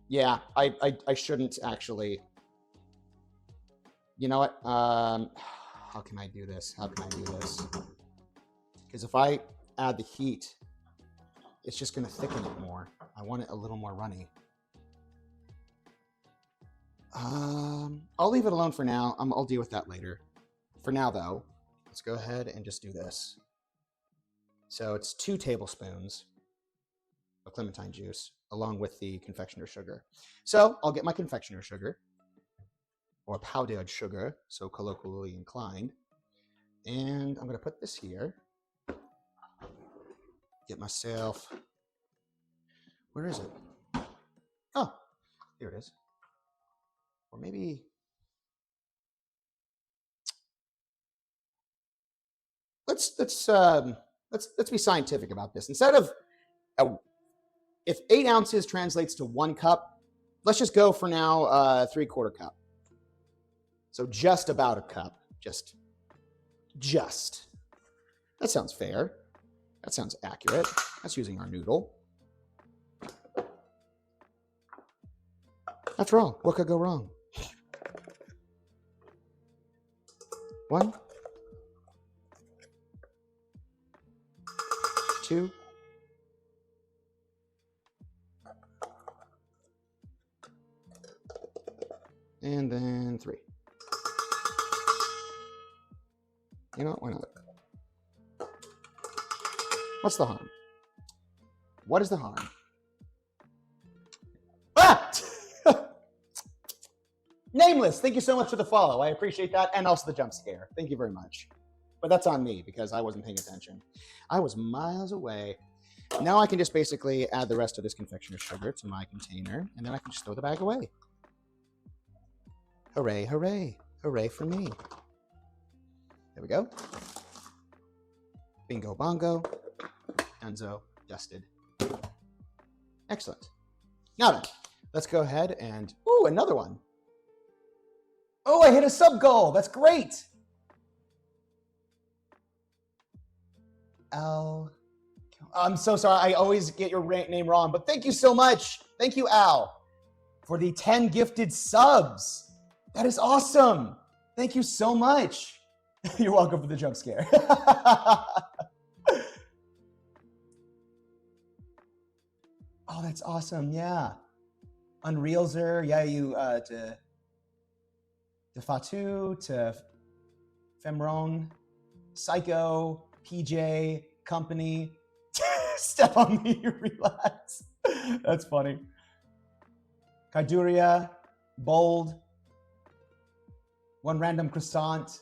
Yeah, I shouldn't actually. You know what? How can I do this? How can I do this? Because if I add the heat, it's just going to thicken it more. I want it a little more runny. I'll leave it alone for now. I'll deal with that later. For now, though, let's go ahead and just do this. So it's 2 tablespoons of clementine juice along with the confectioner sugar. So I'll get my confectioner sugar, or powdered sugar, so colloquially inclined. And I'm going to put this here. Get myself, where is it? Oh, here it is. Or maybe, let's be scientific about this. Instead of, if 8 ounces translates to 1 cup, let's just go for now 3/4 cup. So just about a cup. Just. That sounds fair. That sounds accurate. That's using our noodle. After all, what could go wrong? 1, 2, and then 3. You know what? Why not? What's the harm? What is the harm? Ah! Nameless, thank you so much for the follow. I appreciate that. And also the jump scare. Thank you very much. But that's on me because I wasn't paying attention. I was miles away. Now I can just basically add the rest of this confectioner's sugar to my container, and then I can just throw the bag away. Hooray, hooray. Hooray for me. There we go. Bingo bongo. Dunzo dusted. Excellent. Now then, let's go ahead and... Ooh, another one. Oh, I hit a sub goal. That's great. Al. I'm so sorry. I always get your name wrong, but thank you so much. Thank you, Al, for the 10 gifted subs. That is awesome. Thank you so much. You're welcome for the jump scare. Oh, that's awesome. Yeah. Unrealzer. Yeah, you to Fatu, to Femron, Psycho, PJ, Company. Step on me, relax. That's funny. Kaiduria, Bold, One Random Croissant.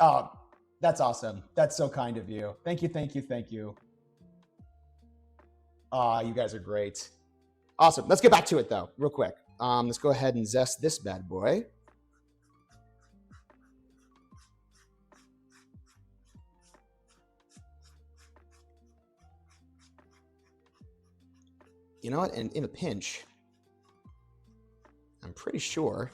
Oh, that's awesome. That's so kind of you. Thank you, thank you, thank you. You guys are great. Awesome. Let's get back to it, though, real quick. Let's go ahead and zest this bad boy. You know what? And in a pinch, I'm pretty sure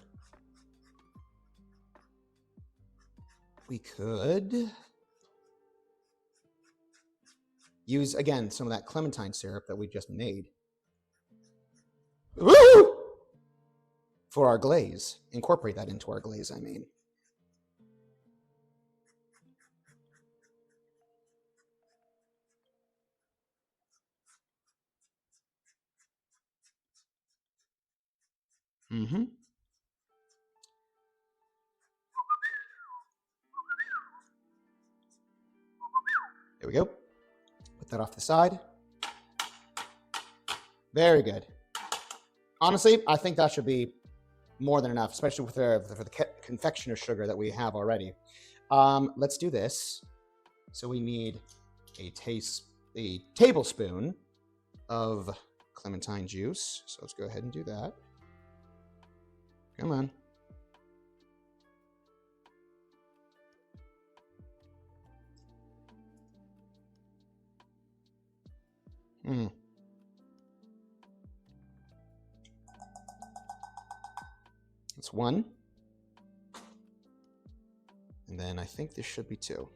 we could use, again, some of that Clementine syrup that we just made. Woo! For our glaze. Incorporate that into our glaze, I mean. Mm-hmm. There we go. Put that off to the side. Very good. Honestly, I think that should be more than enough, especially with for the confectioner sugar that we have already. Let's do this. So we need a tablespoon of Clementine juice. So let's go ahead and do that. Come on. That's 1. And then I think this should be 2.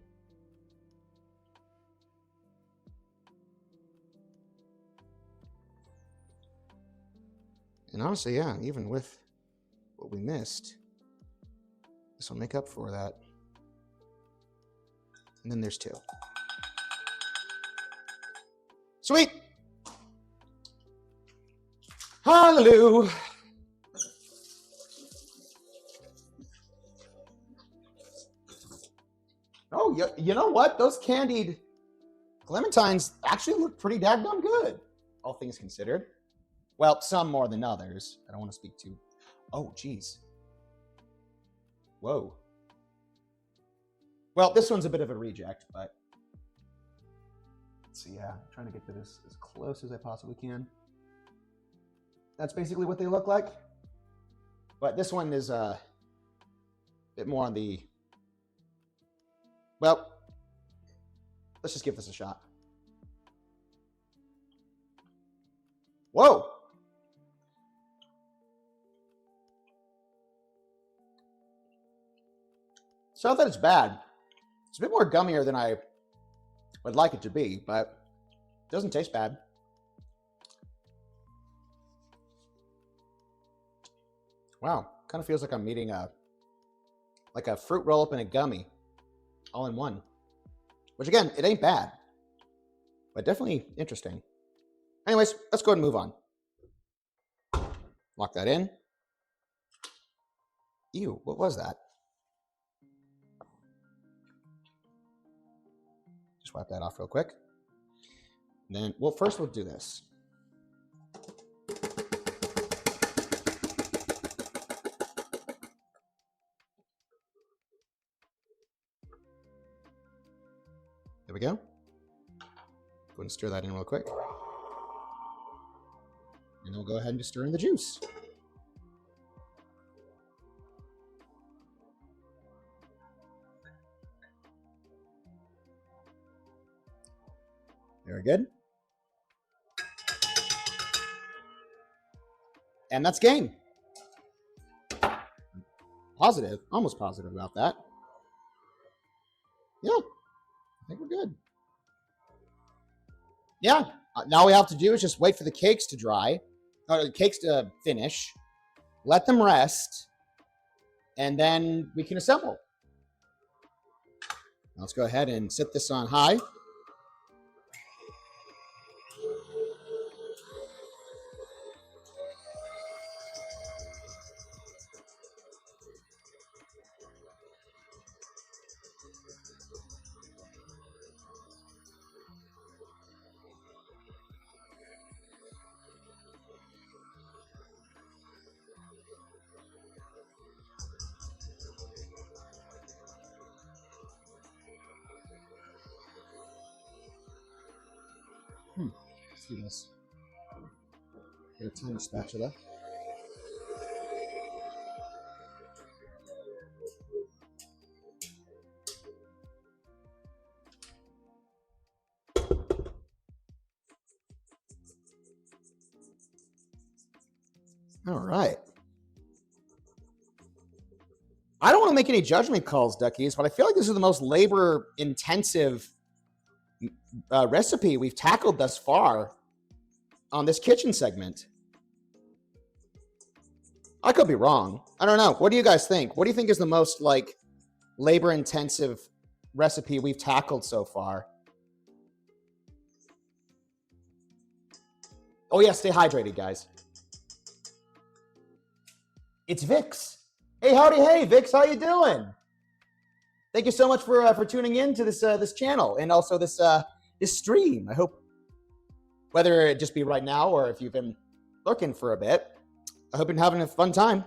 And honestly, yeah, even with what we missed, this will make up for that. And then there's 2. Sweet! Hallelujah! Oh, you know what? Those candied Clementines actually look pretty daggone good, all things considered. Well, some more than others. I don't want to speak too... Oh, geez. Whoa. Well, this one's a bit of a reject, but... So yeah, I'm trying to get to this as close as I possibly can. That's basically what they look like. But this one is a bit more on the... Well, let's just give this a shot. Whoa! It's not that it's bad. It's a bit more gummier than I would like it to be, but it doesn't taste bad. Wow, kind of feels like I'm eating a fruit roll up and a gummy all in one. Which again, it ain't bad, but definitely interesting. Anyways, let's go ahead and move on. Lock that in. Ew, what was that? Just wipe that off real quick. And then, well, first we'll do this. There we go. Go ahead and stir that in real quick. And then we'll go ahead and just stir in the juice. Very good. And that's game. Positive, almost positive about that. Yeah, I think we're good. Yeah, now all we have to do is just wait for the cakes to dry, or the cakes to finish, let them rest, and then we can assemble. Now let's go ahead and set this on high. Let's do this. Get a tiny spatula. All right. I don't want to make any judgment calls, Duckies, but I feel like this is the most labor-intensive recipe we've tackled thus far on this kitchen segment. I could be wrong. I don't know. What do you guys think? What do you think is the most like labor-intensive recipe we've tackled so far? Oh yeah, stay hydrated, guys. It's Vix. Hey, howdy, hey, Vix, how you doing? Thank you so much for tuning in to this channel and also this stream. I hope, whether it just be right now or if you've been lurking for a bit, I hope you're having a fun time.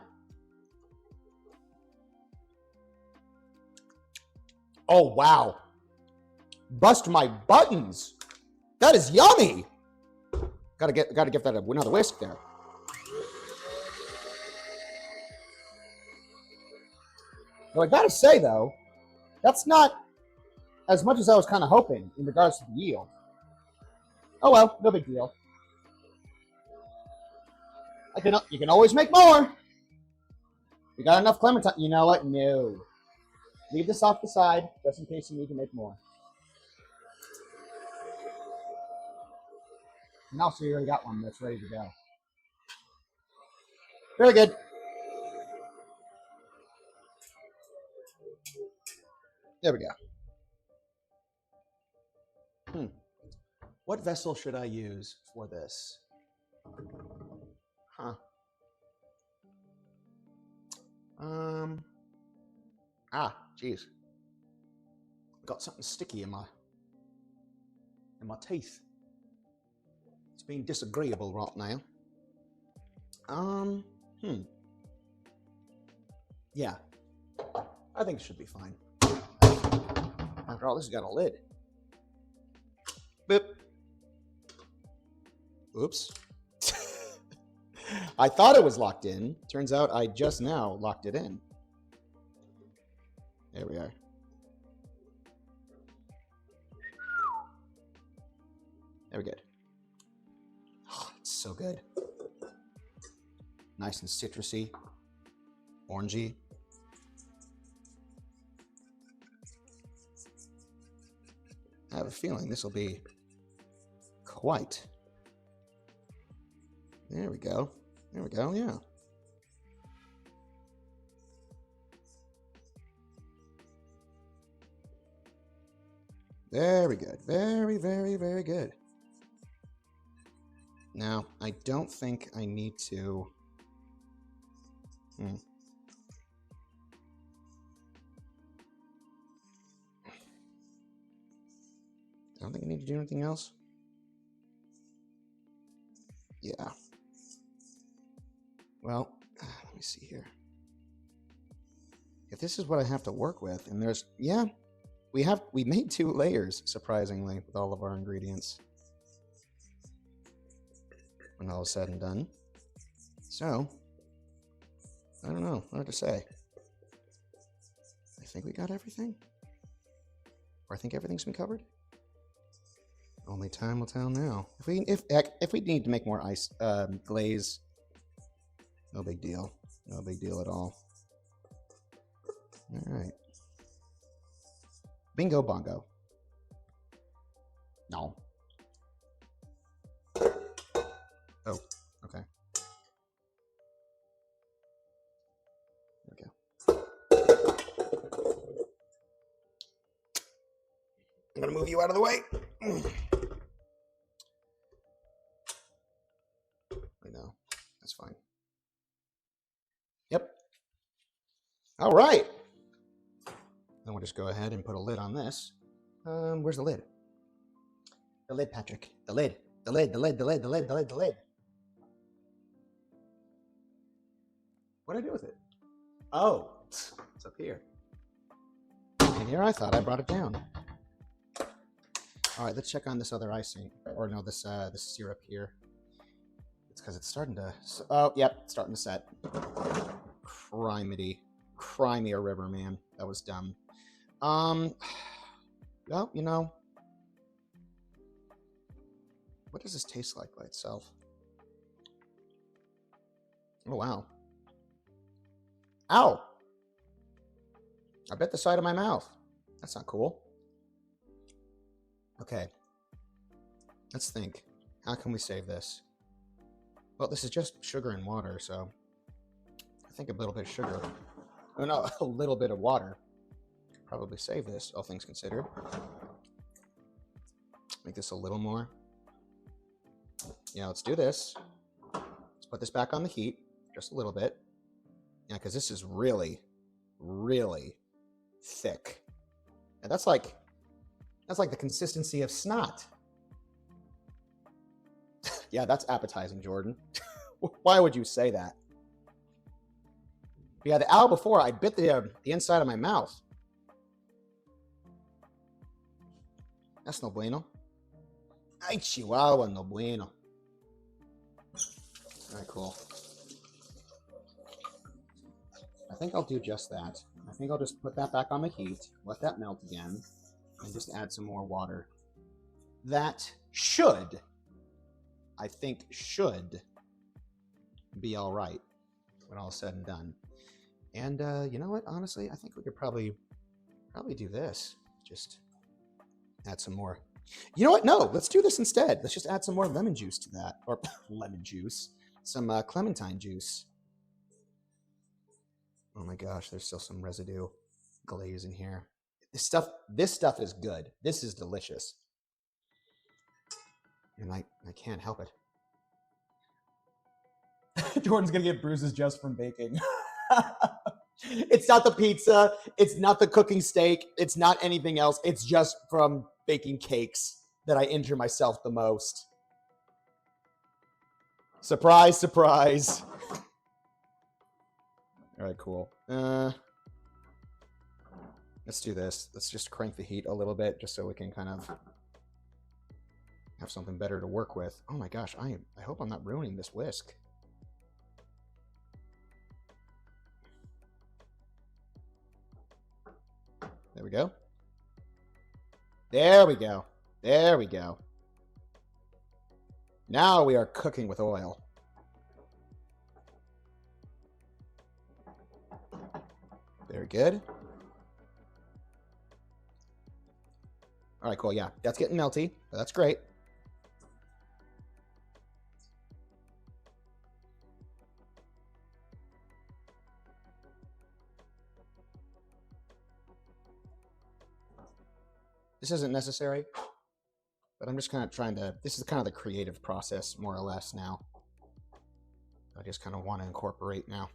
Oh wow, bust my buttons. That is yummy. Gotta give that another whisk there. Well, I gotta say though, that's not as much as I was kind of hoping in regards to the yield. Oh well, no big deal. You can always make more. You got enough Clementine. You know what? No. Leave this off the side just in case you need to make more. And also, you already got one that's ready to go. Very good. There we go. What vessel should I use for this? Huh. Geez. Got something sticky in my teeth. It's being disagreeable right now. Yeah. I think it should be fine. After all, this has got a lid. Boop. Oops. I thought it was locked in. Turns out I just now locked it in. There we are. There we go. Oh, it's so good. Nice and citrusy, orangey. I have a feeling this will be quite. There we go. There we go, yeah. Very good. Very, very, very good. Now, I don't think I need to... I don't think I need to do anything else. Yeah. Well, let me see here. If this is what I have to work with, and there's... Yeah, we made 2 layers, surprisingly, with all of our ingredients. When all is said and done. So, I don't know what to say. I think we got everything. Or I think everything's been covered. Only time will tell now. If we need to make more ice glaze, no big deal. No big deal at all. All right. Bingo bongo. No. Oh, okay. There we go. I'm gonna move you out of the way. I know. That's fine. Yep. All right. Then we'll just go ahead and put a lid on this. Where's the lid? The lid, Patrick. The lid. The lid, the lid, the lid, the lid, the lid, the lid. What did I do with it? Oh, it's up here. And here I thought I brought it down. All right, let's check on this other icing. Or no, this syrup here. It's because it's starting to... Oh, yep, it's starting to set. Crimey. Crimey a river, man. That was dumb. Well, you know... What does this taste like by itself? Oh, wow. Ow! I bit the side of my mouth. That's not cool. Okay. Let's think. How can we save this? Well, this is just sugar and water, so... I think a little bit of sugar... Oh, no, a little bit of water. Probably save this, all things considered. Make this a little more. Yeah, let's do this. Let's put this back on the heat, just a little bit. Yeah, because this is really, really thick. And that's like the consistency of snot. Yeah, that's appetizing, Jordan. Why would you say that? Yeah, the hour before, I bit the inside of my mouth. That's no bueno. Ay, Chihuahua, no bueno. All right, cool. I think I'll do just that. I think I'll just put that back on the heat, let that melt again, and just add some more water. That should, I think, should be all right when all is said and done. And you know what? Honestly, I think we could probably do this. Just add some more. You know what? No, let's do this instead. Let's just add some more lemon juice to that. Or lemon juice. Some Clementine juice. Oh my gosh, there's still some residue glaze in here. This stuff is good. This is delicious. And I can't help it. Jordan's gonna get bruises just from baking. It's not the pizza. It's not the cooking steak. It's not anything else. It's just from baking cakes that I injure myself the most. Surprise, surprise. All right, cool. Let's do this. Let's just crank the heat a little bit just so we can kind of have something better to work with. Oh my gosh, I hope I'm not ruining this whisk. There we go. There we go. There we go. Now we are cooking with oil. Very good. All right, cool. Yeah, that's getting melty. That's great. This isn't necessary, but I'm just kind of trying to, this is kind of the creative process, more or less, now. I just kind of want to incorporate now.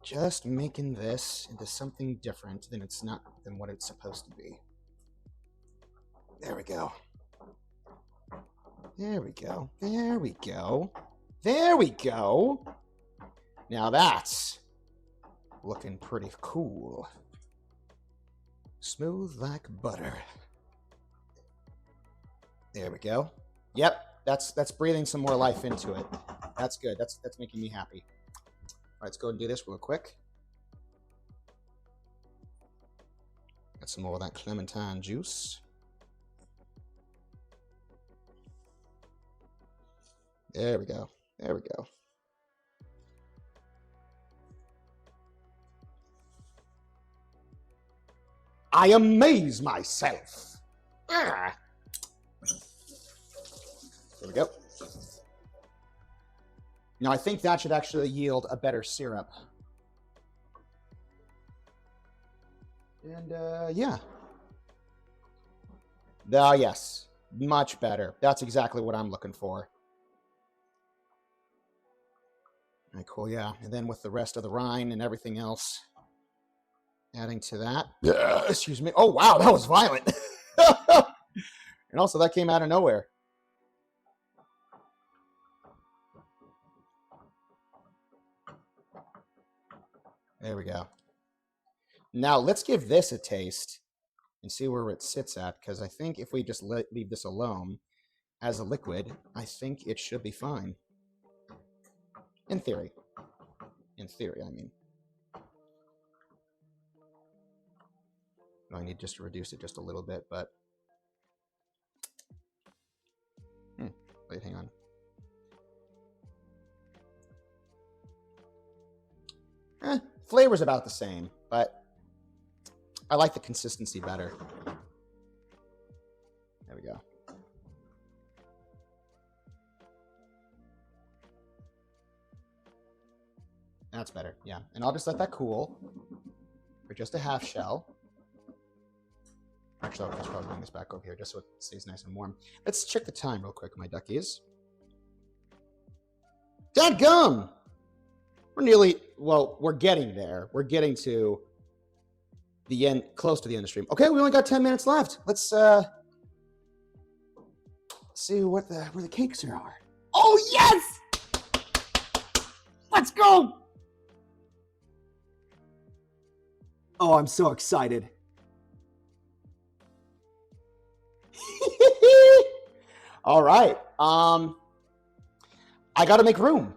Just making this into something different than than what it's supposed to be. There we go. There we go. There we go. There we go. Now that's looking pretty cool. Smooth like butter. There we go. Yep, that's breathing some more life into it. That's good. That's making me happy. All right, let's go and do this real quick. Got some more of that Clementine juice. There we go. There we go. I amaze myself. Ah. There we go. Now I think that should actually yield a better syrup. And yeah. Ah, yes. Much better. That's exactly what I'm looking for. All right, cool, yeah. And then with the rest of the rind and everything else, adding to that. Excuse me. Oh, wow, that was violent. And also, that came out of nowhere. There we go. Now, let's give this a taste and see where it sits at, because I think if we just leave this alone as a liquid, I think it should be fine. In theory. In theory, I mean. I need just to reduce it just a little bit, but... Wait, hang on. Flavor's about the same, but I like the consistency better. There we go. That's better, yeah. And I'll just let that cool for just a half shell. Actually, I'll just probably bring this back over here just so it stays nice and warm. Let's check the time real quick, my duckies. Dadgum! We're nearly, well, we're getting there. We're getting to the end, close to the end of the stream. Okay, we only got 10 minutes left. Let's see what where the cakes are. Oh, yes! Let's go! Oh, I'm so excited. All right. I got to make room.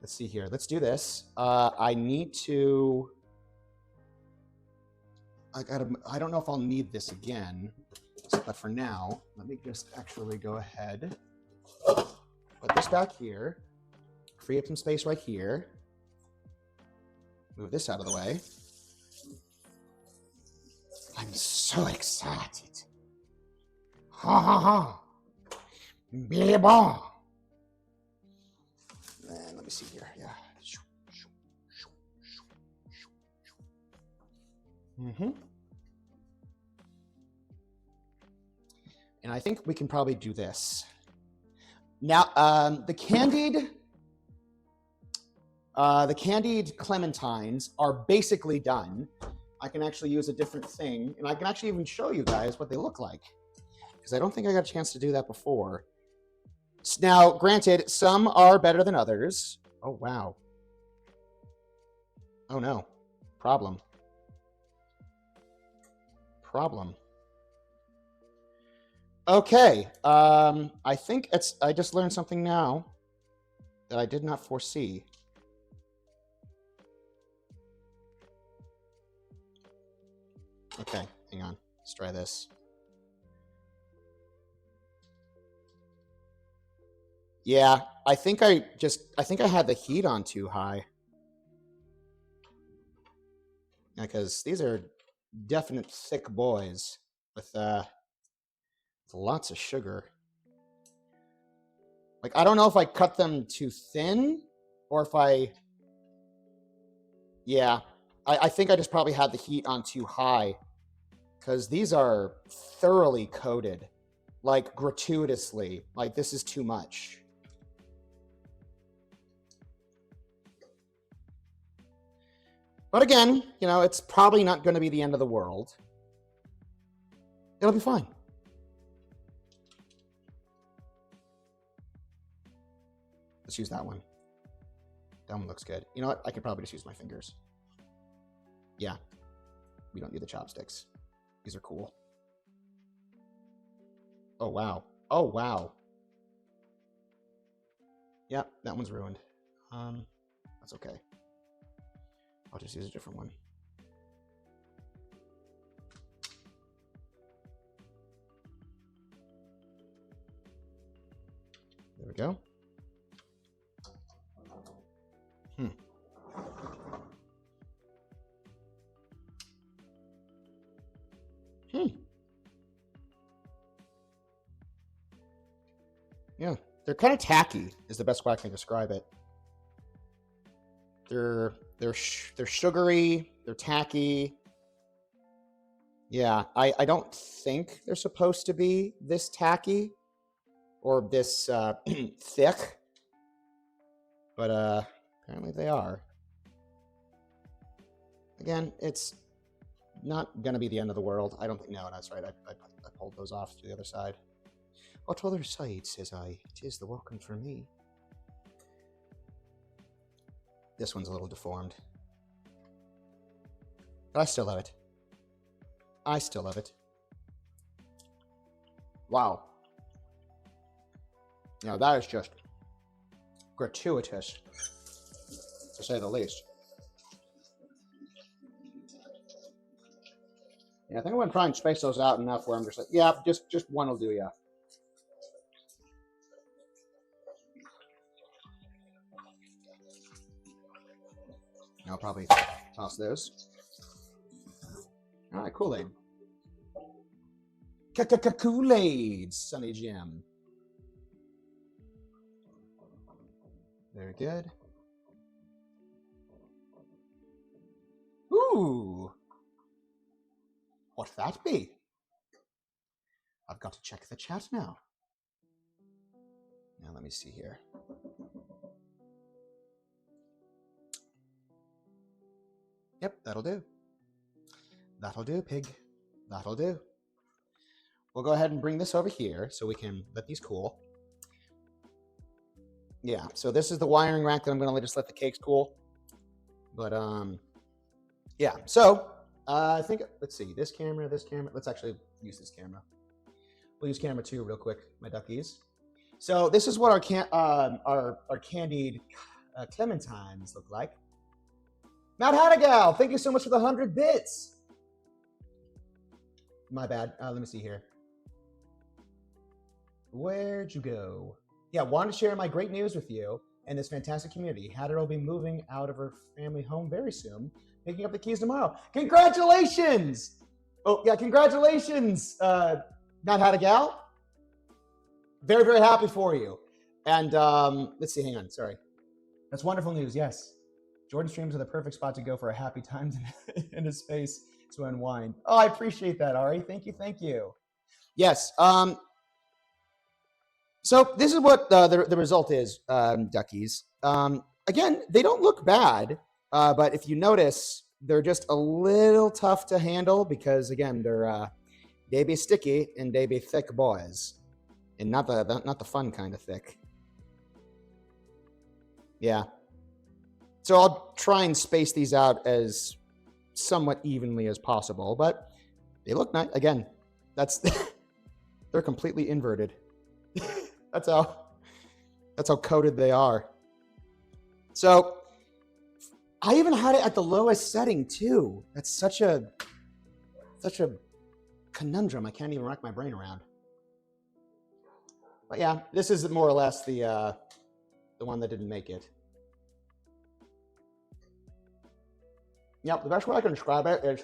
Let's see here. Let's do this. I need to... I don't know if I'll need this again, but for now, let me just actually go ahead. Put this back here. Free up some space right here. Move this out of the way. I'm so excited. Ha ha ha. Billy Ball. And let me see here. Yeah. And I think we can probably do this. Now, the candied clementines are basically done. I can actually use a different thing, and I can actually even show you guys what they look like, because I don't think I got a chance to do that before. Now, granted, some are better than others. Oh, wow. Oh, no. Problem. Okay. I think I just learned something now that I did not foresee. Okay, hang on. Let's try this. Yeah, I think I had the heat on too high. Because these are definite thick boys with lots of sugar. Like, I don't know if I cut them too thin or if yeah, I think I just probably had the heat on too high because these are thoroughly coated, like gratuitously. Like, this is too much. But again, you know, it's probably not going to be the end of the world. It'll be fine. Let's use that one. That one looks good. You know what? I could probably just use my fingers. Yeah. We don't need the chopsticks. These are cool. Oh, wow. Oh, wow. Yeah, that one's ruined. That's okay. I'll just use a different one. There we go. Yeah, they're kind of tacky is the best way I can describe it. They're sugary, they're tacky. Yeah, I don't think they're supposed to be this tacky or this thick, but apparently they are. Again, it's not gonna be the end of the world. I don't think. No, that's right. I pulled those off to the other side. What other side, says I? It is the welcome for me. This one's a little deformed. But I still love it. I still love it. Wow. Now that is just gratuitous, to say the least. Yeah, I think I'm gonna try and space those out enough where I'm just like, yeah, just one will do, yeah. I'll probably toss those. All right, Kool-Aid. Kool-Aid, Sunny Jim. Very good. Ooh. What'd that be? I've got to check the chat now. Now let me see here. Yep, that'll do. That'll do, pig. That'll do. We'll go ahead and bring this over here so we can let these cool. Yeah, so this is the wiring rack that I'm going to just let the cakes cool. But, yeah. So, I think, let's see, this camera. Let's actually use this camera. We'll use camera 2 real quick, my duckies. So, this is what our candied Clementines look like. Matt Hannigal, thank you so much for the 100 bits. My bad. Let me see here. Where'd you go? Yeah, wanted to share my great news with you and this fantastic community. Hatter'll will be moving out of her family home very soon, picking up the keys tomorrow. Congratulations! Oh, yeah, congratulations, Matt Hannigal. Very, very happy for you. And let's see, hang on, sorry. That's wonderful news, yes. Jordan streams are the perfect spot to go for a happy time in a space to unwind. Oh, I appreciate that, Ari. Thank you, thank you. Yes. So this is what the result is, duckies. Again, they don't look bad, but if you notice, they're just a little tough to handle because again, they be sticky and they be thick boys, and not the fun kind of thick. Yeah. So I'll try and space these out as somewhat evenly as possible, but they look nice. Again, they're completely inverted. That's how coated they are. So I even had it at the lowest setting too. That's such a conundrum. I can't even rack my brain around. But yeah, this is more or less the one that didn't make it. Yep, the best way I can describe it is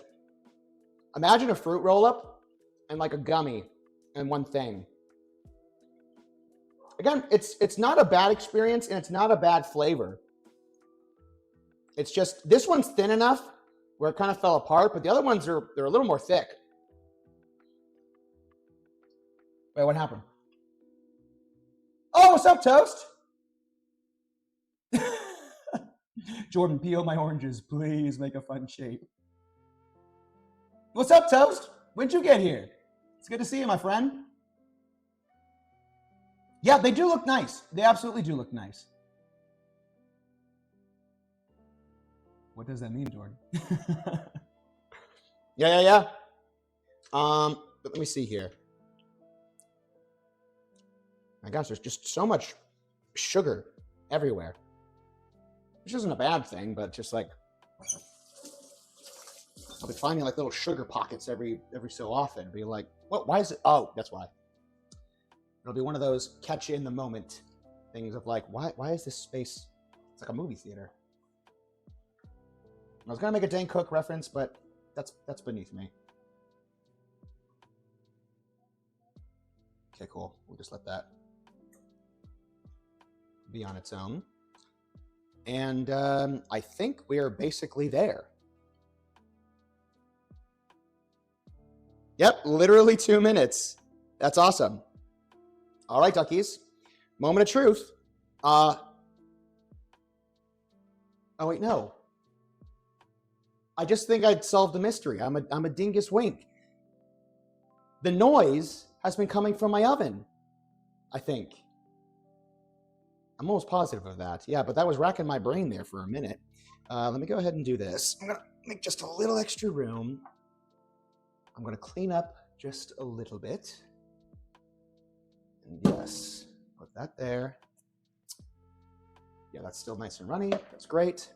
Imagine a fruit roll-up and like a gummy in one thing. Again, it's not a bad experience and it's not a bad flavor. It's just, this one's thin enough where it kind of fell apart, but the other ones they're a little more thick. Wait, what happened? Oh, what's up, Toast? Jordan, peel my oranges. Please make a fun shape. What's up, Toast? When'd you get here? It's good to see you, my friend. Yeah, they do look nice. They absolutely do look nice. What does that mean, Jordan? Yeah. But let me see here. My gosh, there's just so much sugar everywhere. Which isn't a bad thing, but just like I'll be finding like little sugar pockets every so often. Be like, what? Why is it? Oh, that's why. It'll be one of those catch you in the moment things of like, why is this space? It's like a movie theater. I was gonna make a Dane Cook reference, but that's beneath me. Okay, cool. We'll just let that be on its own. And I think we're basically there. Yep, literally 2 minutes. That's awesome. All right, duckies. Moment of truth. Oh, wait, no. I just think I'd solved the mystery. I'm a dingus wink. The noise has been coming from my oven, I think. I'm almost positive of that. Yeah, but that was racking my brain there for a minute. Let me go ahead and do this. I'm going to make just a little extra room. I'm going to clean up just a little bit. And yes, put that there. Yeah, that's still nice and runny. That's great.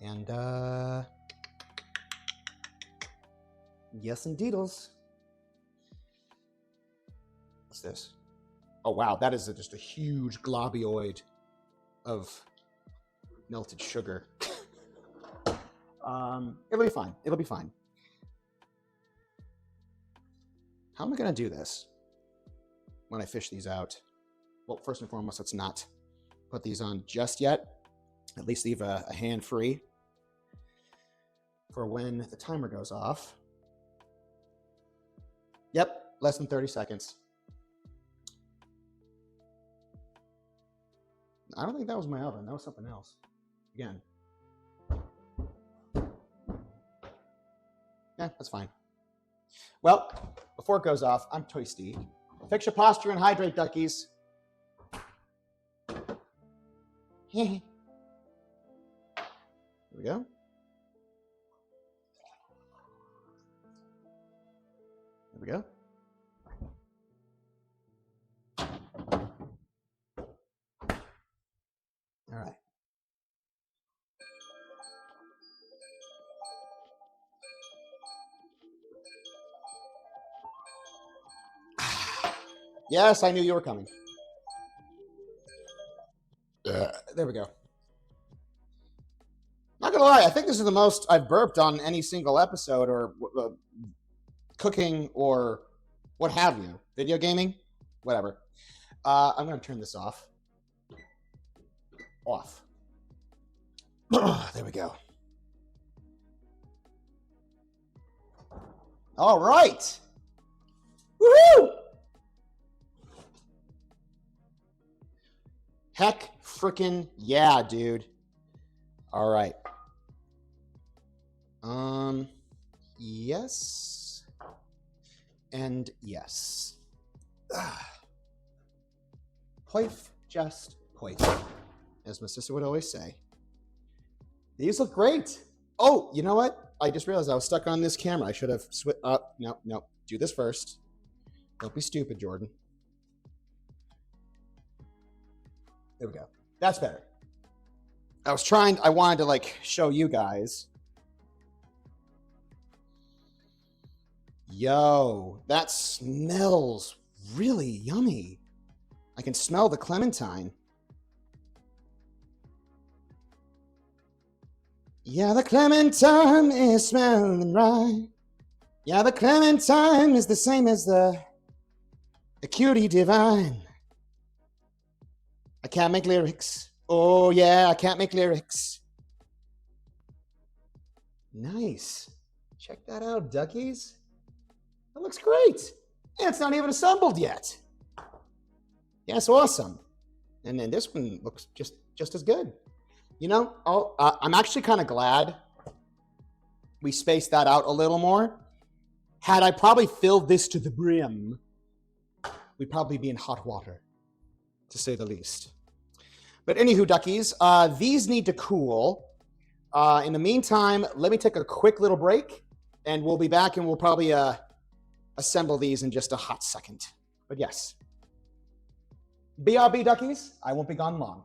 And yes, indeedles. What's this? Oh, wow, that is just a huge globioid of melted sugar. It'll be fine. It'll be fine. How am I going to do this when I fish these out? Well, first and foremost, let's not put these on just yet. At least leave a hand free for when the timer goes off. Yep, less than 30 seconds. I don't think that was my oven. That was something else. Again. Yeah, that's fine. Well, before it goes off, I'm toasty. Fix your posture and hydrate, duckies. Here we go. There we go. All right. Yes, I knew you were coming. There we go. Not gonna lie, I think this is the most I've burped on any single episode or cooking or what have you. Video gaming, whatever. I'm gonna turn this off. There we go. All right. Woohoo! Heck freaking yeah, dude. All right. Yes. And yes. Poif, just poif, as my sister would always say. These look great. Oh, you know what? I just realized I was stuck on this camera. I should have switched up. No. Do this first. Don't be stupid, Jordan. There we go. That's better. I wanted to like show you guys. Yo, that smells really yummy. I can smell the Clementine. Yeah, the Clementine is smelling right. Yeah, the Clementine is the same as the cutie divine. I can't make lyrics. Oh, yeah, I can't make lyrics. Nice. Check that out, duckies. That looks great. And it's not even assembled yet. Yeah, it's awesome. And then this one looks just as good. You know, I'm actually kind of glad we spaced that out a little more. Had I probably filled this to the brim, we'd probably be in hot water, to say the least. But anywho, duckies, these need to cool. In the meantime, let me take a quick little break, and we'll be back, and we'll probably assemble these in just a hot second. But yes, BRB, duckies, I won't be gone long.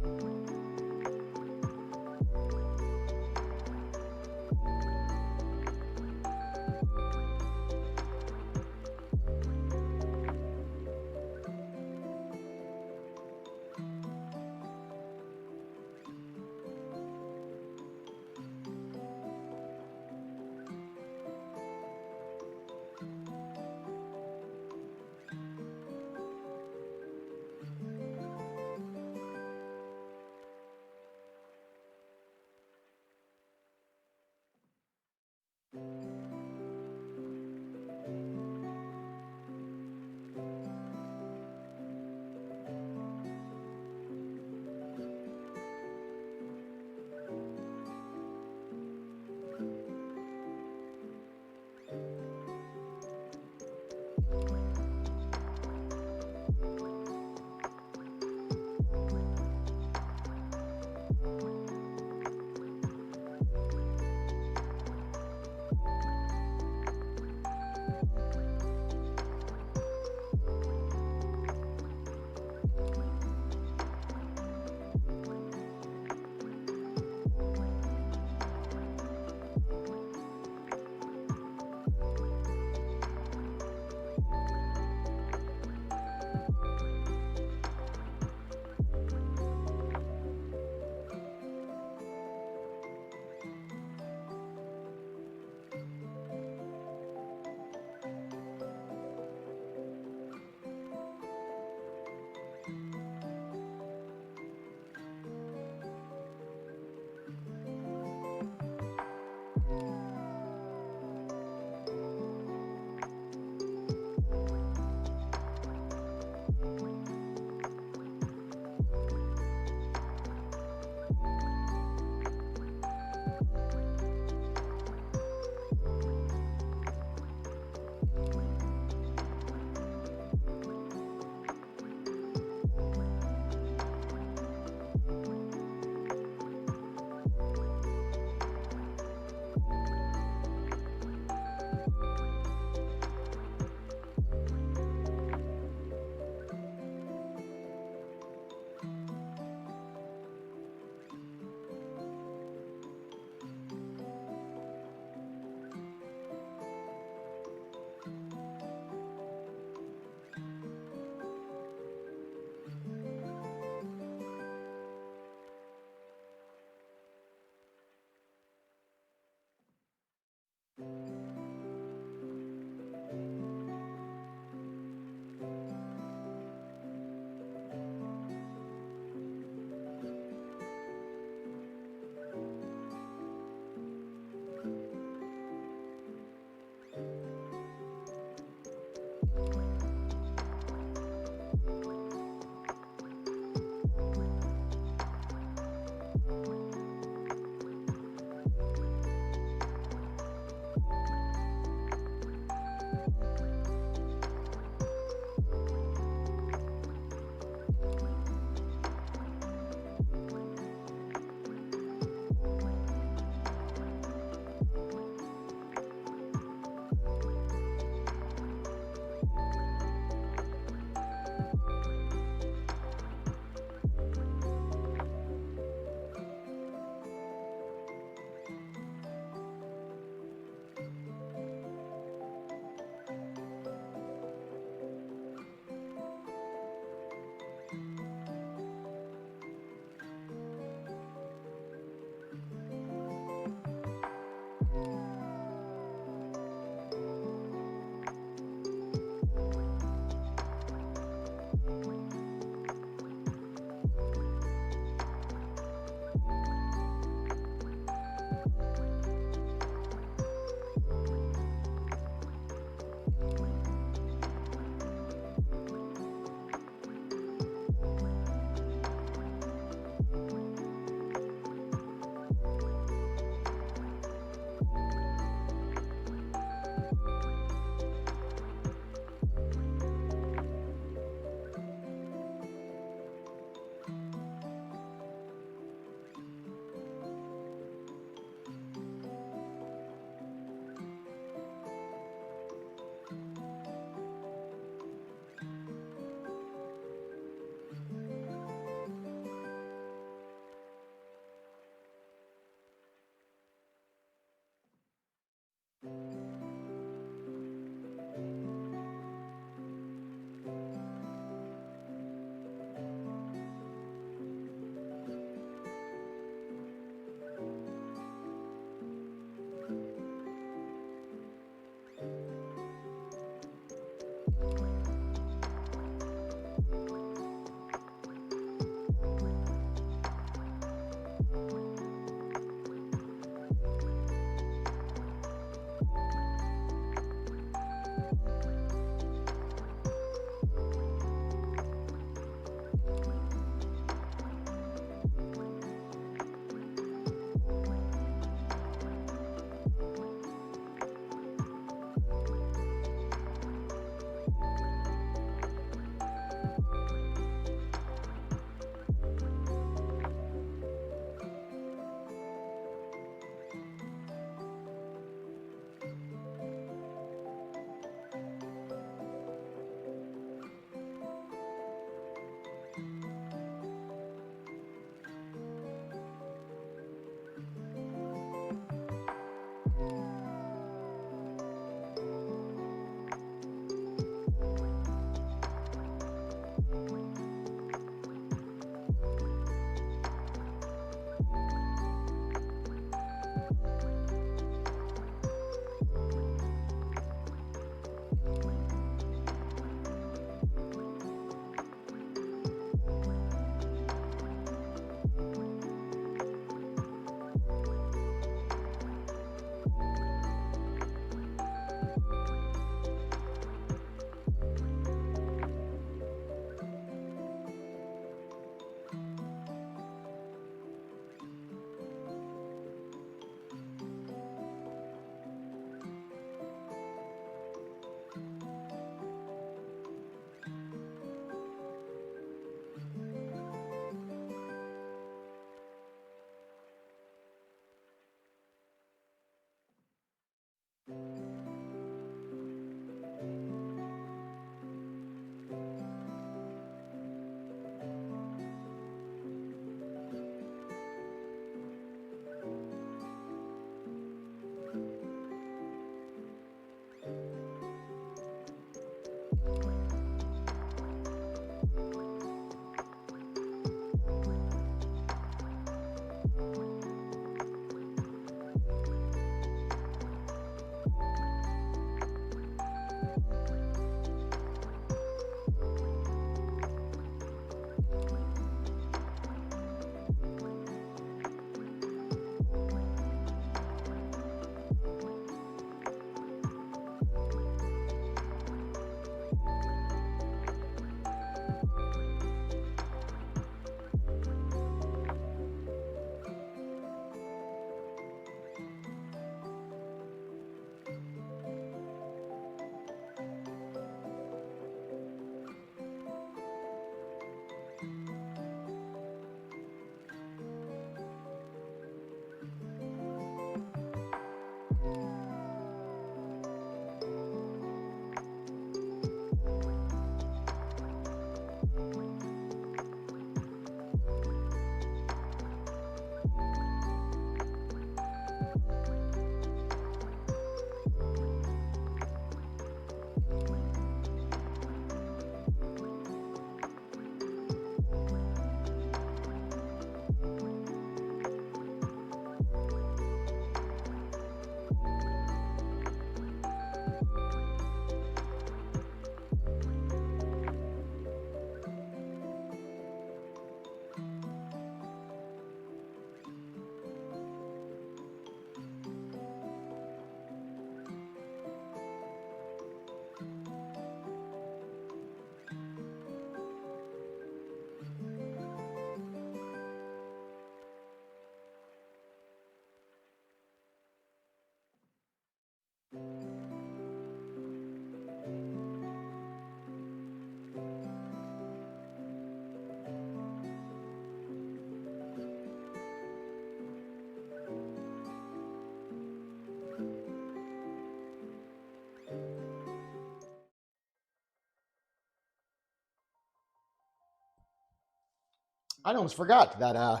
I almost forgot that, I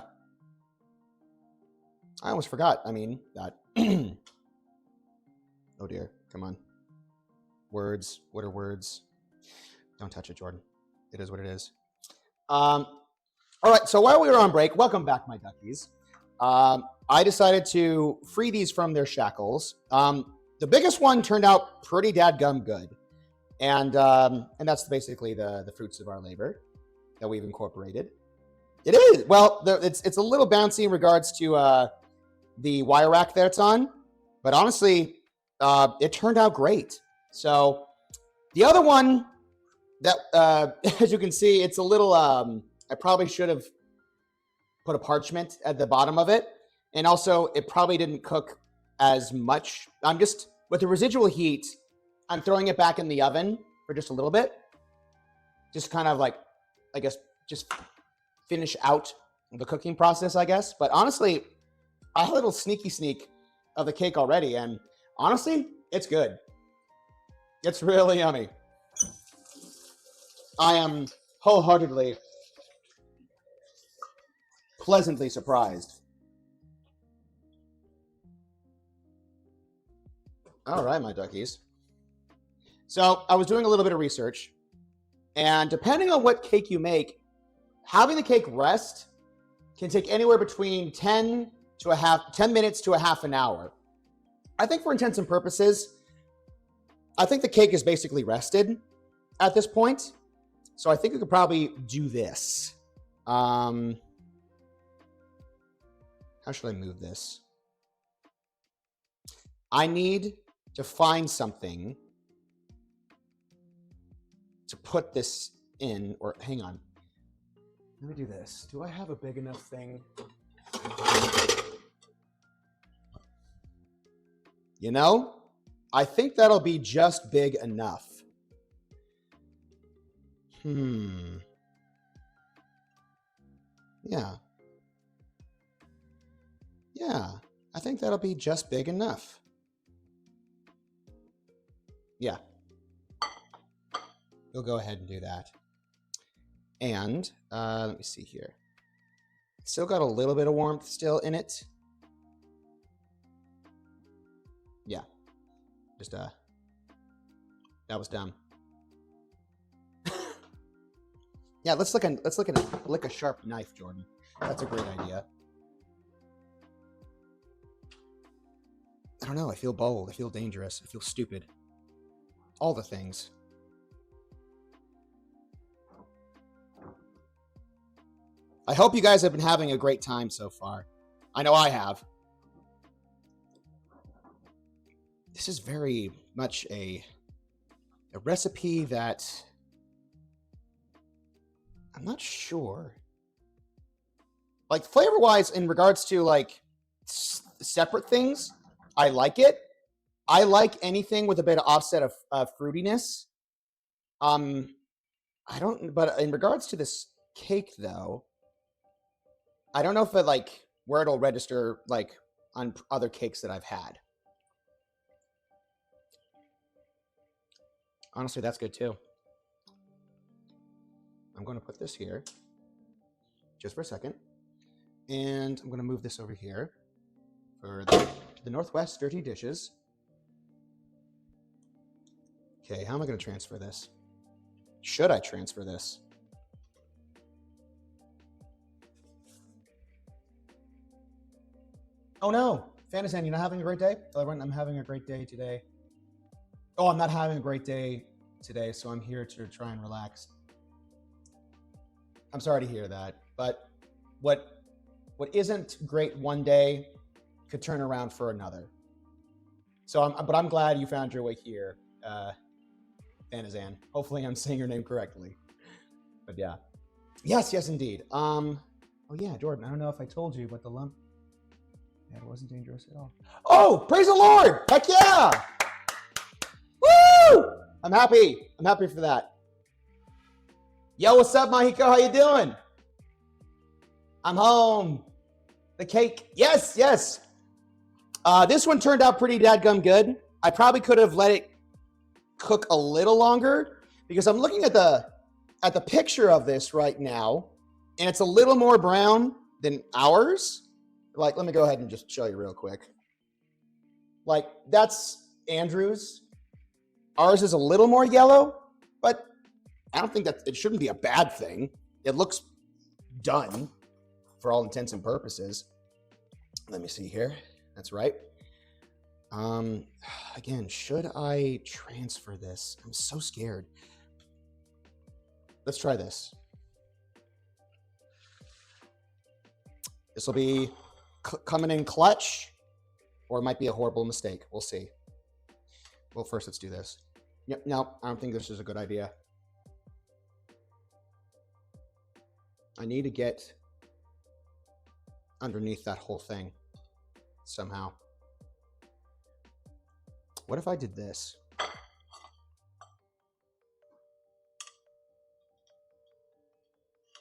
mean, that, oh dear, come on. Words, what are words? Don't touch it, Jordan. It is what it is. All right, so while we were on break, welcome back, my duckies. I decided to free these from their shackles. The biggest one turned out pretty dadgum good. And that's basically the fruits of our labor that we've incorporated. It is. Well, it's a little bouncy in regards to the wire rack that it's on. But honestly, it turned out great. So the other one that, as you can see, it's a little, I probably should have put a parchment at the bottom of it. And also, it probably didn't cook as much. I'm just, with the residual heat, I'm throwing it back in the oven for just a little bit. Just kind of like, I guess, just finish out the cooking process, I guess. But honestly, I had a little sneaky sneak of the cake already. And honestly, it's good. It's really yummy. I am wholeheartedly, pleasantly surprised. All right, my duckies. So I was doing a little bit of research, and depending on what cake you make, having the cake rest can take anywhere between 10 minutes to a half an hour. I think for intents and purposes, I think the cake is basically rested at this point. So I think we could probably do this. How should I move this? I need to find something to put this in, or hang on. Let me do this. Do I have a big enough thing? You know, I think that'll be just big enough. Yeah. Yeah, I think that'll be just big enough. Yeah. We'll go ahead and do that. And let me see here. Still got a little bit of warmth still in it. Yeah. Just that was dumb. Yeah, let's look at a sharp knife, Jordan. That's a great idea. I don't know. I feel bold. I feel dangerous. I feel stupid. All the things. I hope you guys have been having a great time so far. I know I have. This is very much a recipe that I'm not sure. Like flavor-wise, in regards to like separate things, I like it. I like anything with a bit of offset of fruitiness. I don't, but in regards to this cake though, I don't know if it like where it'll register like on other cakes that I've had. Honestly, that's good too. I'm going to put this here just for a second. And I'm going to move this over here for the Northwest Dirty Dishes. Okay, how am I going to transfer this? Should I transfer this? Oh no, Fantasan, you're not having a great day? Tell everyone I'm having a great day today. Oh, I'm not having a great day today, so I'm here to try and relax. I'm sorry to hear that, but what isn't great one day could turn around for another. So, I'm glad you found your way here, Fanazan. Hopefully, I'm saying your name correctly. But yeah, yes, indeed. Oh yeah, Jordan. I don't know if I told you, but the lump. Yeah, it wasn't dangerous at all. Oh, praise the Lord! Heck yeah! Woo! I'm happy. I'm happy for that. Yo, what's up, Mahiko? How you doing? I'm home. The cake. Yes. This one turned out pretty dadgum good. I probably could have let it cook a little longer because I'm looking at the picture of this right now, And it's a little more brown than ours. Like, let me go ahead and just show you real quick. Like, that's Andrew's. Ours is a little more yellow, but I don't think that it shouldn't be a bad thing. It looks done for all intents and purposes. Let me see here. That's right. Again, should I transfer this? I'm so scared. Let's try this. This will be coming in clutch, or it might be a horrible mistake. We'll see. Well, first let's do this. Yep, no, I don't think this is a good idea. I need to get underneath that whole thing somehow. What if I did this?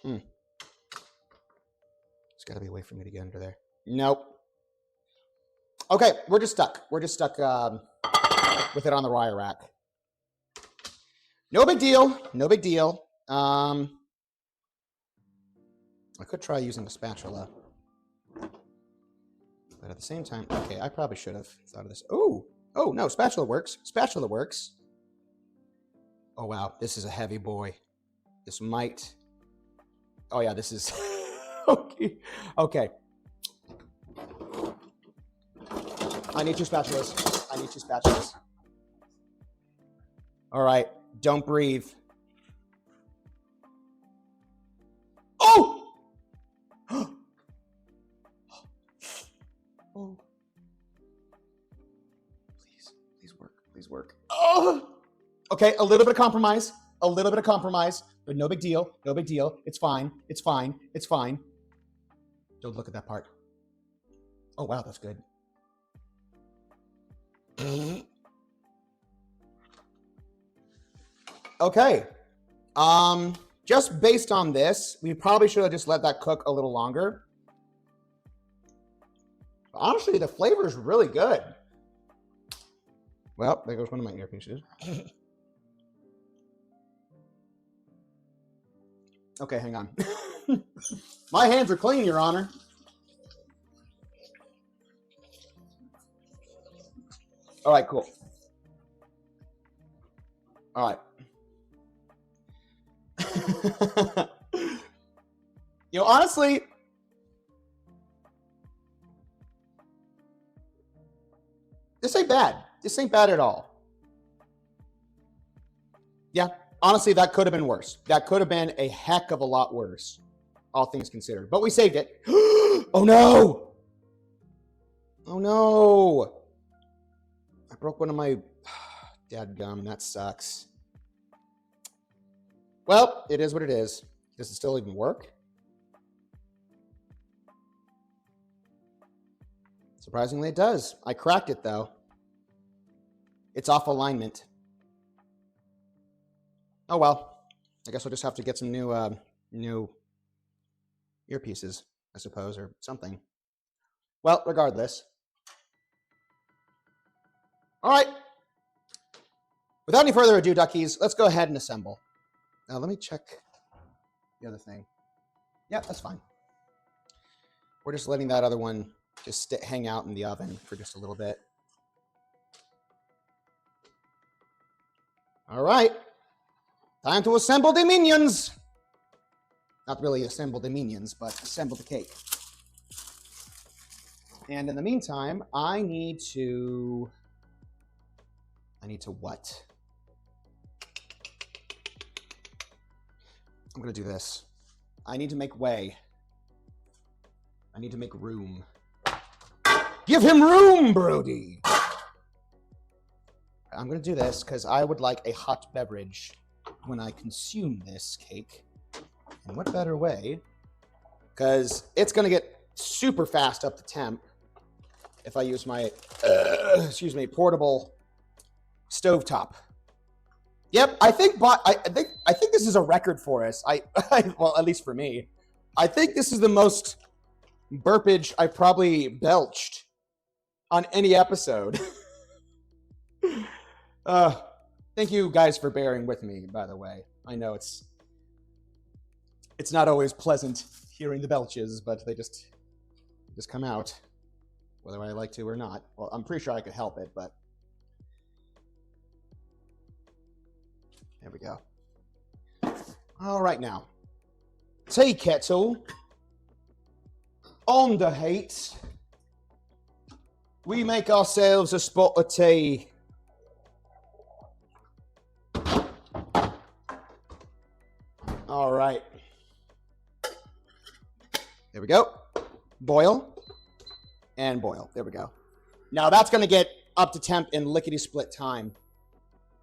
There's got to be a way for me to get under there. Nope. Okay, we're just stuck. We're just stuck with it on the wire rack. No big deal. No big deal. I could try using a spatula. But at the same time, okay, I probably should have thought of this. Oh, no, spatula works. Spatula works. Oh, wow, this is a heavy boy. This might... Oh, yeah, this is... okay. Okay. I need 2 spatulas. I need 2 spatulas. All right, don't breathe. Oh! Oh. Please work. Please work. Oh! Okay, a little bit of compromise. A little bit of compromise, but no big deal. No big deal. It's fine. It's fine. It's fine. Don't look at that part. Oh, wow, that's good. Okay. Just based on this, we probably should have just let that cook a little longer. But honestly, the flavor is really good. Well, there goes one of my earpieces. Okay, hang on. My hands are clean, Your Honor. All right, cool. All right. You know, honestly, this ain't bad. This ain't bad at all. Yeah, honestly, that could have been worse. That could have been a heck of a lot worse, all things considered. But we saved it. Oh, no. Oh, no. I broke one of my... Dadgum, that sucks. Well, it is what it is. Does it still even work? Surprisingly, it does. I cracked it, though. It's off alignment. Oh, well. I guess we'll just have to get some new earpieces, I suppose, or something. Well, regardless. All right. Without any further ado, duckies, let's go ahead and assemble. Now, let me check the other thing. Yeah, that's fine. We're just letting that other one just hang out in the oven for just a little bit. All right. Time to assemble the minions. Not really assemble the minions, but assemble the cake. And in the meantime, I need to what? I'm going to do this. I need to make way. I need to make room. Give him room, Brody! I'm going to do this because I would like a hot beverage when I consume this cake. And what better way? Because it's going to get super fast up to temp if I use my, portable stovetop. Yep, I think this is a record for us. Well, at least for me. I think this is the most burpage I probably belched on any episode. Thank you guys for bearing with me, by the way. I know it's It's not always pleasant hearing the belches, but they just come out, whether I like to or not. Well, I'm pretty sure I could help it, but there we go. All right, now, tea kettle on the heat. We make ourselves a spot of tea. All right. There we go. Boil and boil. There we go. Now that's going to get up to temp in lickety-split time.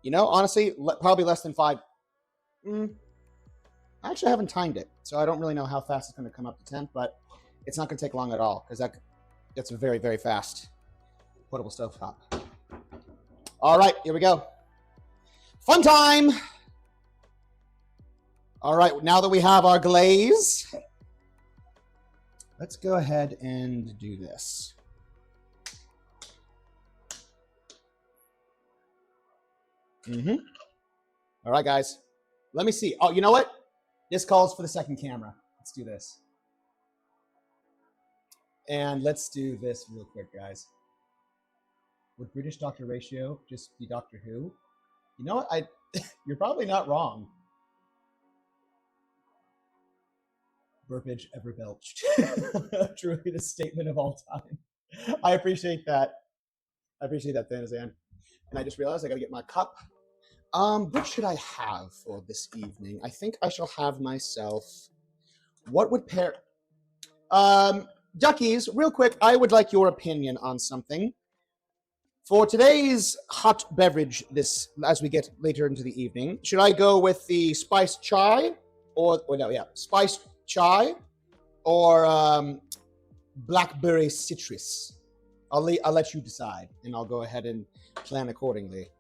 You know, honestly, probably less than 5. I actually haven't timed it, so I don't really know how fast it's going to come up to temp, but it's not going to take long at all because that's a very, very fast portable stovetop. All right, here we go. Fun time. All right, now that we have our glaze, let's go ahead and do this. All right, guys. Let me see. Oh, you know what? This calls for the second camera. Let's do this. And let's do this real quick, guys. Would British Doctor Ratio just be Doctor Who? You know what? You're probably not wrong. Burpage ever belched. Truly the statement of all time. I appreciate that. I appreciate that, Thanazan. And I just realized I gotta get my cup. What should I have for this evening? I think I shall have myself. What would pair? Duckies, real quick, I would like your opinion on something. For today's hot beverage, as we get later into the evening, should I go with the spiced chai, spiced chai, or blackberry citrus? I'll let you decide, and I'll go ahead and plan accordingly.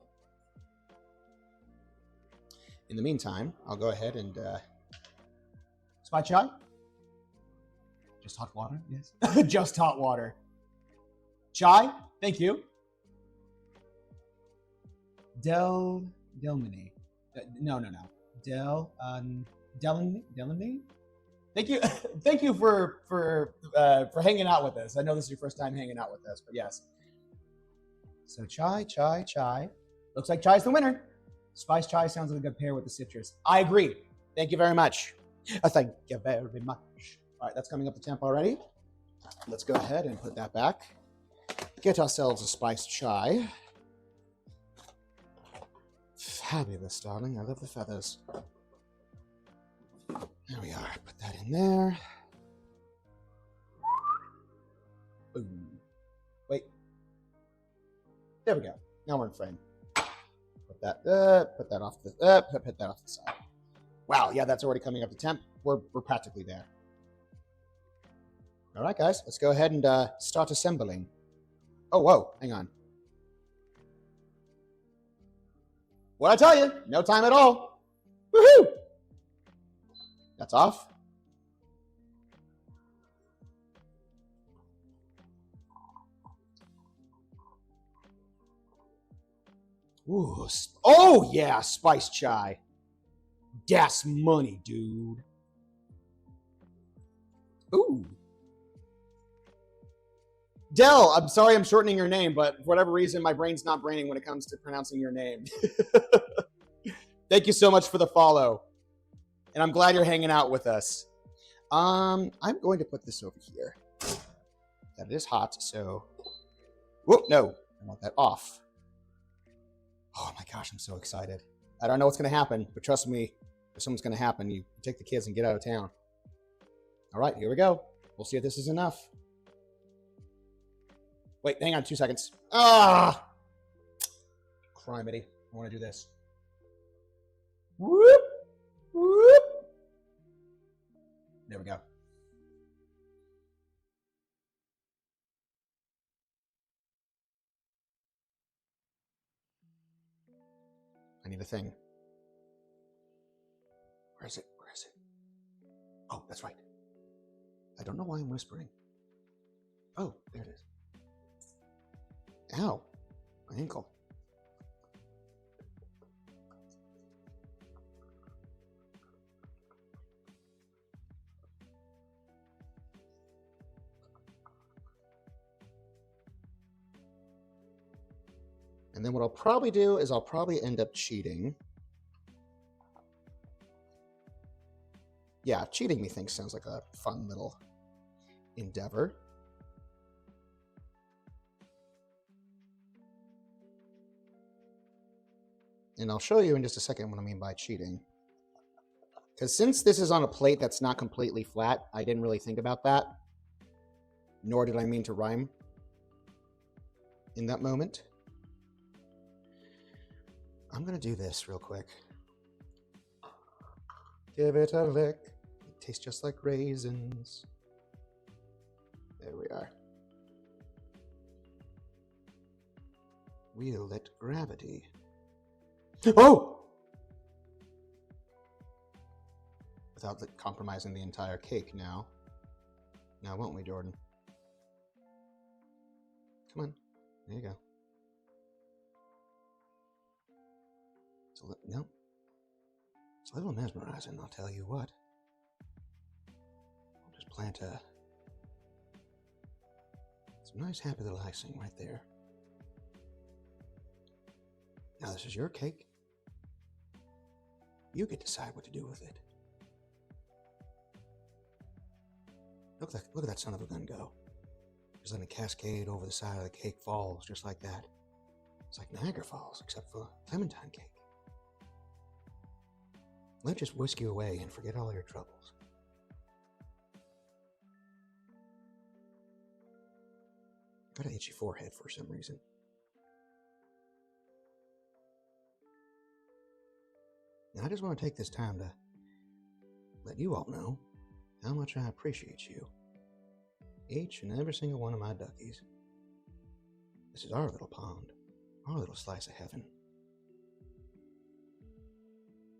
In the meantime, I'll go ahead and spiced chai. Just hot water, yes. Just hot water. Chai, thank you. Delmini. No. Delmini. Thank you. Thank you for hanging out with us. I know this is your first time hanging out with us, but yes. So chai. Looks like chai's the winner. Spice chai sounds like a good pair with the citrus. I agree. Thank you very much. Thank you very much. All right, that's coming up to temp already. Let's go ahead and put that back. Get ourselves a spiced chai. Fabulous, darling. I love the feathers. There we are. Put that in there. Ooh. Wait. There we go. Now we're in frame. Put that off the side. Wow, yeah, that's already coming up to temp. We're practically there. All right, guys, let's go ahead and start assembling. Oh, whoa, hang on. What'd I tell you? No time at all. Woohoo! That's off. Ooh, oh yeah, spice chai. That's money, dude. Ooh. Dell, I'm sorry I'm shortening your name, but for whatever reason, my brain's not braining when it comes to pronouncing your name. Thank you so much for the follow. And I'm glad you're hanging out with us. I'm going to put this over here. That is hot, so... Whoop, no. I want that off. Oh my gosh, I'm so excited. I don't know what's going to happen, but trust me, if something's going to happen, you take the kids and get out of town. All right, here we go. We'll see if this is enough. Wait, hang on 2 seconds. Ah! Criminy. I want to do this. Whoop! Whoop! There we go. I need a thing. Where is it? Where is it? Oh, that's right. I don't know why I'm whispering. Oh, there it is. Ow, my ankle. And then what I'll probably do is I'll probably end up cheating. Yeah, cheating methinks sounds like a fun little endeavor. And I'll show you in just a second what I mean by cheating. Because since this is on a plate that's not completely flat, I didn't really think about that. Nor did I mean to rhyme in that moment. I'm going to do this real quick. Give it a lick. It tastes just like raisins. There we are. We'll let gravity. Oh! Without compromising the entire cake now. Now, won't we, Jordan? Come on. There you go. No. It's a little mesmerizing, I'll tell you what. I'll just plant some nice happy little icing right there. Now this is your cake. You get to decide what to do with it. Look at that son of a gun go. Just letting a cascade over the side of the cake falls just like that. It's like Niagara Falls, except for Clementine cake. Let it just whisk you away and forget all your troubles. Got an itchy forehead for some reason. Now I just want to take this time to let you all know how much I appreciate you. Each and every single one of my duckies. This is our little pond, our little slice of heaven.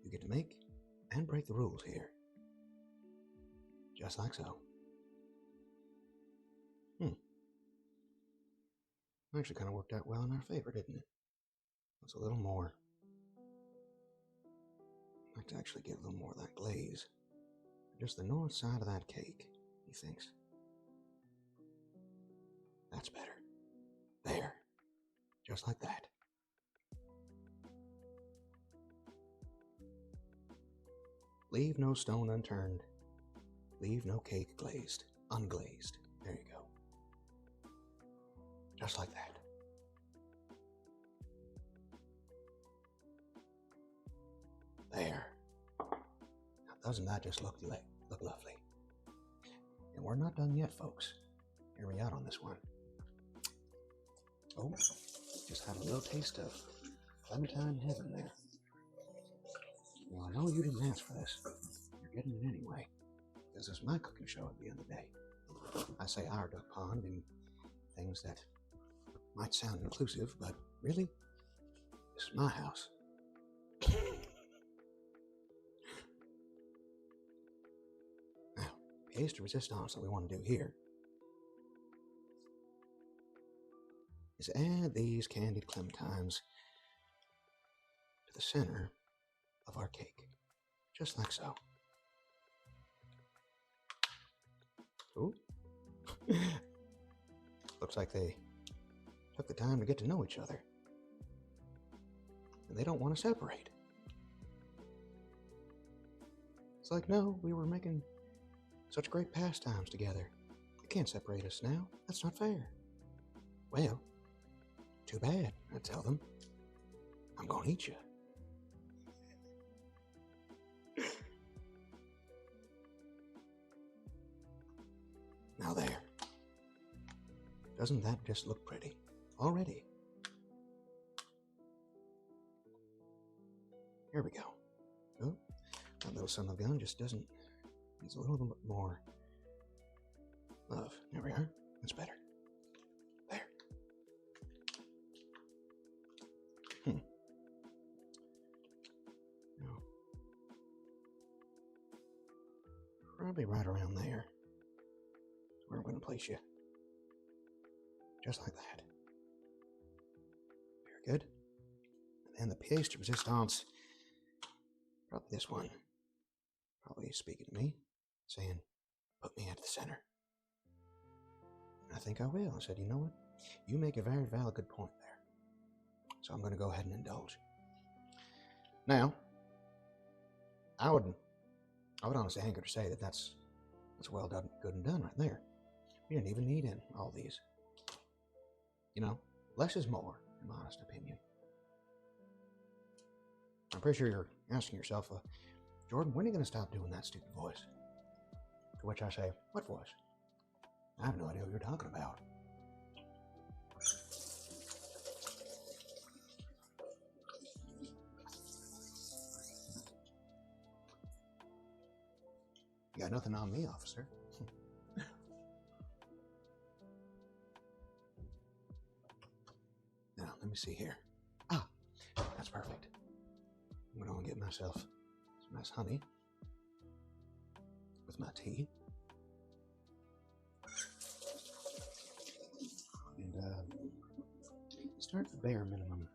You get to make and break the rules here. Just like so. Actually kind of worked out well in our favor, didn't it? That's a little more. I'd like to actually get a little more of that glaze. Just the north side of that cake, he thinks. That's better. There. Just like that. Leave no stone unturned. Leave no cake glazed, unglazed. There you go. Just like that. There. Now, doesn't that just look lovely? And we're not done yet, folks. Hear me out on this one. Oh, just had a little taste of Clementine heaven there. Well, I know you didn't ask for this. You're getting it anyway. This is my cooking show at the end of the day. I say our duck pond and things that might sound inclusive, but really, this is my house. Now, pièce de resistance that we want to do here is add these candied clementines to the center of our cake, just like so. Ooh. Looks like they took the time to get to know each other, and they don't want to separate. It's like, no, we were making such great pastimes together. You can't separate us now. That's not fair. Well, too bad, I tell them. I'm gonna eat you. Now there. Doesn't that just look pretty? Already. Here we go. Oh, that little son of a gun just needs a little bit more love. There we are. That's better. There. Now, probably right around there is where I'm going to place you. Just like that. Very good. And then the pièce de resistance, probably this one, probably speaking to me, saying, put me at the center. And I think I will. I said, you know what? You make a very valid good point there. So I'm going to go ahead and indulge. Now, I would honestly hanker to say that that's well done, good and done right there. We didn't even need in all these. You know, less is more, in my honest opinion. I'm pretty sure you're asking yourself, Jordan, when are you going to stop doing that stupid voice? To which I say, what voice? I have no idea what you're talking about. You got nothing on me, officer. Now, let me see here. Ah, that's perfect. I'm going to get myself some nice honey with my tea. And start the bare minimum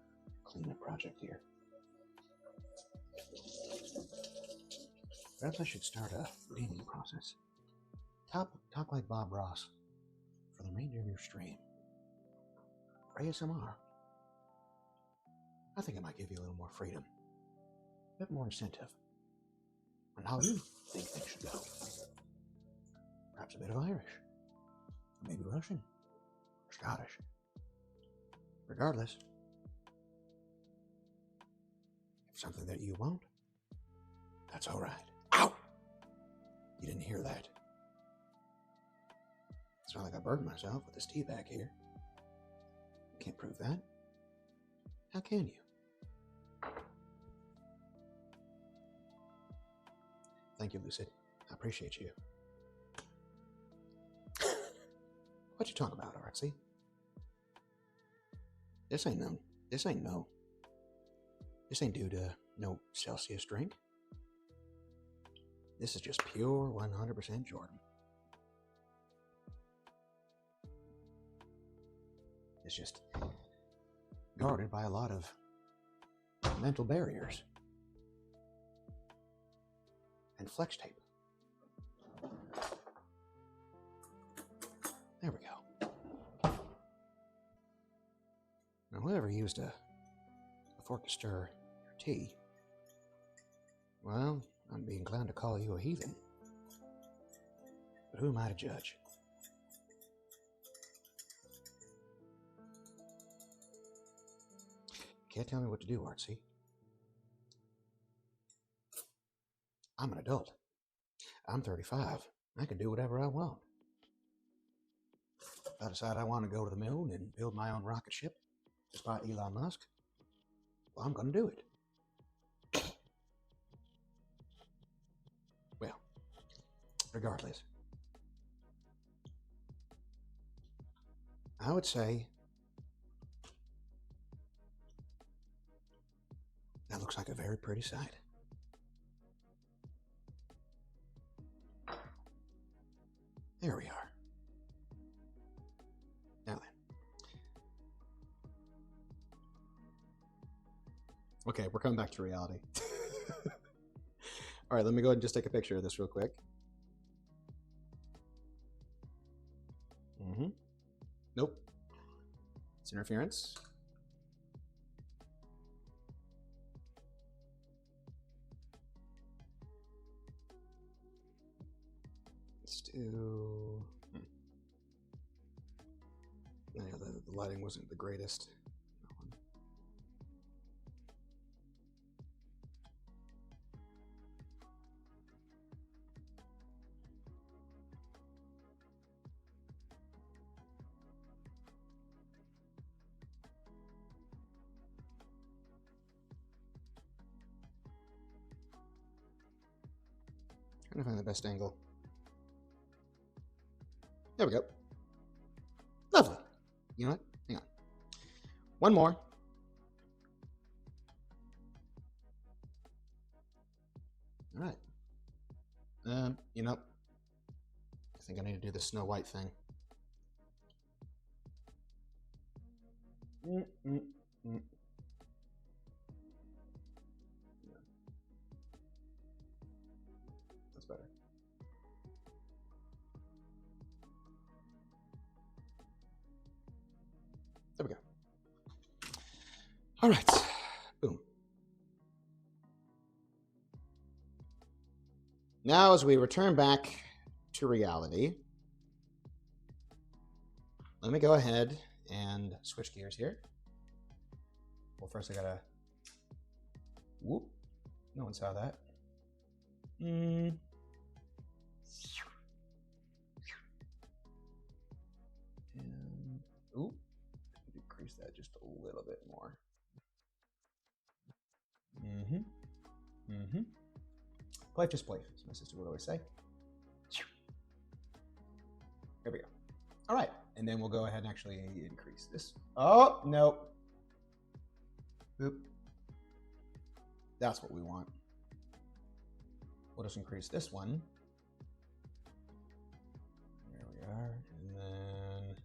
cleanup project here. Perhaps I should start a redeeming process. Talk like Bob Ross for the remainder of your stream. For ASMR. I think it might give you a little more freedom. A bit more incentive on how you think things should go. Perhaps a bit of Irish. Or maybe Russian. Or Scottish. Regardless. If something that you want, that's all right. Ow! You didn't hear that. It's not like I burned myself with this tea bag here. Can't prove that. How can you? Thank you, Lucid. I appreciate you. What you talking about, Artsy? This ain't due to no Celsius drink. This is just pure 100% Jordan. It's just guarded by a lot of mental barriers and flex tape. There we go. Now, whoever used a fork to stir your tea, well, I'd be inclined to call you a heathen. But who am I to judge? Can't tell me what to do, Artsy. I'm an adult. I'm 35. I can do whatever I want. If I decide I want to go to the moon and build my own rocket ship, just like Elon Musk, well, I'm going to do it. Well, regardless, I would say that looks like a very pretty sight. There we are. Now then. Okay, we're coming back to reality. All right, let me go ahead and just take a picture of this real quick. Nope. It's interference. Let's do... Yeah, the lighting wasn't the greatest. Trying to find the best angle. There we go. Lovely. You know what? Hang on. One more. All right. You know, I think I need to do the Snow White thing. Yeah. That's better. There we go. All right. Boom. Now, as we return back to reality, let me go ahead and switch gears here. Well, first I gotta, whoop, no one saw that. And, ooh, decrease that just a little bit more. Play just play, as my sister would always say. There we go. All right, and then we'll go ahead and actually increase this. Oh, no. Oop. That's what we want. We'll just increase this one. There we are, and then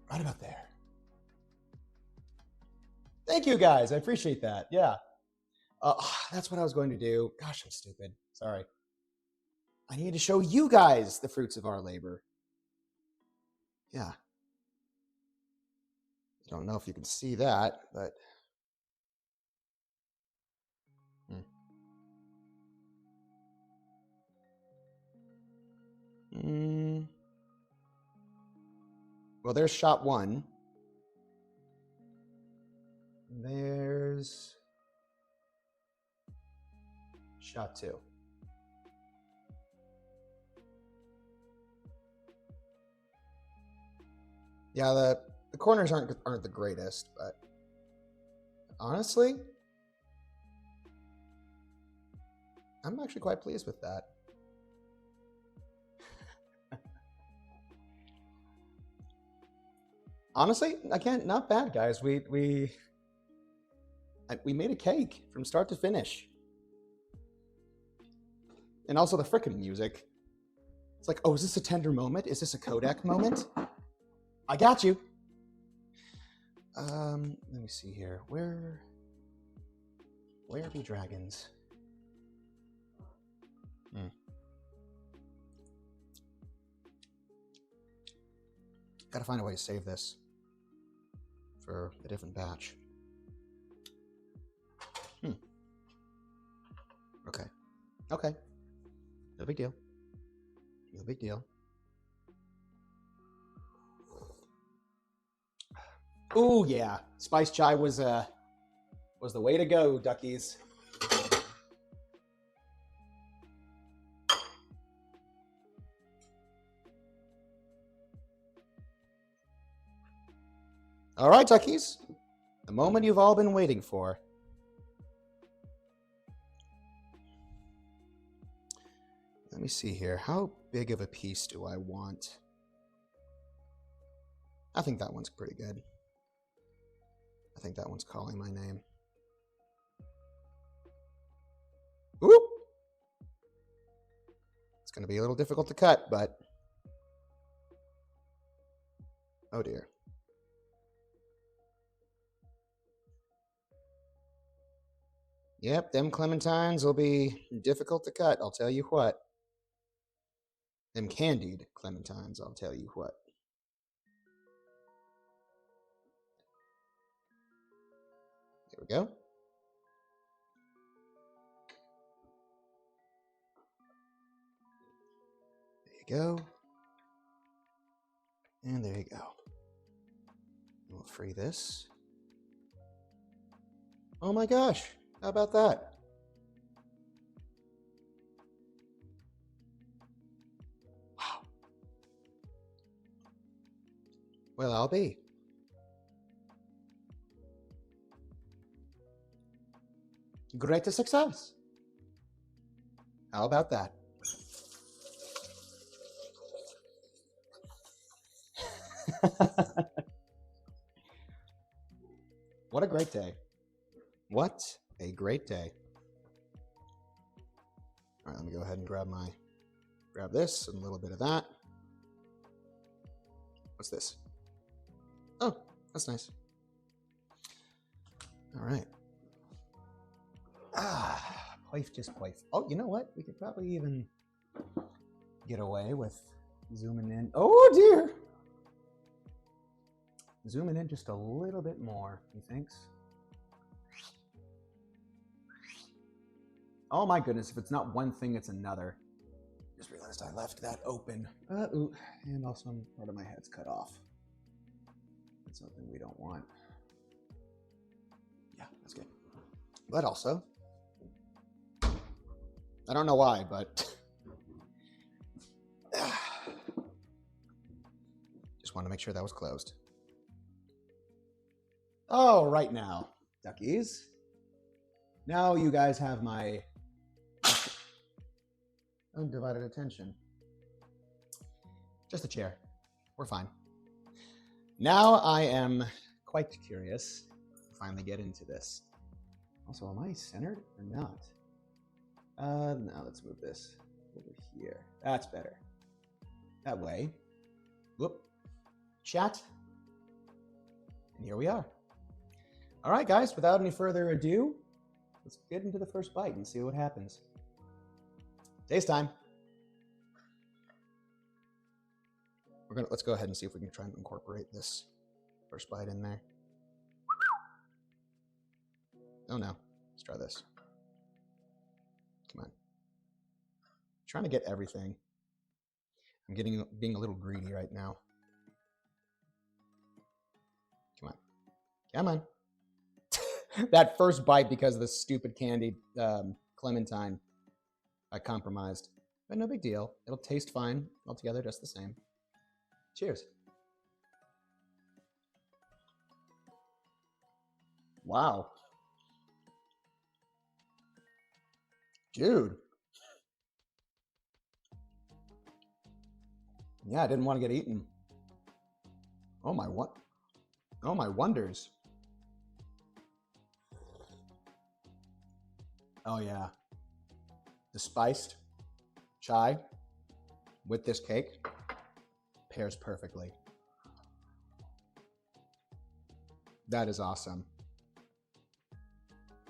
right about there. Thank you, guys. I appreciate that. Yeah. That's what I was going to do. Gosh, I'm stupid. Sorry. I need to show you guys the fruits of our labor. Yeah. I don't know if you can see that, but... Well, there's shot 1. There's shot 2. Yeah, the corners aren't the greatest, but honestly, I'm actually quite pleased with that. Honestly, again, not bad, guys. We made a cake from start to finish. And also the frickin' music. It's like, oh, is this a tender moment? Is this a Kodak moment? I got you. Let me see here. Where be dragons? Gotta find a way to save this for a different batch. Okay. No big deal. No big deal. Ooh, yeah. Spice chai was the way to go, duckies. All right, duckies. The moment you've all been waiting for. Let me see here. How big of a piece do I want? I think that one's pretty good. I think that one's calling my name. Whoop! It's going to be a little difficult to cut, but... oh dear. Yep, them clementines will be difficult to cut, I'll tell you what. Them candied clementines, I'll tell you what. There we go. There you go. And there you go. We'll free this. Oh my gosh, how about that? Wow. Well, I'll be. Great success. How about that? What a great day. What a great day. All right, let me go ahead and grab this and a little bit of that. What's this? Oh, that's nice. All right. Plaif just plaif. Oh, you know what? We could probably even get away with zooming in. Oh dear. Zooming in just a little bit more, he thinks. Oh my goodness, if it's not one thing, it's another. Just realized I left that open. Ooh, and also part of my head's cut off. That's something we don't want. Yeah, that's good. But also, I don't know why, but just want to make sure that was closed. Oh, right now, duckies. Now you guys have my undivided attention. Just a chair. We're fine. Now I am quite curious to finally get into this. Also, am I centered or not? Now let's move this over here. That's better. That way. Whoop. Chat. And here we are. All right, guys, without any further ado, let's get into the first bite and see what happens. Taste time. Let's go ahead and see if we can try and incorporate this first bite in there. Oh no, let's try this. Come on. I'm trying to get everything. I'm being a little greedy right now. Come on. Come on. That first bite, because of the stupid candied Clementine, I compromised. But no big deal. It'll taste fine altogether, just the same. Cheers. Wow. Dude. Yeah, I didn't want to get eaten. Oh my what? Oh my wonders. Oh yeah. The spiced chai with this cake pairs perfectly. That is awesome.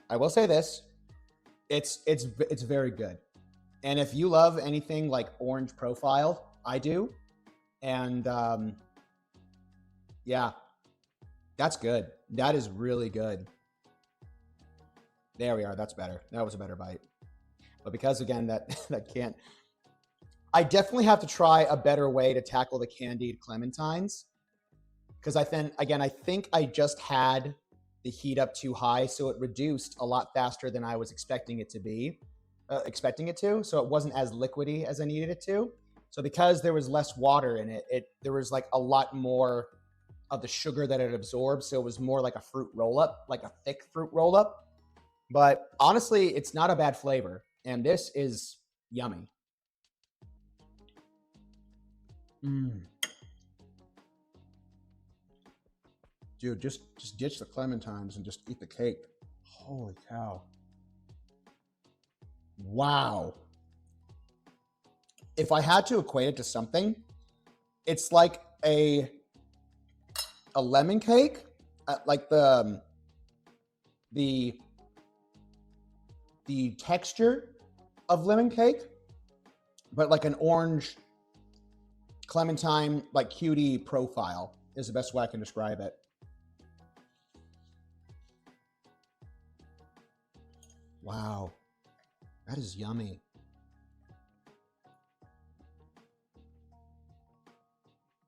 I will say this, it's very good. And if you love anything like orange profile, I do. And yeah, that's good. That is really good. There we are. That's better. That was a better bite. But because again, that can't. I definitely have to try a better way to tackle the candied clementines, because I think I just had the heat up too high, so it reduced a lot faster than I was expecting it to be, so it wasn't as liquidy as I needed it to. So because there was less water in it, there was like a lot more of the sugar that it absorbed, so it was more like a fruit roll-up, like a thick fruit roll-up. But honestly, it's not a bad flavor, and this is yummy. Dude, just ditch the clementines and just eat the cake. Holy cow. Wow. If I had to equate it to something, it's like a lemon cake, like the texture of lemon cake, but like an orange clementine, like cutie profile is the best way I can describe it. Wow, that is yummy.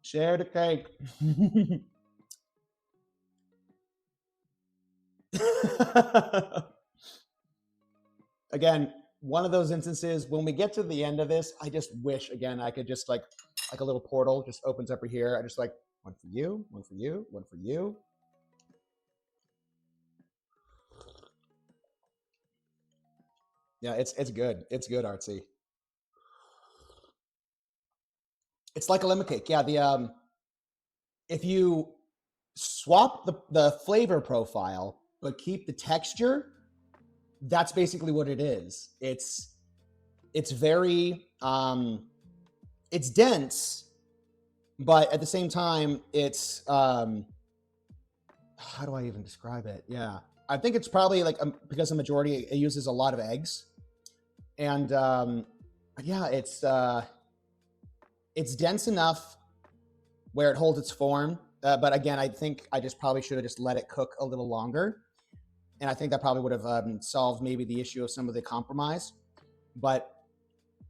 Share the cake. Again, one of those instances when we get to the end of this, I just wish again I could just like a little portal just opens up right here. I just like one for you, one for you, one for you. Yeah, it's good. It's good, Artsy. It's like a lemon cake. Yeah, the if you swap the flavor profile but keep the texture, that's basically what it is. It's very it's dense, but at the same time it's how do I even describe it? Yeah, I think it's probably like because the majority it uses a lot of eggs, and yeah, it's dense enough where it holds its form. But again, I think I just probably should have just let it cook a little longer. And I think that probably would have solved maybe the issue of some of the compromise. But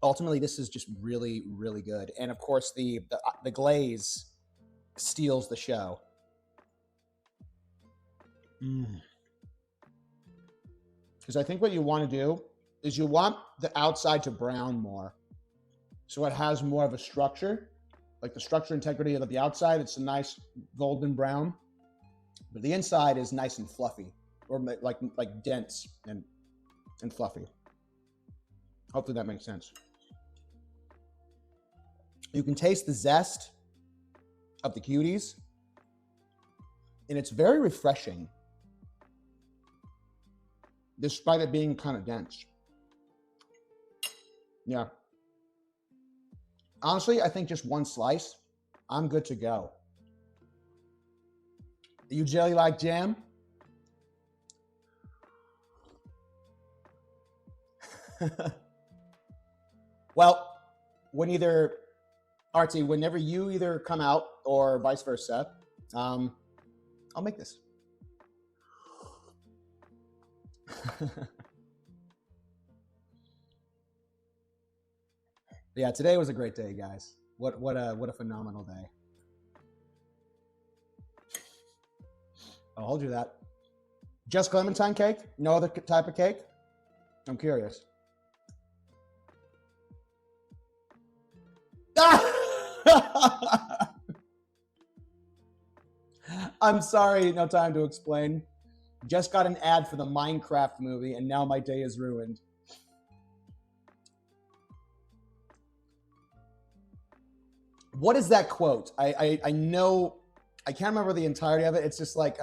ultimately, this is just really, really good. And of course, the glaze steals the show. Because I think what you want to do is you want the outside to brown more. So it has more of a structure, like the structure integrity of the outside. It's a nice golden brown, but the inside is nice and fluffy, or like dense and fluffy. Hopefully that makes sense. You can taste the zest of the cuties, and it's very refreshing, despite it being kind of dense. Yeah. Honestly, I think just one slice, I'm good to go. You jelly like jam? Well, Artie, whenever you either come out or vice versa, I'll make this. Yeah, today was a great day, guys. What a phenomenal day. I'll hold you that. Just Clementine cake? No other type of cake? I'm curious. I'm sorry, no time to explain. Just got an ad for the Minecraft movie, and now my day is ruined. What is that quote? I know, I can't remember the entirety of it. It's just like,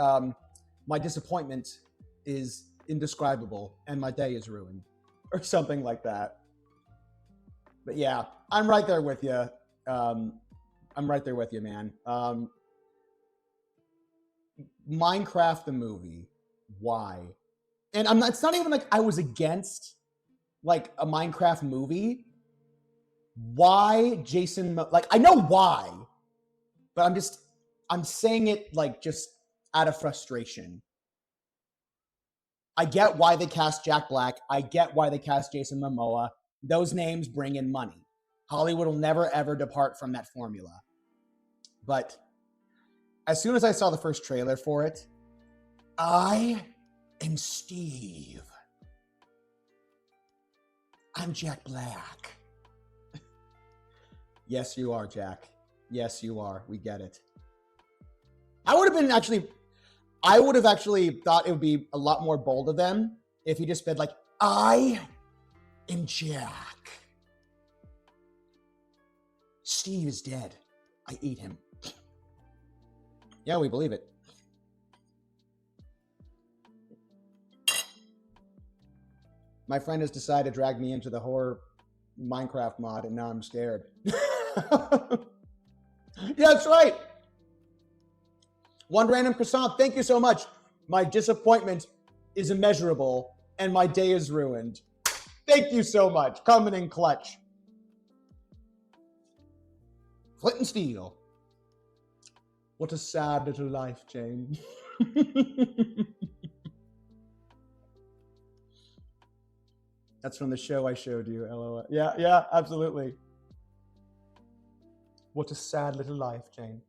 my disappointment is indescribable, and my day is ruined, or something like that. But yeah, I'm right there with you. I'm right there with you, man. Minecraft the movie. Why? And it's not even like I was against like a Minecraft movie. Why Jason, like I know why, but I'm saying it like just out of frustration. I get why they cast Jack Black. I get why they cast Jason Momoa. Those names bring in money. Hollywood will never ever depart from that formula. But as soon as I saw the first trailer for it, I am Steve. I'm Jack Black. Yes, you are, Jack. Yes, you are. We get it. I would have actually thought it would be a lot more bold of them if he just said like, I am Jack. Steve is dead. I ate him. Yeah, we believe it. My friend has decided to drag me into the horror Minecraft mod, and now I'm scared. Yeah, that's right. One random croissant. Thank you so much. My disappointment is immeasurable, and my day is ruined. Thank you so much. Coming in clutch. Flint and steel. What a sad little life, Jane. That's from the show I showed you, LOL. Yeah, absolutely. What a sad little life, Jane.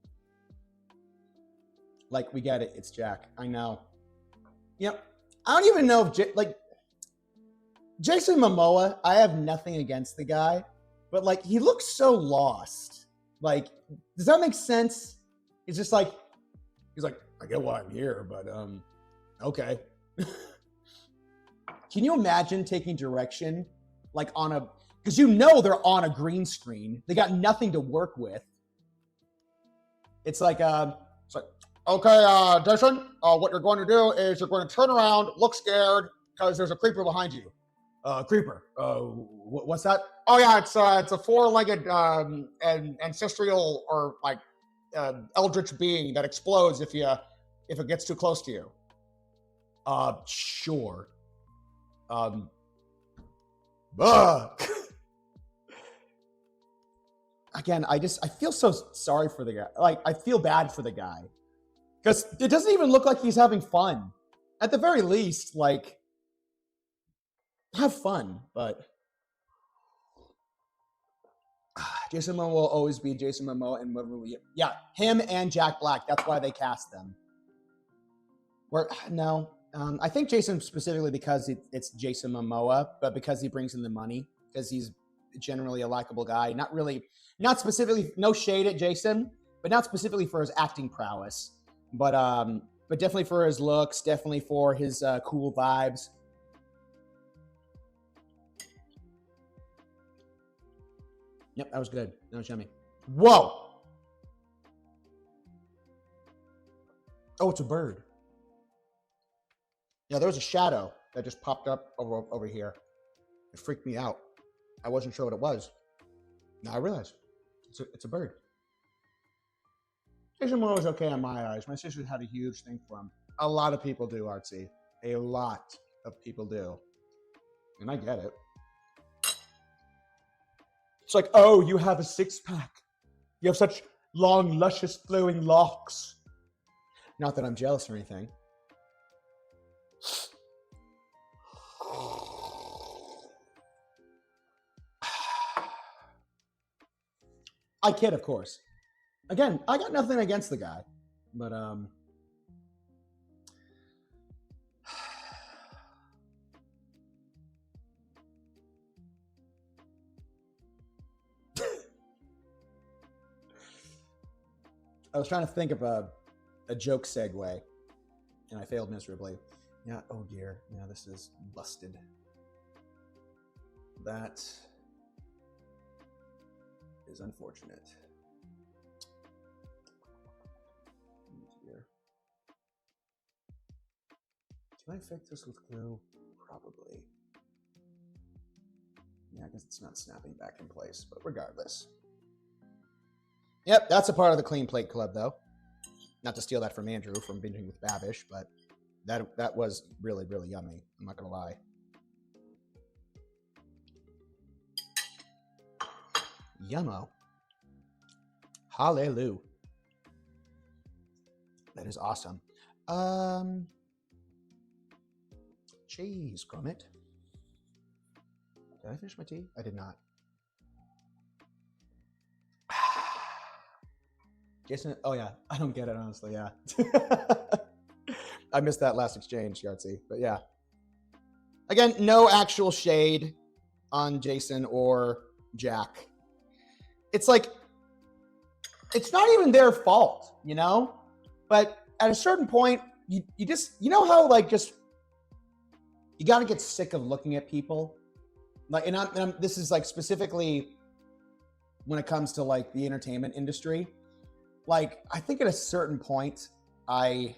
Like, we get it. It's Jack. I know. Yep. I don't even know if, Jason Momoa, I have nothing against the guy, but, like, he looks so lost. Like, does that make sense? It's just like, he's like, I get why I'm here, but, okay. Can you imagine taking direction, like, because you know they're on a green screen. They got nothing to work with. It's like, okay, Jason, what you're going to do is you're going to turn around, look scared, because there's a creeper behind you. Creeper. What's that? Oh yeah, it's a four-legged and ancestral or like eldritch being that explodes if it gets too close to you. Sure. Again, I feel so sorry for the guy. Like, I feel bad for the guy because it doesn't even look like he's having fun. at the very least, like, have fun. But Jason Momoa will always be Jason Momoa in whatever we. Yeah, him and Jack Black. That's why they cast them. I think Jason specifically because it's Jason Momoa, but because he brings in the money, because he's generally a likable guy. Not specifically, no shade at Jason, but not specifically for his acting prowess, but definitely for his looks, definitely for his cool vibes. Yep, that was good. That was yummy. Whoa! Oh, it's a bird. Yeah, there was a shadow that just popped up over here. It freaked me out. I wasn't sure what it was. Now I realize it's a bird. Jason Momoa was okay in my eyes. My sister had a huge thing for him. A lot of people do, Artsy. A lot of people do. And I get it. It's like, oh, you have a six-pack. You have such long, luscious, flowing locks. Not that I'm jealous or anything. I kid, of course. Again, I got nothing against the guy, but I was trying to think of a joke segue, and I failed miserably. Yeah, oh dear. Yeah, this is busted. That is unfortunate. Can I fix this with glue? Probably. Yeah, I guess it's not snapping back in place, but regardless. Yep, that's a part of the Clean Plate Club, though. Not to steal that from Andrew from binging with Babish, but that was really, really yummy. I'm not gonna lie. Yummo. Hallelujah. That is awesome. Cheese, Gromit. Did I finish my tea? I did not. Jason, oh yeah, I don't get it, honestly, yeah. I missed that last exchange, Yartsy, but yeah. Again, no actual shade on Jason or Jack. It's like, it's not even their fault, you know? But at a certain point, you just, you know how like just, you got to get sick of looking at people? Like, and this is like specifically when it comes to like the entertainment industry. Like, I think at a certain point, let's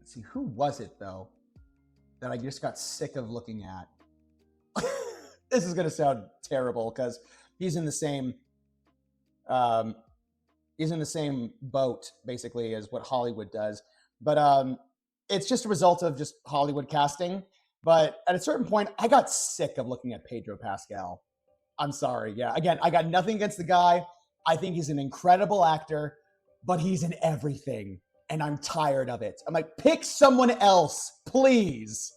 see, who was it though that I just got sick of looking at? This is gonna sound terrible because he's in the same boat basically as what Hollywood does, but it's just a result of just Hollywood casting. But at a certain point, I got sick of looking at Pedro Pascal. I'm sorry. Yeah, again, I got nothing against the guy. I think he's an incredible actor, but he's in everything, and I'm tired of it. I'm like, pick someone else, please.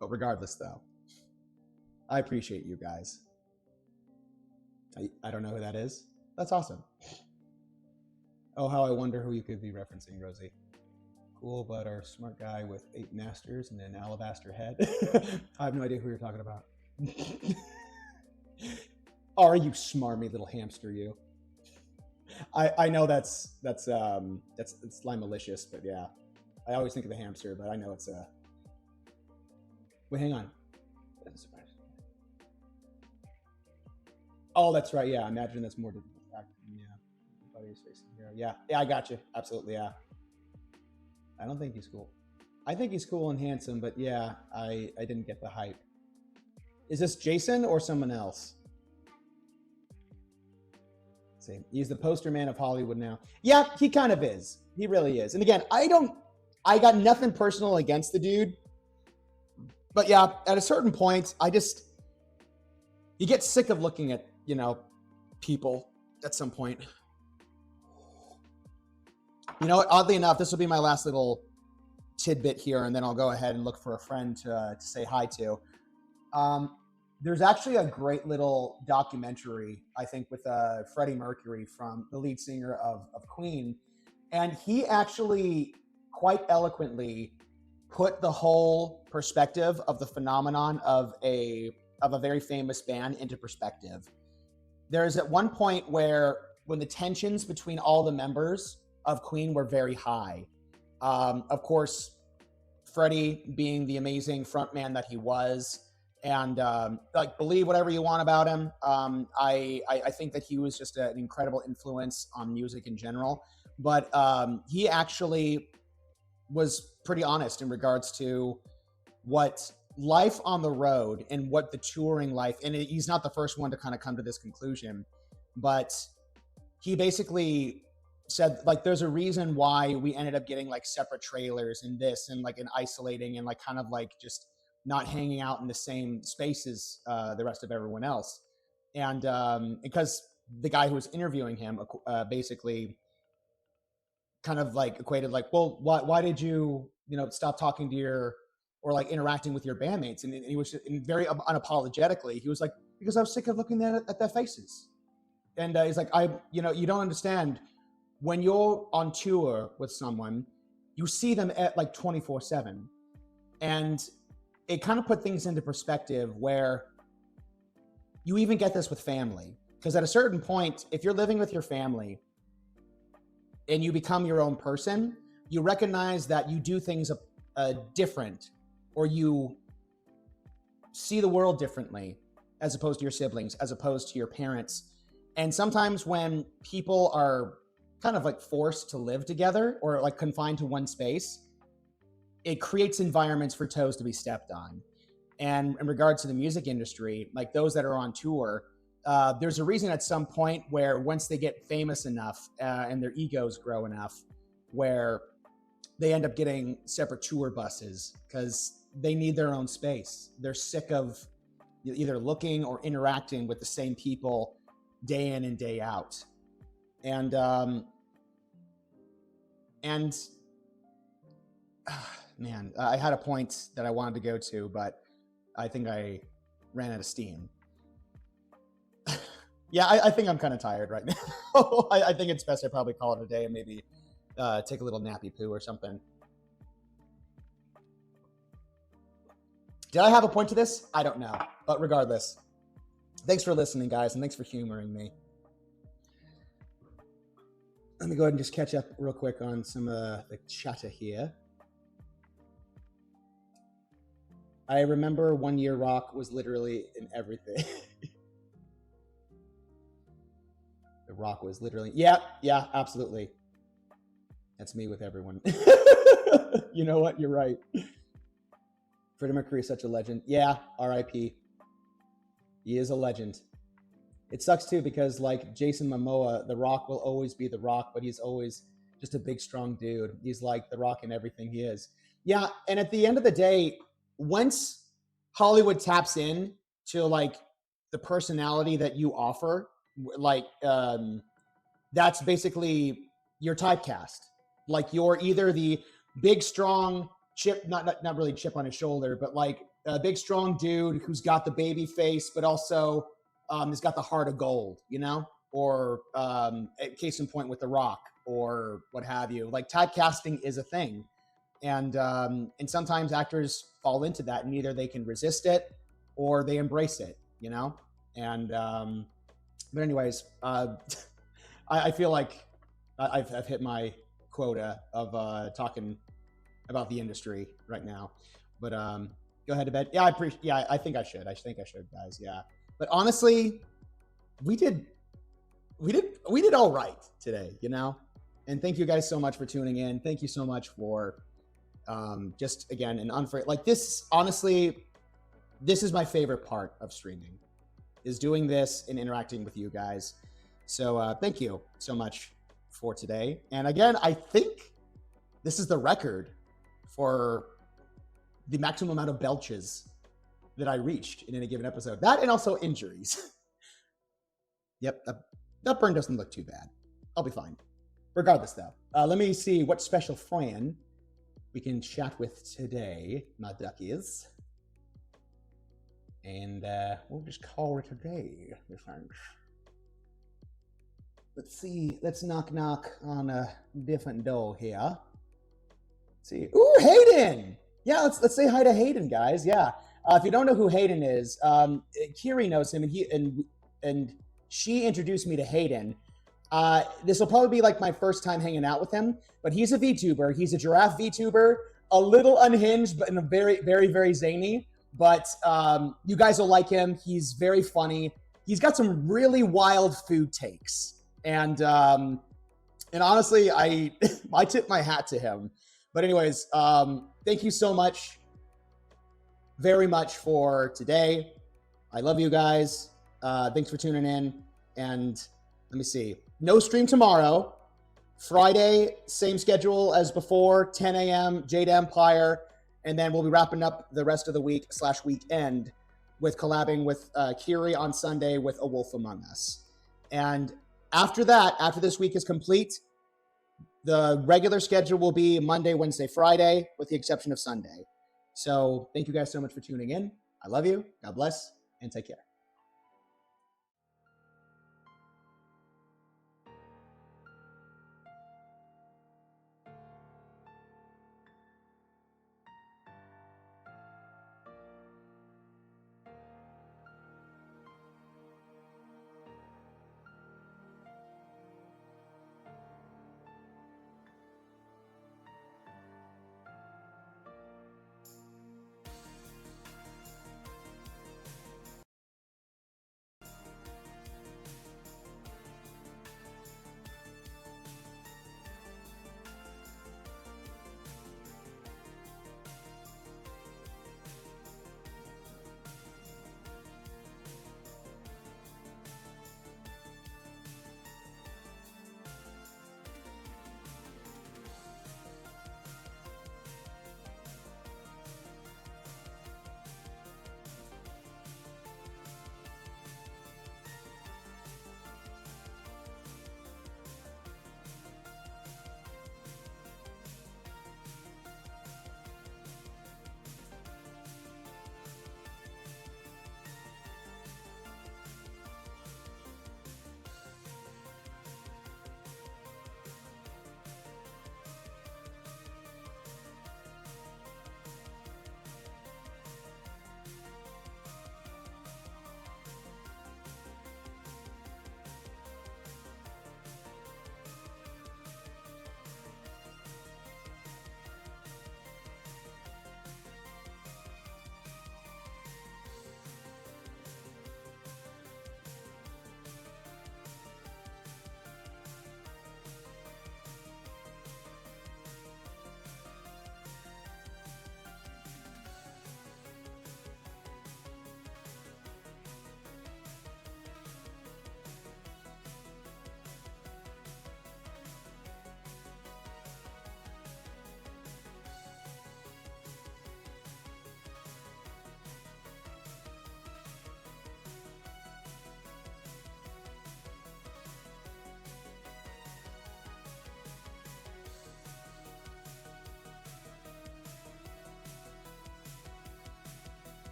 But regardless, though, I appreciate you guys. I don't know who that is. That's awesome. Oh, how I wonder who you could be referencing, Rosie. Cool, but our smart guy with 8 masters and an alabaster head. I have no idea who you're talking about. Are you smarmy little hamster, you? I know that's slightly malicious, but yeah, I always think of the hamster, but I know it's a. Wait, hang on. Oh, that's right. Yeah, I imagine that's more difficult. Yeah, everybody's facing here. Yeah, I got you. Absolutely, yeah. I don't think he's cool. I think he's cool and handsome, but yeah, I didn't get the hype. Is this Jason or someone else? Let's see, he's the poster man of Hollywood now. Yeah, he kind of is. He really is. And again, I got nothing personal against the dude. But yeah, at a certain point, you get sick of looking at, people at some point. You know what? Oddly enough, this will be my last little tidbit here, and then I'll go ahead and look for a friend to say hi to. Um, there's actually a great little documentary, I think, with Freddie Mercury, from the lead singer of Queen. And he actually quite eloquently put the whole perspective of the phenomenon of a very famous band into perspective. There's at one point where when the tensions between all the members of Queen were very high. Of course, Freddie being the amazing frontman that he was, and like, believe whatever you want about him. I think that he was just an incredible influence on music in general. But he actually was pretty honest in regards to what life on the road and what the touring life, and he's not the first one to kind of come to this conclusion, but he basically said, like, there's a reason why we ended up getting like separate trailers and this and like an isolating and like kind of like just not hanging out in the same spaces the rest of everyone else. And because the guy who was interviewing him basically kind of like equated like, well, why did you stop talking to your, or like interacting with your bandmates? And he was just, and very unapologetically, he was like, because I was sick of looking at their faces. And he's like, you don't understand. When you're on tour with someone, you see them at like 24/7. And it kind of put things into perspective where you even get this with family. Because at a certain point, if you're living with your family and you become your own person, you recognize that you do things different, or you see the world differently as opposed to your siblings, as opposed to your parents. And sometimes when people are kind of like forced to live together or like confined to one space, it creates environments for toes to be stepped on. And in regards to the music industry, like those that are on tour, there's a reason at some point where once they get famous enough and their egos grow enough, where they end up getting separate tour buses because they need their own space. They're sick of either looking or interacting with the same people day in and day out. And man, I had a point that I wanted to go to, but I think I ran out of steam. Yeah, I think I'm kind of tired right now. I think it's best I probably call it a day and maybe take a little nappy poo or something. Did I have a point to this? I don't know. But regardless, thanks for listening, guys, and thanks for humoring me. Let me go ahead and just catch up real quick on some of the chatter here. I remember one year rock was literally in everything. The rock was literally, yeah, absolutely. That's me with everyone. You know what? You're right. Freddie Mercury is such a legend. Yeah, R.I.P. He is a legend. It sucks too because like Jason Momoa, The Rock will always be The Rock, but he's always just a big, strong dude. He's like The Rock in everything he is. Yeah, and at the end of the day, once Hollywood taps in to like the personality that you offer, like that's basically your typecast. Like you're either the big, strong chip, not really chip on his shoulder, but like a big, strong dude who's got the baby face, but also has got the heart of gold, or case in point with The Rock or what have you. Like typecasting is a thing. And sometimes actors fall into that, and either they can resist it or they embrace it, And but anyways, I feel like I've hit my quota of talking about the industry right now. But go ahead to bed. Yeah, I think I should. I think I should, guys. Yeah. But honestly, we did all right today, And thank you guys so much for tuning in. Thank you so much for just again an unfair, like this. Honestly, this is my favorite part of streaming, is doing this and interacting with you guys. So thank you so much for today. And again, I think this is the record for the maximum amount of belches that I reached in a given episode. That and also injuries. Yep, that burn doesn't look too bad. I'll be fine. Regardless, though, let me see what special friend we can chat with today, my duckies. And we'll just call it a day, my friends. Let's see. Let's knock on a different door here. Let's see. Ooh, Hayden! Yeah, let's say hi to Hayden, guys. Yeah. If you don't know who Hayden is, Kiri knows him, and she introduced me to Hayden. This will probably be like my first time hanging out with him, but he's a VTuber. He's a giraffe VTuber, a little unhinged, but in a very, very, very zany. But you guys will like him. He's very funny. He's got some really wild food takes. And honestly, I tip my hat to him. But anyways, thank you so much, very much for today. I love you guys. Thanks for tuning in. And let me see. No stream tomorrow. Friday, same schedule as before, 10 a.m., Jade Empire. And then we'll be wrapping up the rest of the week/weekend with collabing with Kiri on Sunday with A Wolf Among Us. And after that, after this week is complete, the regular schedule will be Monday, Wednesday, Friday, with the exception of Sunday. So thank you guys so much for tuning in. I love you. God bless, and take care.